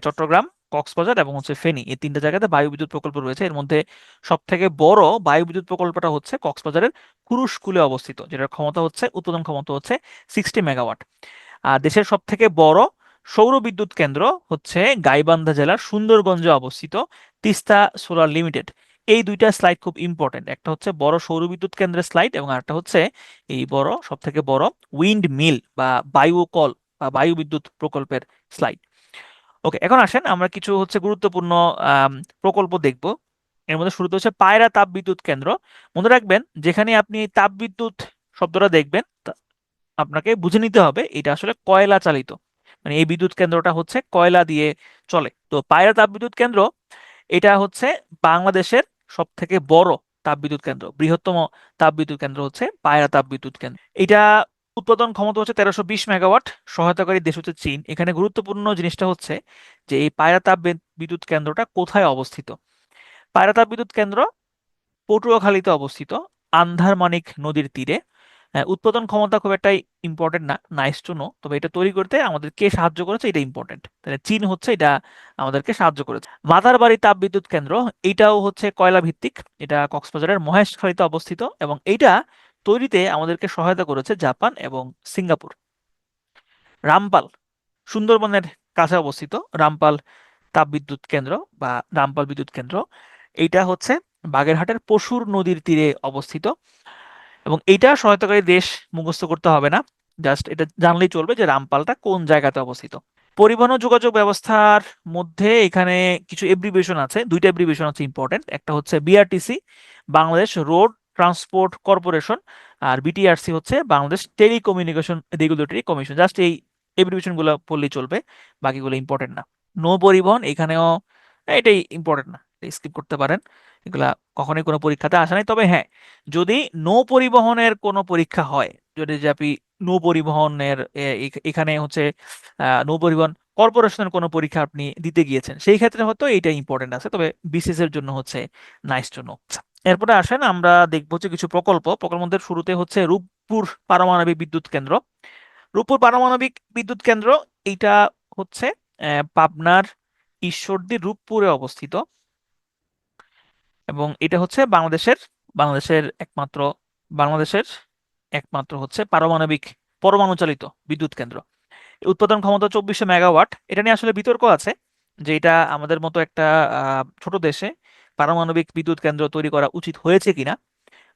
চট্টগ্রাম, কক্সবাজার এবং হচ্ছে ফেনী, এই তিনটা জায়গাতে বায়ু বিদ্যুৎ প্রকল্প রয়েছে। এর মধ্যে সব থেকে বড় বায়ু বিদ্যুৎ প্রকল্পটা হচ্ছে কক্সবাজারের কুরুশকুলে অবস্থিত, যেটার ক্ষমতা হচ্ছে, উৎপাদন ক্ষমতা হচ্ছে 60 মেগাওয়াট। আর দেশের সব থেকে বড় সৌর বিদ্যুৎ কেন্দ্র হচ্ছে গাইবান্ধা জেলার সুন্দরগঞ্জে অবস্থিত তিস্তা সোলার লিমিটেড। এই দুইটা স্লাইড খুব ইম্পর্টেন্ট, একটা হচ্ছে বড় সৌর বিদ্যুৎ কেন্দ্রের স্লাইড এবং আরেকটা হচ্ছে এই বড়, সব থেকে বড় উইন্ড মিল বা বায়ু কল বা বায়ু বিদ্যুৎ প্রকল্পের স্লাইড। ওকে, এখন আসেন আমরা কিছু হচ্ছে গুরুত্বপূর্ণ আম, প্রকল্প দেখব। এর মধ্যে শুরুতে হচ্ছে পায়রা তাপ বিদ্যুৎ কেন্দ্র। মনে রাখবেন, যেখানে আপনি এই তাপ বিদ্যুৎ শব্দটা দেখবেন, আপনাকে বুঝে নিতে হবে এটা আসলে কয়লা চালিত, মানে এই বিদ্যুৎ কেন্দ্রটা হচ্ছে কয়লা দিয়ে চলে। তো পায়রা তাপবিদ্যুৎ কেন্দ্র এটা হচ্ছে বাংলাদেশের সব থেকে বড় তাপবিদ্যুৎ কেন্দ্র, বৃহত্তম তাপবিদ্যুৎ কেন্দ্র হচ্ছে পায়রা তাপবিদ্যুৎ কেন্দ্র। এটা উৎপাদন ক্ষমতা হচ্ছে 1320 মেগাওয়াট। সহায়তাকারী দেশ হচ্ছে চীন। এখানে গুরুত্বপূর্ণ জিনিসটা হচ্ছে যে এই পায়রা তাপ বিদ্যুৎ কেন্দ্রটা কোথায় অবস্থিত। পায়রা তাপ বিদ্যুৎ কেন্দ্র পটুয়াখালীতে অবস্থিত, আন্ধারমানিক নদীর তীরে। উৎপাদন ক্ষমতা খুব একটা ইম্পর্টেন্ট না, নাইস টু নো, তবে এটা তৈরি করতে আমাদের কে সাহায্য করেছে এটা ইম্পর্টেন্ট। তাহলে চীন হচ্ছে এটা আমাদেরকে সাহায্য করেছে। মাতারবাড়ি তাপ বিদ্যুৎ কেন্দ্র, এটাও হচ্ছে কয়লা ভিত্তিক। এটা কক্সবাজারের মহেশখালীতে অবস্থিত এবং এইটা তৈরিতে আমাদেরকে সহায়তা করেছে জাপান এবং সিঙ্গাপুর। রামপাল, সুন্দরবনের কাছে অবস্থিত রামপাল তাপবিদ্যুৎ কেন্দ্র বা রামপাল বিদ্যুৎ কেন্দ্র, এইটা হচ্ছে বাগেরহাটের পশুর নদীর তীরে অবস্থিত। এবং এইটা সহায়তাকারী দেশ মুখস্থ করতে হবে না, জাস্ট এটা জানলেই চলবে যে রামপালটা কোন জায়গাতে অবস্থিত। পরিবহন ও যোগাযোগ ব্যবস্থার মধ্যে এখানে কিছু এব্রিভিয়েশন আছে, দুইটা এব্রিভিয়েশন হচ্ছে ইম্পর্টেন্ট। একটা হচ্ছে BRTC, Bangladesh road transport corporation, আর বিটিআরসি হচ্ছে Bangladesh telecommunication regulatory commission. Just এই এব্রিভিয়েশন গুলো পড়লেই চলবে, বাকিগুলো ইম্পর্টেন্ট না। নৌ পরিবহন, এখানেও এটাই ইম্পর্টেন্ট না, স্কিপ করতে পারেন, এগুলা কখনোই কোনো পরীক্ষাতে আসে নাই। তবে হ্যাঁ, যদি নৌ পরিবহনের কোনো পরীক্ষা হয়, যদি যে আপনি নৌ পরিবহনের এখানে হচ্ছে নৌ পরিবহন কর্পোরেশনের কোনো পরীক্ষা আপনি দিতে গিয়েছেন, সেই ক্ষেত্রে হয়তো এইটা ইম্পর্টেন্ট আছে, তবে বিসিএস এর জন্য হচ্ছে নাইস টু নো। এরপরে আসেন আমরা দেখবো হচ্ছে কিছু প্রকল্পের শুরুতে হচ্ছে রূপপুর পারমাণবিক বিদ্যুৎ কেন্দ্র। রূপপুর পারমাণবিক বিদ্যুৎ কেন্দ্র এইটা হচ্ছে পাবনার ঈশ্বরদী রূপপুরে অবস্থিত এবং এটা হচ্ছে বাংলাদেশের একমাত্র বাংলাদেশের একমাত্র হচ্ছে পারমাণবিক পরমাণু চালিত বিদ্যুৎ কেন্দ্র। উৎপাদন ক্ষমতা 2400 মেগাওয়াট। এটা নিয়ে আসলে বিতর্ক আছে যে এটা আমাদের মতো একটা ছোট দেশে পারমাণবিক বিদ্যুৎ কেন্দ্র তৈরি করা উচিত হয়েছে কিনা,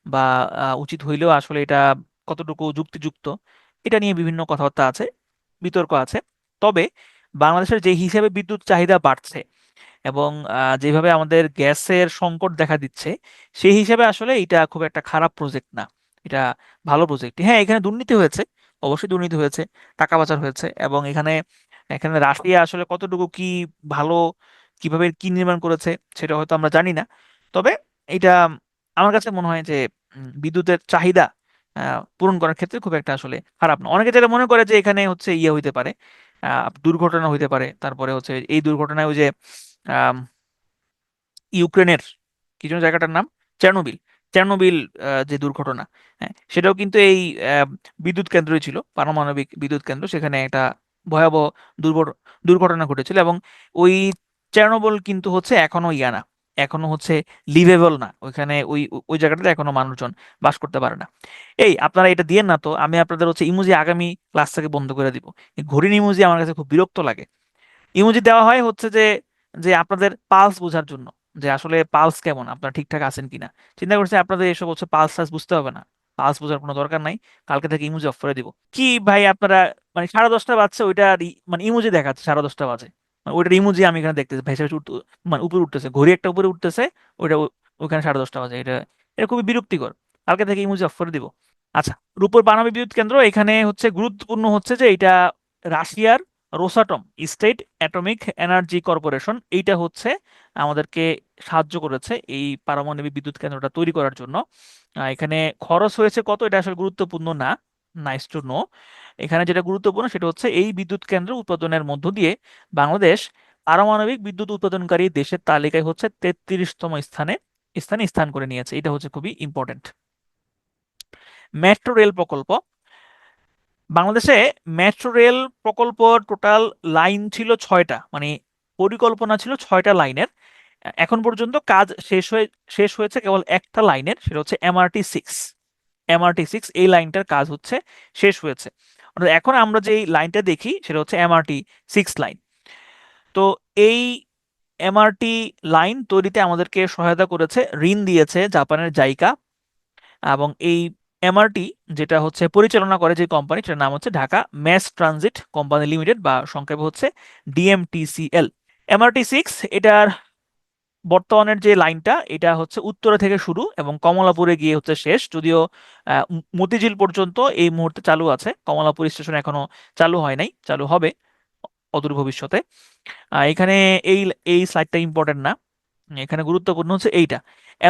বা উচিত হইলেও আসলে এটা কতটুকু যুক্তিযুক্ত, এটা নিয়ে বিভিন্ন কথাবার্তা আছে, বিতর্ক আছে। তবে বাংলাদেশের যে হিসাবে বিদ্যুৎ চাহিদা বাড়ছে এবং যেভাবে আমাদের গ্যাসের সংকট দেখা দিচ্ছে, সেই হিসাবে আসলে এটা খুব একটা খারাপ প্রজেক্ট না, এটা ভালো প্রজেক্ট। হ্যাঁ, এখানে দুর্নীতি হয়েছে, অবশ্যই দুর্নীতি হয়েছে, টাকা পাচার হয়েছে, এবং এখানে এখানে রাশিয়া আসলে কতটুকু কি ভালো, কিভাবে কি নির্মাণ করেছে সেটা হয়তো আমরা জানি না। তবে এটা আমার কাছে মনে হয় যে বিদ্যুতের চাহিদা পূরণ করার ক্ষেত্রে খুব একটা আসলে খারাপ না। অনেকে যেটা মনে করে যে এখানে হচ্ছে ইয়ে হইতে পারে, দুর্ঘটনা হইতে পারে, তারপরে হচ্ছে এই দুর্ঘটনায় ওই যে আম, ইউক্রেনের কি যেন জায়গাটার নাম, চেরনোবিল, চেরনোবিল যে দুর্ঘটনা, হ্যাঁ, সেটাও কিন্তু এই আহ, বিদ্যুৎ কেন্দ্রই ছিল, পারমাণবিক বিদ্যুৎ কেন্দ্র। সেখানে একটা ভয়াবহ দুর্ঘট- দুর্ঘটনা ঘটেছিল এবং ওই চেরনোবিল কিন্তু হচ্ছে এখনো ইয়া না, এখনো হচ্ছে লিভেবল না, ওইখানে ওই ওই জায়গাটাতে এখনো মানুষজন বাস করতে পারে না। এই আপনারা এটা দিয়েন না তো, আমি আপনাদের হচ্ছে ইমোজি আগামী ক্লাস থেকে বন্ধ করে দিব। এই ঘড়ির ইমোজি আমার কাছে খুব বিরক্ত লাগে। ইমোজি দেওয়া হয় হচ্ছে যে যে আপনাদের পালস বোঝার জন্য, যে আসলে পালস কেমন, আপনারা ঠিকঠাক আছেন কিনা। চিন্তা করছি আপনাদের এসব হচ্ছে পালস টালস বুঝতে হবে না, পালস বোঝার কোনো দরকার নাই, কালকে থেকে ইমোজি অফ করে দিব। কি ভাই আপনারা, মানে 10:30 বাজছে, ওইটা মানে ইমোজি দেখাচ্ছে 10:30 বাজে, মানে ওইটার ইমোজি আমি এখানে দেখতেছি ভেসে ভেসে মানে উপরে উঠতেছে, ঘড়ি একটা উপরে উঠতেছে, ওইটা ওইখানে 10:30 বাজে, এটা এটা খুবই বিরক্তিকর। কালকে থেকে ইমোজি অফ করে দিব। আচ্ছা, রূপপুর পারমাণবিক বিদ্যুৎ কেন্দ্র, এখানে হচ্ছে গুরুত্বপূর্ণ হচ্ছে যে এটা রাশিয়ার Rosatom, state atomic energy corporation, এইটা হচ্ছে আমাদেরকে সাহায্য করেছে এই পারমাণবিক বিদ্যুৎ কেন্দ্রটা তৈরি করার জন্য। এখানে খরচ হয়েছে কত, এটা আসলে গুরুত্বপূর্ণ না, নাইস টু নো। এখানে যেটা গুরুত্বপূর্ণ সেটা হচ্ছে এই বিদ্যুৎ কেন্দ্র উৎপাদনের মধ্য দিয়ে বাংলাদেশ পারমাণবিক বিদ্যুৎ উৎপাদনকারী দেশের তালিকায় হচ্ছে 33তম স্থানে স্থান করে নিয়েছে। এটা হচ্ছে খুবই ইম্পর্টেন্ট। মেট্রো রেল প্রকল্প, বাংলাদেশে মেট্রো রেল প্রকল্প টোটাল লাইন ছিল 6টা, মানে পরিকল্পনা ছিল 6টা লাইনের। এখন পর্যন্ত কাজ শেষ হয়েছে কেবল একটা লাইনের, সেটা হচ্ছে MRT 6। MRT 6 এই লাইনটার কাজ হচ্ছে শেষ হয়েছে। অর্থাৎ এখন আমরা যে লাইনটা দেখি সেটা হচ্ছে MRT 6 লাইন। তো এই MRT লাইন তৈরিতে আমাদেরকে সহায়তা করেছে, ঋণ দিয়েছে জাপানের জাইকা। এবং এই MRT যেটা হচ্ছে পরিচালনা করে যে কোম্পানি, সেটার নাম হচ্ছে Dhaka mass transit company limited, বা সংক্ষেপে হচ্ছে DMTCL। MRT 6 এটার বর্তমানের যে লাইনটা, এটা হচ্ছে উত্তরা থেকে শুরু এবং কমলাপুরে গিয়ে হচ্ছে শেষ। যদিও মতিঝিল পর্যন্ত এই মুহূর্তে চালু আছে, কমলাপুর স্টেশন এখনো চালু হয় নাই, চালু হবে অদূর ভবিষ্যতে। এখানে এই এই স্লাইডটা ইম্পর্টেন্ট না, এখানে গুরুত্বপূর্ণ হচ্ছে এইটা।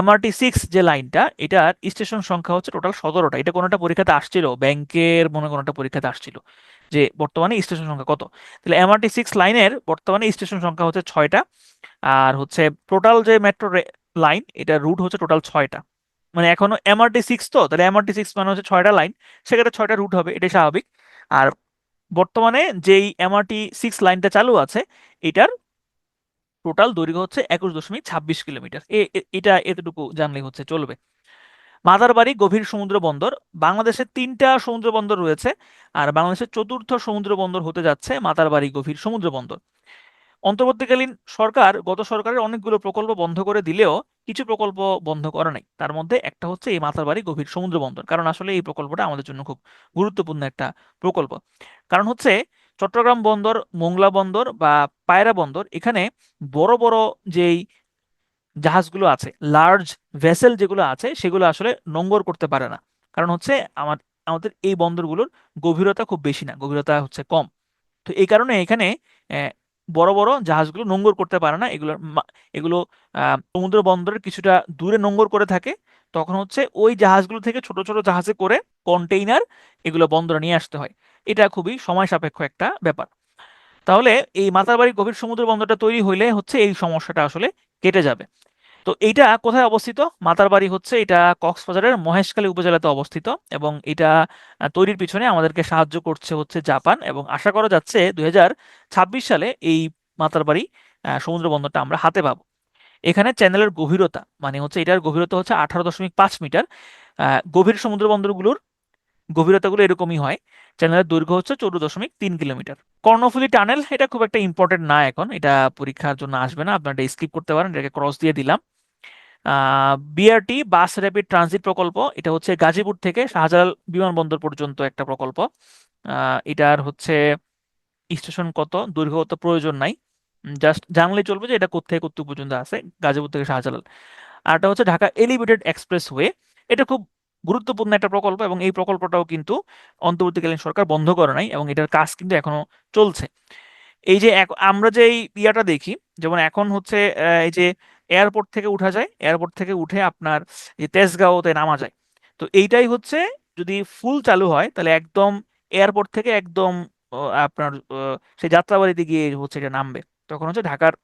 MRT 6 যে লাইনটা, এটার স্টেশন সংখ্যা হচ্ছে টোটাল 17টা। এটা কোনো একটা পরীক্ষাতে আসছিল, ব্যাংকের মনে কোনো একটা পরীক্ষাতে আসছিল যে বর্তমানে স্টেশন সংখ্যা কত। তাহলে MRT 6 লাইনের বর্তমানে স্টেশন সংখ্যা হচ্ছে 6টা। আর হচ্ছে টোটাল যে মেট্রো লাইন, এটা রুট হচ্ছে টোটাল 6টা। মানে এখনো MRT 6, তো তাহলে MRT 6 মানে হচ্ছে 6টা লাইন, সেক্ষেত্রে 6টা রুট হবে, এটাই স্বাভাবিক। আর বর্তমানে যেই MRT 6 লাইনটা চালু আছে, এটার টোটাল দৈর্ঘ্য হচ্ছে 21.26 কিলোমিটার। এটা এতটুকু জানলেই হচ্ছে চলবে। মাদারবাড়ি গভীর সমুদ্র বন্দর, বাংলাদেশে 3টা সমুদ্র বন্দর রয়েছে, আর বাংলাদেশের চতুর্থ সমুদ্র বন্দর হতে যাচ্ছে মাদারবাড়ি গভীর সমুদ্র বন্দর। অন্তর্বর্তীকালীন সরকার গত সরকারের অনেকগুলো প্রকল্প বন্ধ করে দিলেও কিছু প্রকল্প বন্ধ করে নাই, তার মধ্যে একটা হচ্ছে এই মাতারবাড়ি গভীর সমুদ্র বন্দর। কারণ আসলে এই প্রকল্পটা আমাদের জন্য খুব গুরুত্বপূর্ণ একটা প্রকল্প। কারণ হচ্ছে চট্টগ্রাম বন্দর, মোংলা বন্দর বা পায়রা বন্দর, এখানে বড় বড় যেই জাহাজগুলো আছে, লার্জ ভেসেল যেগুলো আছে, সেগুলো আসলে নোঙ্গর করতে পারে না। কারণ হচ্ছে আমাদের এই বন্দরগুলোর গভীরতা খুব বেশি না, গভীরতা হচ্ছে কম। তো এই কারণে এখানে আহ, বড় বড় জাহাজগুলো নোঙ্গর করতে পারে না। এগুলো সমুদ্র বন্দরের কিছুটা দূরে নোঙ্গর করে থাকে। তখন হচ্ছে ওই জাহাজগুলো থেকে ছোট ছোট জাহাজে করে কন্টেইনার এগুলো বন্দরে নিয়ে আসতে হয়। এটা খুবই সময় সাপেক্ষ একটা ব্যাপার। তাহলে এই মাতারবাড়ি গভীর সমুদ্র বন্দরটা তৈরি হইলে হচ্ছে এই সমস্যাটা আসলে কেটে যাবে। তো এইটা কোথায় অবস্থিত? মাতারবাড়ি হচ্ছে এটা কক্সবাজারের মহেশখালী উপজেলাতে অবস্থিত, এবং এটা তৈরির পিছনে আমাদেরকে সাহায্য করছে হচ্ছে জাপান, এবং আশা করা যাচ্ছে 2026 সালে এই মাতারবাড়ি সমুদ্র বন্দরটা আমরা হাতে পাবো। এখানে চ্যানেলের গভীরতা, মানে হচ্ছে এটার গভীরতা হচ্ছে 18.5 মিটার। গভীর সমুদ্র বন্দরগুলোর গভীরতাগুলো এরকমই হয়। চ্যানেলের দৈর্ঘ্য হচ্ছে 14.3 কিলোমিটার। কর্ণফুলী টানেল, এটা খুব একটা ইম্পর্টেন্ট না, এখন এটা পরীক্ষার জন্য আসবে না, আপনারা এটা স্কিপ করতে পারেন, এটাকে ক্রস দিয়ে দিলাম। BRT বাস র্যাপিড ট্রানজিট প্রকল্প, এটা হচ্ছে গাজীপুর থেকে শাহজালাল বিমানবন্দর পর্যন্ত একটা প্রকল্প। এটার হচ্ছে স্টেশন কত, দৈর্ঘ্য কত প্রয়োজন নাই, জাস্ট জানলে চলবে যে এটা কোথা থেকে কত পর্যন্ত আছে, গাজীপুর থেকে শাহজালাল। আর এটা হচ্ছে ঢাকা এলিভেটেড এক্সপ্রেসওয়ে, এটা খুব গুরুত্বপূর্ণ একটা প্রকল্প, এবং এই প্রকল্পটাও কিন্তু অন্তর্বর্তীকালীন সরকার বন্ধ করে নাই, এবং এটার কাজ কিন্তু এখনো চলছে। এই যে আমরা যে এই ইয়াটা দেখি, যেমন এখন হচ্ছে এই যে এয়ারপোর্ট থেকে উঠা যায়, এয়ারপোর্ট থেকে উঠে আপনার যে তেজগাঁওতে নামা যায়। তো এইটাই হচ্ছে যদি ফুল চালু হয় তাহলে একদম এয়ারপোর্ট থেকে একদম আপনার সেই যাত্রাবাড়িতে গিয়ে হচ্ছে এটা নামবে। তখন হচ্ছে ঢাকার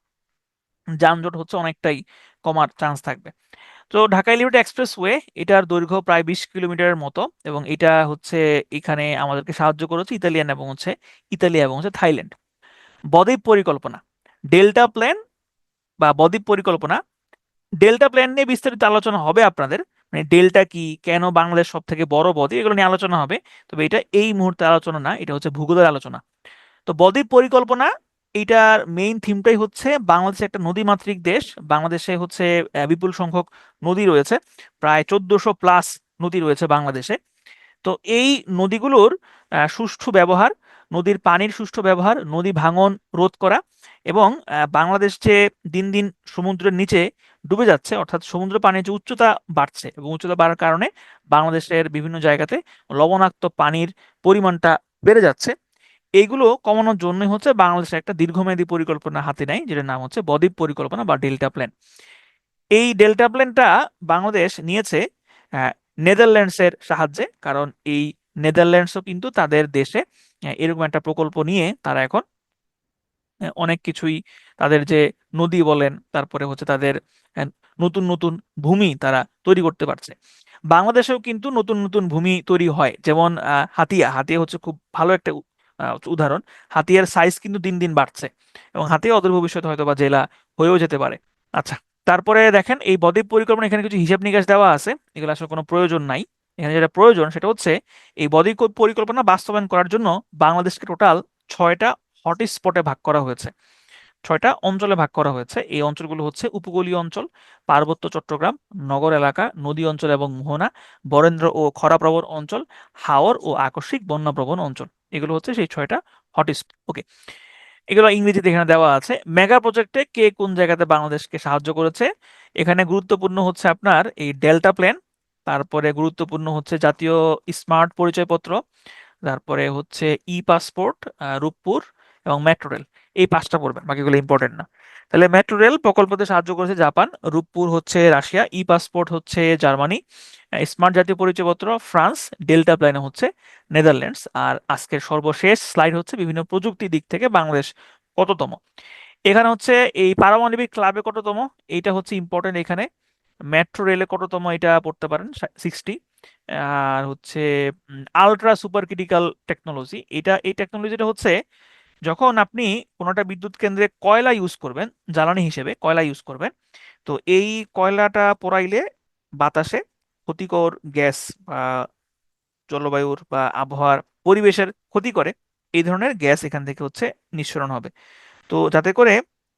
যানজট হচ্ছে অনেকটাই কমার চান্স থাকবে। তো ঢাকা এলিভেটেড এক্সপ্রেসওয়ে, এটার দৈর্ঘ্য প্রায় 20 কিলোমিটারের মতো, এবং এটা হচ্ছে এখানে আমাদেরকে সাহায্য করেছে ইতালি এবং হচ্ছে থাইল্যান্ড। বদ্বীপ পরিকল্পনা, ডেল্টা প্ল্যান বা বদ্বীপ পরিকল্পনা, ডেল্টা প্ল্যান নিয়ে বিস্তারিত আলোচনা হবে আপনাদের, মানে ডেল্টা কি, কেন বাংলাদেশ সব থেকে বড় বদ্বীপ, এগুলো নিয়ে আলোচনা হবে। তবে এটা এই মুহূর্তে আলোচনা না, এটা হচ্ছে ভূগোলের আলোচনা। তো বদ্বীপ পরিকল্পনা, এইটার মেইন থিমটাই হচ্ছে বাংলাদেশ একটা নদীমাতৃক দেশ। বাংলাদেশে হচ্ছে বিপুল সংখ্যক নদী রয়েছে, প্রায় 1400+ নদী রয়েছে বাংলাদেশে। তো এই নদীগুলোর সুষ্ঠু ব্যবহার, নদীর পানির সুষ্ঠু ব্যবহার, নদী ভাঙন রোধ করা, এবং বাংলাদেশ যে দিন দিন সমুদ্রের নিচে ডুবে যাচ্ছে, অর্থাৎ সমুদ্র পানির যে উচ্চতা বাড়ছে এবং উচ্চতা বাড়ার কারণে বাংলাদেশের বিভিন্ন জায়গাতে লবণাক্ত পানির পরিমাণটা বেড়ে যাচ্ছে, এইগুলো কমানোর জন্যই হচ্ছে বাংলাদেশের একটা দীর্ঘমেয়াদী পরিকল্পনা হাতে নেয়, যেটার নাম হচ্ছে বদ্বীপ পরিকল্পনা বা ডেল্টা প্ল্যান। এই ডেল্টা প্ল্যানটা বাংলাদেশ নিয়েছে আহ, নেদারল্যান্ডসের সাহায্যে, কারণ এই নেদারল্যান্ডসও কিন্তু তাদের দেশে এরকম একটা প্রকল্প নিয়ে তারা এখন অনেক কিছুই, তাদের যে নদী বলেন, তারপরে হচ্ছে তাদের আহ, নতুন নতুন ভূমি তারা তৈরি করতে পারছে। বাংলাদেশেও কিন্তু নতুন নতুন ভূমি তৈরি হয়, যেমন হাতিয়া হাতিয়া হচ্ছে খুব ভালো একটা উদাহরণ। হাতিয়ার সাইজ কিন্তু দিন দিন বাড়ছে, এবং হাতিয়া অদূর ভবিষ্যতে হয়তো বা জেলা হয়েও যেতে পারে। আচ্ছা, তারপরে দেখেন এই বদ্বীপ পরিকল্পনা, এখানে কিছু হিসাব নিকাশ দেওয়া আছে, এগুলো আসলে কোনো প্রয়োজন নাই। এখানে যেটা প্রয়োজন সেটা হচ্ছে এই বদ্বীপ পরিকল্পনা বাস্তবায়ন করার জন্য বাংলাদেশকে টোটাল 6টা হটস্পটে ভাগ করা হয়েছে, 6টা অঞ্চলে ভাগ করা হয়েছে। এই অঞ্চলগুলো হচ্ছে উপকূলীয় অঞ্চল, পার্বত্য চট্টগ্রাম, নগর এলাকা, নদী অঞ্চল এবং মোহনা, বরেন্দ্র ও খরাপ্রবণ অঞ্চল, হাওর ও আকস্মিক বন্যাপ্রবণ অঞ্চল। এগুলো হচ্ছে সেই 6টা হটস্পট। ওকে, এগুলো ইংরেজিতে এখানে দেওয়া আছে। মেগা প্রজেক্টে কে কোন জায়গাতে বাংলাদেশকে সাহায্য করেছে, এখানে গুরুত্বপূর্ণ হচ্ছে আপনার এই ডেল্টা প্ল্যান, তারপরে গুরুত্বপূর্ণ হচ্ছে জাতীয় স্মার্ট পরিচয়পত্র, তারপরে হচ্ছে ই পাসপোর্ট, রূপপুর এবং মেট্রো রেল। এই 5টা পড়বেন, বাকিগুলো ইম্পর্টেন্ট না। তাহলে মেট্রো রেল প্রকল্পতে সাহায্য করেছে জাপান, রূপপুর হচ্ছে রাশিয়া, ই পাসপোর্ট হচ্ছে জার্মানি, স্মার্ট জাতীয় পরিচয়পত্র ফ্রান্স, ডেল্টা প্ল্যানে হচ্ছে নেদারল্যান্ডস। আর আজকের সর্বশেষ স্লাইড হচ্ছে বিভিন্ন প্রযুক্তি দিক থেকে বাংলাদেশ কততম। এখানে হচ্ছে এই পারমাণবিক ক্লাবে কততম, এইটা হচ্ছে ইম্পর্টেন্ট। এখানে মেট্রো রেলে কততম এটা পড়তে পারেন, 60। আর হচ্ছে আলট্রা সুপার ক্রিটিক্যাল টেকনোলজি, এই টেকনোলজিটা হচ্ছে যখন আপনি কোনো একটা বিদ্যুৎ কেন্দ্রে কয়লা ইউজ করবেন, জ্বালানি হিসেবে কয়লা ইউজ করবেন, তো এই কয়লাটা পোড়াইলে বাতাসে ক্ষতিকর গ্যাস বা জলবায়ুর বা আবহাওয়ার পরিবেশের ক্ষতি করে, এই ধরনের গ্যাস এখান থেকে হচ্ছে নিঃসরণ হবে। তো যাতে করে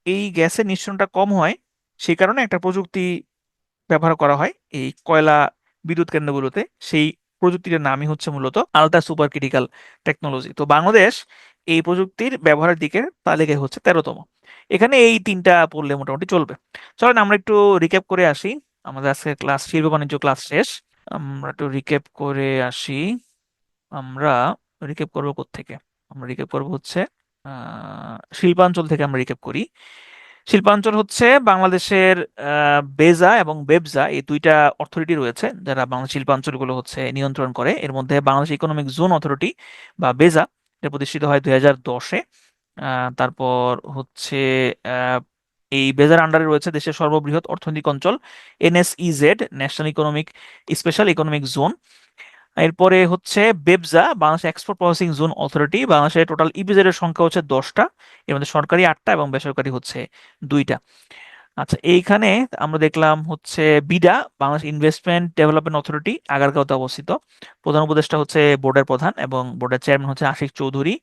এই গ্যাসের নিঃসরণটা কম হয়, সেই কারণে একটা প্রযুক্তি ব্যবহার করা হয় এই কয়লা বিদ্যুৎ কেন্দ্রগুলোতে। সেই প্রযুক্তিটার নামই হচ্ছে মূলত আলট্রা সুপার ক্রিটিক্যাল টেকনোলজি। তো বাংলাদেশ এই প্রযুক্তির ব্যবহারের দিকে তালিকায় হচ্ছে 13তম। এখানে এই 3টা পড়লে মোটামুটি চলবে। চলেন আমরা একটু রিক্যাপ করে আসি। আমাদের আজকে ক্লাস, শিল্প বাণিজ্য ক্লাস শেষ। আমরা একটু রিক্যাপ করে আসি। আমরা রিক্যাপ করবো কোত্থেকে? আমরা রিক্যাপ করবো হচ্ছে শিল্পাঞ্চল থেকে আমরা রিক্যাপ করি। শিল্পাঞ্চল হচ্ছে বাংলাদেশের বেজা এবং বেবজা, এই 2টা অথরিটি রয়েছে যারা বাংলাদেশ শিল্পাঞ্চলগুলো হচ্ছে নিয়ন্ত্রণ করে। এর মধ্যে বাংলাদেশ ইকোনমিক জোন অথরিটি বা বেজা, এটা প্রতিষ্ঠিত হয় 2010-এ। তারপর হচ্ছে আহ, এই বেজার আন্ডারে রয়েছে দেশের সর্ববৃহৎ অর্থনৈতিক অঞ্চল NSEZ, national economic special economic zone. এরপরে হচ্ছে BEPZA, Bangladesh export processing zone authority. বাংলাদেশের টোটাল ইপিজেড এর সংখ্যা হচ্ছে 10টা, এর মধ্যে সরকারি 8টা এবং বেসরকারি হচ্ছে 2টা। আচ্ছা, এইখানে আমরা দেখলাম হচ্ছে BIDA, Bangladesh investment development authority, আগারগাঁওতে অবস্থিত। প্রধান উপদেষ্টা হচ্ছে বোর্ডের প্রধান এবং বোর্ডের চেয়ারম্যান হচ্ছে আশিক চৌধুরী।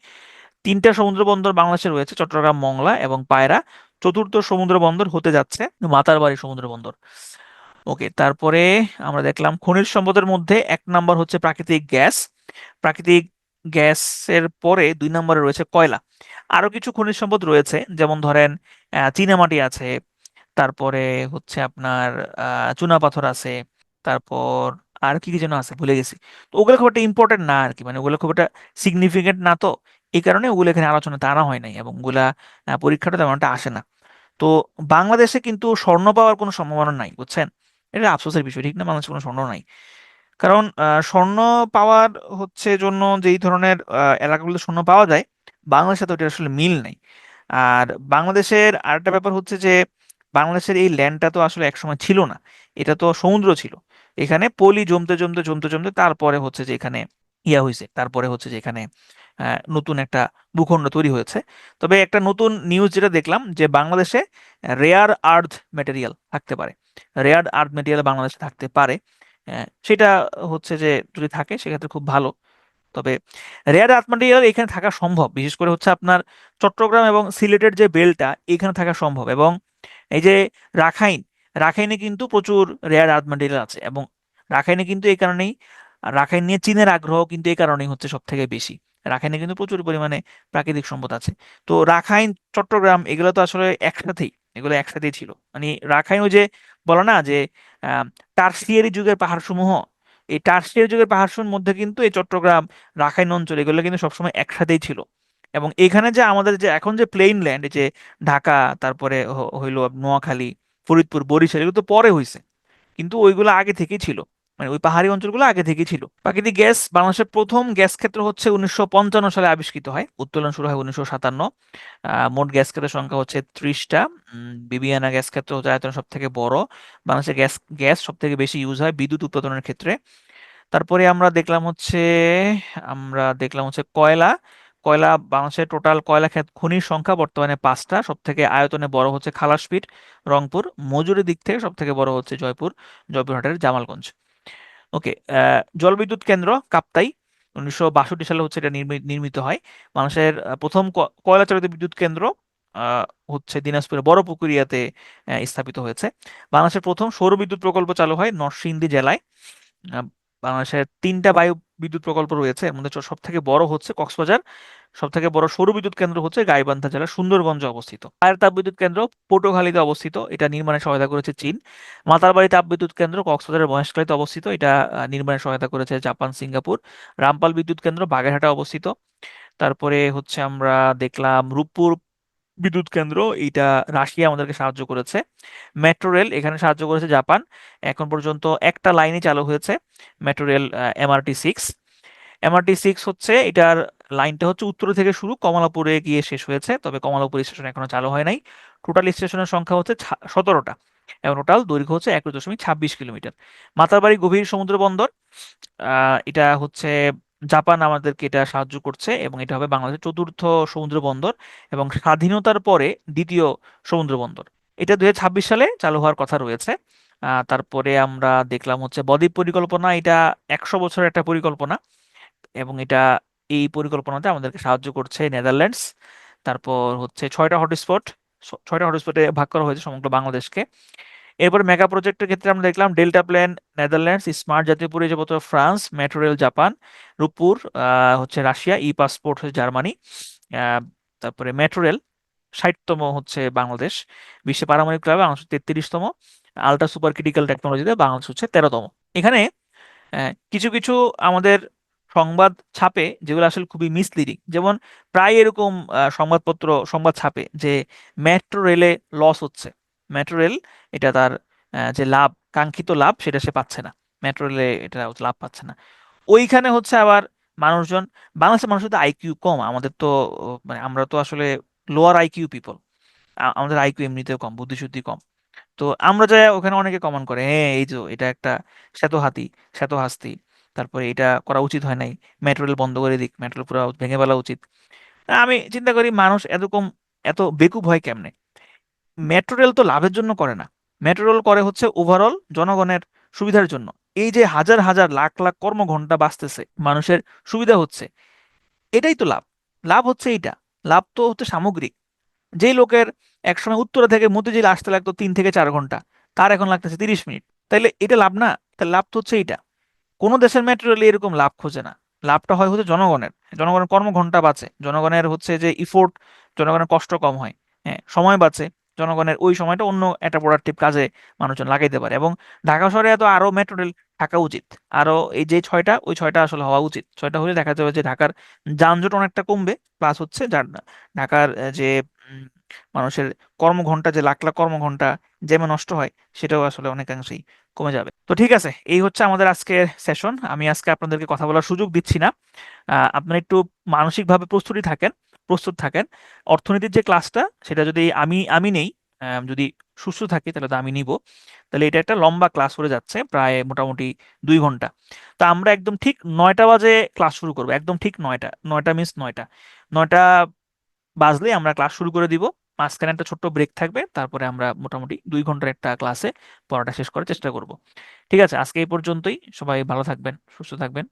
3টা সমুদ্র বন্দর বাংলাদেশে রয়েছে, চট্টগ্রাম, মংলা এবং পায়রা। চতুর্থ সমুদ্র বন্দর হতে যাচ্ছে মাতারবাড়ি সমুদ্র বন্দর। ওকে, তারপরে আমরা দেখলাম খনিজ সম্পদের মধ্যে 1 নম্বর হচ্ছে প্রাকৃতিক গ্যাস। প্রাকৃতিক গ্যাসের পরে 2 নম্বরে রয়েছে কয়লা। আরো কিছু খনিজ সম্পদ রয়েছে, যেমন ধরেন চীনামাটি আছে, তারপরে হচ্ছে আপনার চুনাপাথর আছে, তারপর আর কি কি যেন আছে ভুলে গেছি। তো ওগুলো খুব একটা ইম্পর্টেন্ট না আর কি, মানে ওগুলো খুব একটা সিগনিফিকেন্ট না, তো এই কারণে ওগুলো এখানে আলোচনাতে আনা হয় নাই এবং ওগুলা পরীক্ষাটা তেমন একটা আসে না। তো বাংলাদেশে কিন্তু স্বর্ণ পাওয়ার কোনো সম্ভাবনা নাই, বুঝছেন? এটা আফসোসের বিষয়, ঠিক না? বাংলাদেশে কোনো স্বর্ণ নাই, কারণ স্বর্ণ পাওয়ার হচ্ছে জন্য যেই ধরনের এলাকাগুলোতে স্বর্ণ পাওয়া যায়, বাংলাদেশের সাথে ওটা আসলে মিল নেই। আর বাংলাদেশের আরেকটা ব্যাপার হচ্ছে যে বাংলাদেশের এই ল্যান্ডটা তো আসলে একসময় ছিল না, এটা তো সমুদ্র ছিল। এখানে পলি জমতে জমতে জমতে জমতে তারপরে হচ্ছে যে এখানে ইয়া হয়েছে, তারপরে হচ্ছে যে এখানে নতুন একটা ভূখণ্ড তৈরি হয়েছে। তবে একটা নতুন নিউজ যেটা দেখলাম, যে বাংলাদেশে রেয়ার আর্থ ম্যাটেরিয়াল থাকতে পারে, রেয়ার আর্থ ম্যাটেরিয়াল বাংলাদেশে থাকতে পারে। সেটা হচ্ছে যে যদি থাকে সেক্ষেত্রে খুব ভালো। তবে রেয়ার আর্থ ম্যাটেরিয়াল এখানে থাকা সম্ভব, বিশেষ করে হচ্ছে আপনার চট্টগ্রাম এবং সিলেটের যে বেলটা, এখানে থাকা সম্ভব। এবং এই যে রাখাইন, রাখাইনে কিন্তু প্রচুর রেয়ার আর্থ ম্যাটেরিয়াল আছে, এবং রাখাইনে কিন্তু এই কারণেই, রাখাইন নিয়ে চীনের আগ্রহ কিন্তু এই কারণেই হচ্ছে সব থেকে বেশি। রাখাইনে কিন্তু প্রচুর পরিমাণে প্রাকৃতিক সম্পদ আছে। তো রাখাইন, চট্টগ্রাম এগুলো তো আসলে একসাথেই, এগুলো একসাথেই ছিল। মানে রাখাইন ওই যে বলো না যে টারসিয়ারি যুগের পাহাড়সমূহ, এই টারসিয়ারি যুগের পাহাড়সমূহের মধ্যে কিন্তু এই চট্টগ্রাম, রাখাইন অঞ্চল এগুলো কিন্তু সবসময় একসাথেই ছিল। এবং এখানে যে আমাদের যে এখন যে প্লেইন ল্যান্ড, যে ঢাকা, তারপরে হইলো নোয়াখালী, ফরিদপুর, বরিশাল, এগুলো তো পরে হইছে, কিন্তু ওইগুলো আগে থেকেই ছিল। মানে ওই পাহাড়ি অঞ্চলগুলো আগে থেকেই ছিল। প্রাকৃতিক গ্যাস, বাংলাদেশের প্রথম গ্যাস ক্ষেত্র হচ্ছে 1955 সালে আবিষ্কৃত হয়, উত্তোলন শুরু হয় 1957। মোট গ্যাস ক্ষেত্রের সংখ্যা হচ্ছে 30টা। বিবিয়ানা গ্যাস ক্ষেত্র হচ্ছে আয়তন সব থেকে বড়। বাংলাদেশে গ্যাস গ্যাস সব থেকে বেশি ইউজ হয় বিদ্যুৎ উৎপাদনের ক্ষেত্রে। তারপরে আমরা দেখলাম হচ্ছে কয়লা। কয়লা, বাংলাদেশের টোটাল কয়লা খনির সংখ্যা বর্তমানে 5টা। সব থেকে আয়তনে বড় হচ্ছে খালাসপিট, রংপুর। মজুরি দিক থেকে সব থেকে বড় হচ্ছে জয়পুরহাটের জামালগঞ্জ। ওকে। জলবিদ্যুৎ কেন্দ্র কাপ্তাই, 1962 সালে হচ্ছে এটা নির্মিত হয়। মানুষের প্রথম কয়লা চালিত বিদ্যুৎ কেন্দ্র হচ্ছে দিনাজপুরের বড় পুকুরিয়াতে স্থাপিত হয়েছে। বাংলাদেশের প্রথম সৌর বিদ্যুৎ প্রকল্প চালু হয় নরসিংদী জেলায়। আহ, বাংলাদেশের 3টা বায়ু বিদ্যুৎ প্রকল্প রয়েছে, এর মধ্যে সব থেকে বড় হচ্ছে কক্সবাজার। সব থেকে বড় সৌর বিদ্যুৎ কেন্দ্র হচ্ছে গাইবান্ধা জেলার সুন্দরগঞ্জে অবস্থিত। পায়ের তাপবিদ্যুৎ কেন্দ্র পটুয়াখালীতে অবস্থিত, এটা নির্মাণে সহায়তা করেছে চীন। মাতারবাড়ি তাপবিদ্যুৎ কেন্দ্র কক্সবাজারের মহেশখালীতে অবস্থিত, এটা নির্মাণে সহায়তা করেছে জাপান, সিঙ্গাপুর। রামপাল বিদ্যুৎ কেন্দ্র বাগেরহাটে অবস্থিত। তারপরে হচ্ছে আমরা দেখলাম রূপপুর বিদ্যুৎ কেন্দ্র, এইটা রাশিয়া আমাদেরকে সাহায্য করেছে। মেট্রো রেল, এখানে সাহায্য করেছে জাপান। এখন পর্যন্ত একটা লাইনই চালু হয়েছে, মেট্রো রেল MRT 6। MRT 6 হচ্ছে এটার লাইনটা হচ্ছে উত্তর থেকে শুরু, কমলাপুরে গিয়ে শেষ হয়েছে, তবে কমলাপুর স্টেশন এখনো চালু হয় নাই। টোটাল স্টেশনের সংখ্যা হচ্ছে 17টা, এবং টোটাল দৈর্ঘ্য হচ্ছে 21.26 কিলোমিটার। মাতারবাড়ি গভীর সমুদ্র বন্দর, এটা হচ্ছে জাপান আমাদেরকে এটা সাহায্য করছে, এবং এটা হবে বাংলাদেশের চতুর্থ সমুদ্র বন্দর এবং স্বাধীনতার পরে দ্বিতীয় সমুদ্র বন্দর। এটা 2026 সালে চালু হওয়ার কথা রয়েছে। তারপরে আমরা দেখলাম হচ্ছে বদ্বীপ পরিকল্পনা, এটা 100 বছরের একটা পরিকল্পনা, এবং এই পরিকল্পনাতে আমাদেরকে সাহায্য করছে নেদারল্যান্ডস। তারপর হচ্ছে 6টা হটস্পটে ভাগ করা হয়েছে সমগ্র বাংলাদেশকে। এরপর মেগা প্রজেক্টের ক্ষেত্রে আমরা দেখলাম ডেল্টা প্ল্যান নেদারল্যান্ডস, স্মার্ট জাতীয় পরিচয়পত্র France, metro rail Japan, Rooppur হচ্ছে রাশিয়া, ই পাসপোর্ট হচ্ছে জার্মানি। আহ, তারপরে মেট্রো রেল 60তম হচ্ছে বাংলাদেশ। বিশ্ব পারমাণবিক ক্লাবে বাংলাদেশ 33তম। আলট্রা সুপার ক্রিটিক্যাল টেকনোলজিতে বাংলাদেশ হচ্ছে 13তম। এখানে কিছু কিছু আমাদের সংবাদ ছাপে যেগুলো আসলে খুবই মিসলিডিং, যেমন প্রায় এরকম সংবাদ ছাপে যে মেট্রো রেলে লস হচ্ছে। মেট্রো রেল এটা তার যে লাভ, কাঙ্ক্ষিত লাভ সেটা সে পাচ্ছে না, মেট্রো রেলে এটা লাভ পাচ্ছে না। ওইখানে হচ্ছে আবার মানুষজন, বাংলাদেশের মানুষের তো আইকিউ কম, আমাদের তো মানে আমরা তো আসলে লোয়ার আইকিউ পিপল, আমাদের আইকিউ এমনিতেও কম, বুদ্ধিশুদ্ধি কম। তো আমরা যাই ওখানে, অনেকে কমেন্ট করে, হ্যাঁ এই যে এটা একটা শ্বেত হাতি, শ্বেত হাস্তি, তারপরে এটা করা উচিত হয় নাই, মেট্রো রেল বন্ধ করে দিক, মেট্রো রেল পুরো ভেঙে ফেলা উচিত। আমি চিন্তা করি মানুষ এত বেকুব হয় কেমনে? মেট্রো রেল তো লাভের জন্য করে না, মেট্রো রেল করে হচ্ছে ওভারঅল জনগণের সুবিধার জন্য। এই যে হাজার হাজার লাখ লাখ কর্মঘন্টা বাঁচতেছে, মানুষের সুবিধা হচ্ছে, এটাই তো লাভ। লাভ হচ্ছে এইটা, লাভ তো হচ্ছে সামগ্রিক। যেই লোকের একসময় উত্তরা থেকে মতিঝিল আসতে লাগতো 3 থেকে 4 ঘন্টা, তার এখন লাগতেছে 30 মিনিট, তাইলে এটা লাভ না? তাহলে লাভ তো হচ্ছে এইটা। কোনো দেশের মেট্রো রেলে এরকম লাভ খোঁজে না, লাভটা হয় হচ্ছে জনগণের। জনগণের কর্মঘন্টা বাঁচে, জনগণের হচ্ছে যে ইফোর্ট, জনগণের কষ্ট কম হয়, হ্যাঁ সময় বাঁচে, জনগণের ওই সময়টা অন্য একটা প্রোডাক্টিভ কাজে মানুষজন লাগাইতে পারে। এবং ঢাকা শহরে এত আরো মেট্রো রেল থাকা উচিত, আরো এই যে 6টা, ওই 6টা আসলে হওয়া উচিত। 6টা হলে দেখা যাবে যে ঢাকার যানজট অনেকটা কমবে, প্লাস হচ্ছে ঢাকার যে উম, মানুষের কর্মঘন্টা, যে লাখ লাখ কর্মঘন্টা জ্যামে নষ্ট হয়, সেটাও আসলে অনেকাংশেই কমে যাবে। তো ঠিক আছে, এই হচ্ছে আমাদের আজকের সেশন। আমি আজকে আপনাদেরকে কথা বলার সুযোগ দিচ্ছি না, আপনারা একটু মানসিকভাবে প্রস্তুত থাকেন। অর্থনীতির যে ক্লাসটা সেটা যদি আমি আমি নেই, যদি সুস্থ থাকি তাহলে তো আমি নিব। তাহলে এটা একটা লম্বা ক্লাস হয়ে যাচ্ছে, প্রায় মোটামুটি 2 ঘন্টা। তো আমরা একদম ঠিক 9টা বাজে ক্লাস শুরু করবো, একদম ঠিক 9টা, 9টা মিন্স 9টা, 9টা বাজলে আমরা ক্লাস শুরু করে দিব। মাঝখানে একটা ছোট্ট ব্রেক থাকবে, তারপরে আমরা মোটামুটি 2 ঘন্টার একটা ক্লাসে পড়াটা শেষ করার চেষ্টা করব। ঠিক আছে, আজকে এই পর্যন্তই। সবাই ভালো থাকবেন, সুস্থ থাকবেন।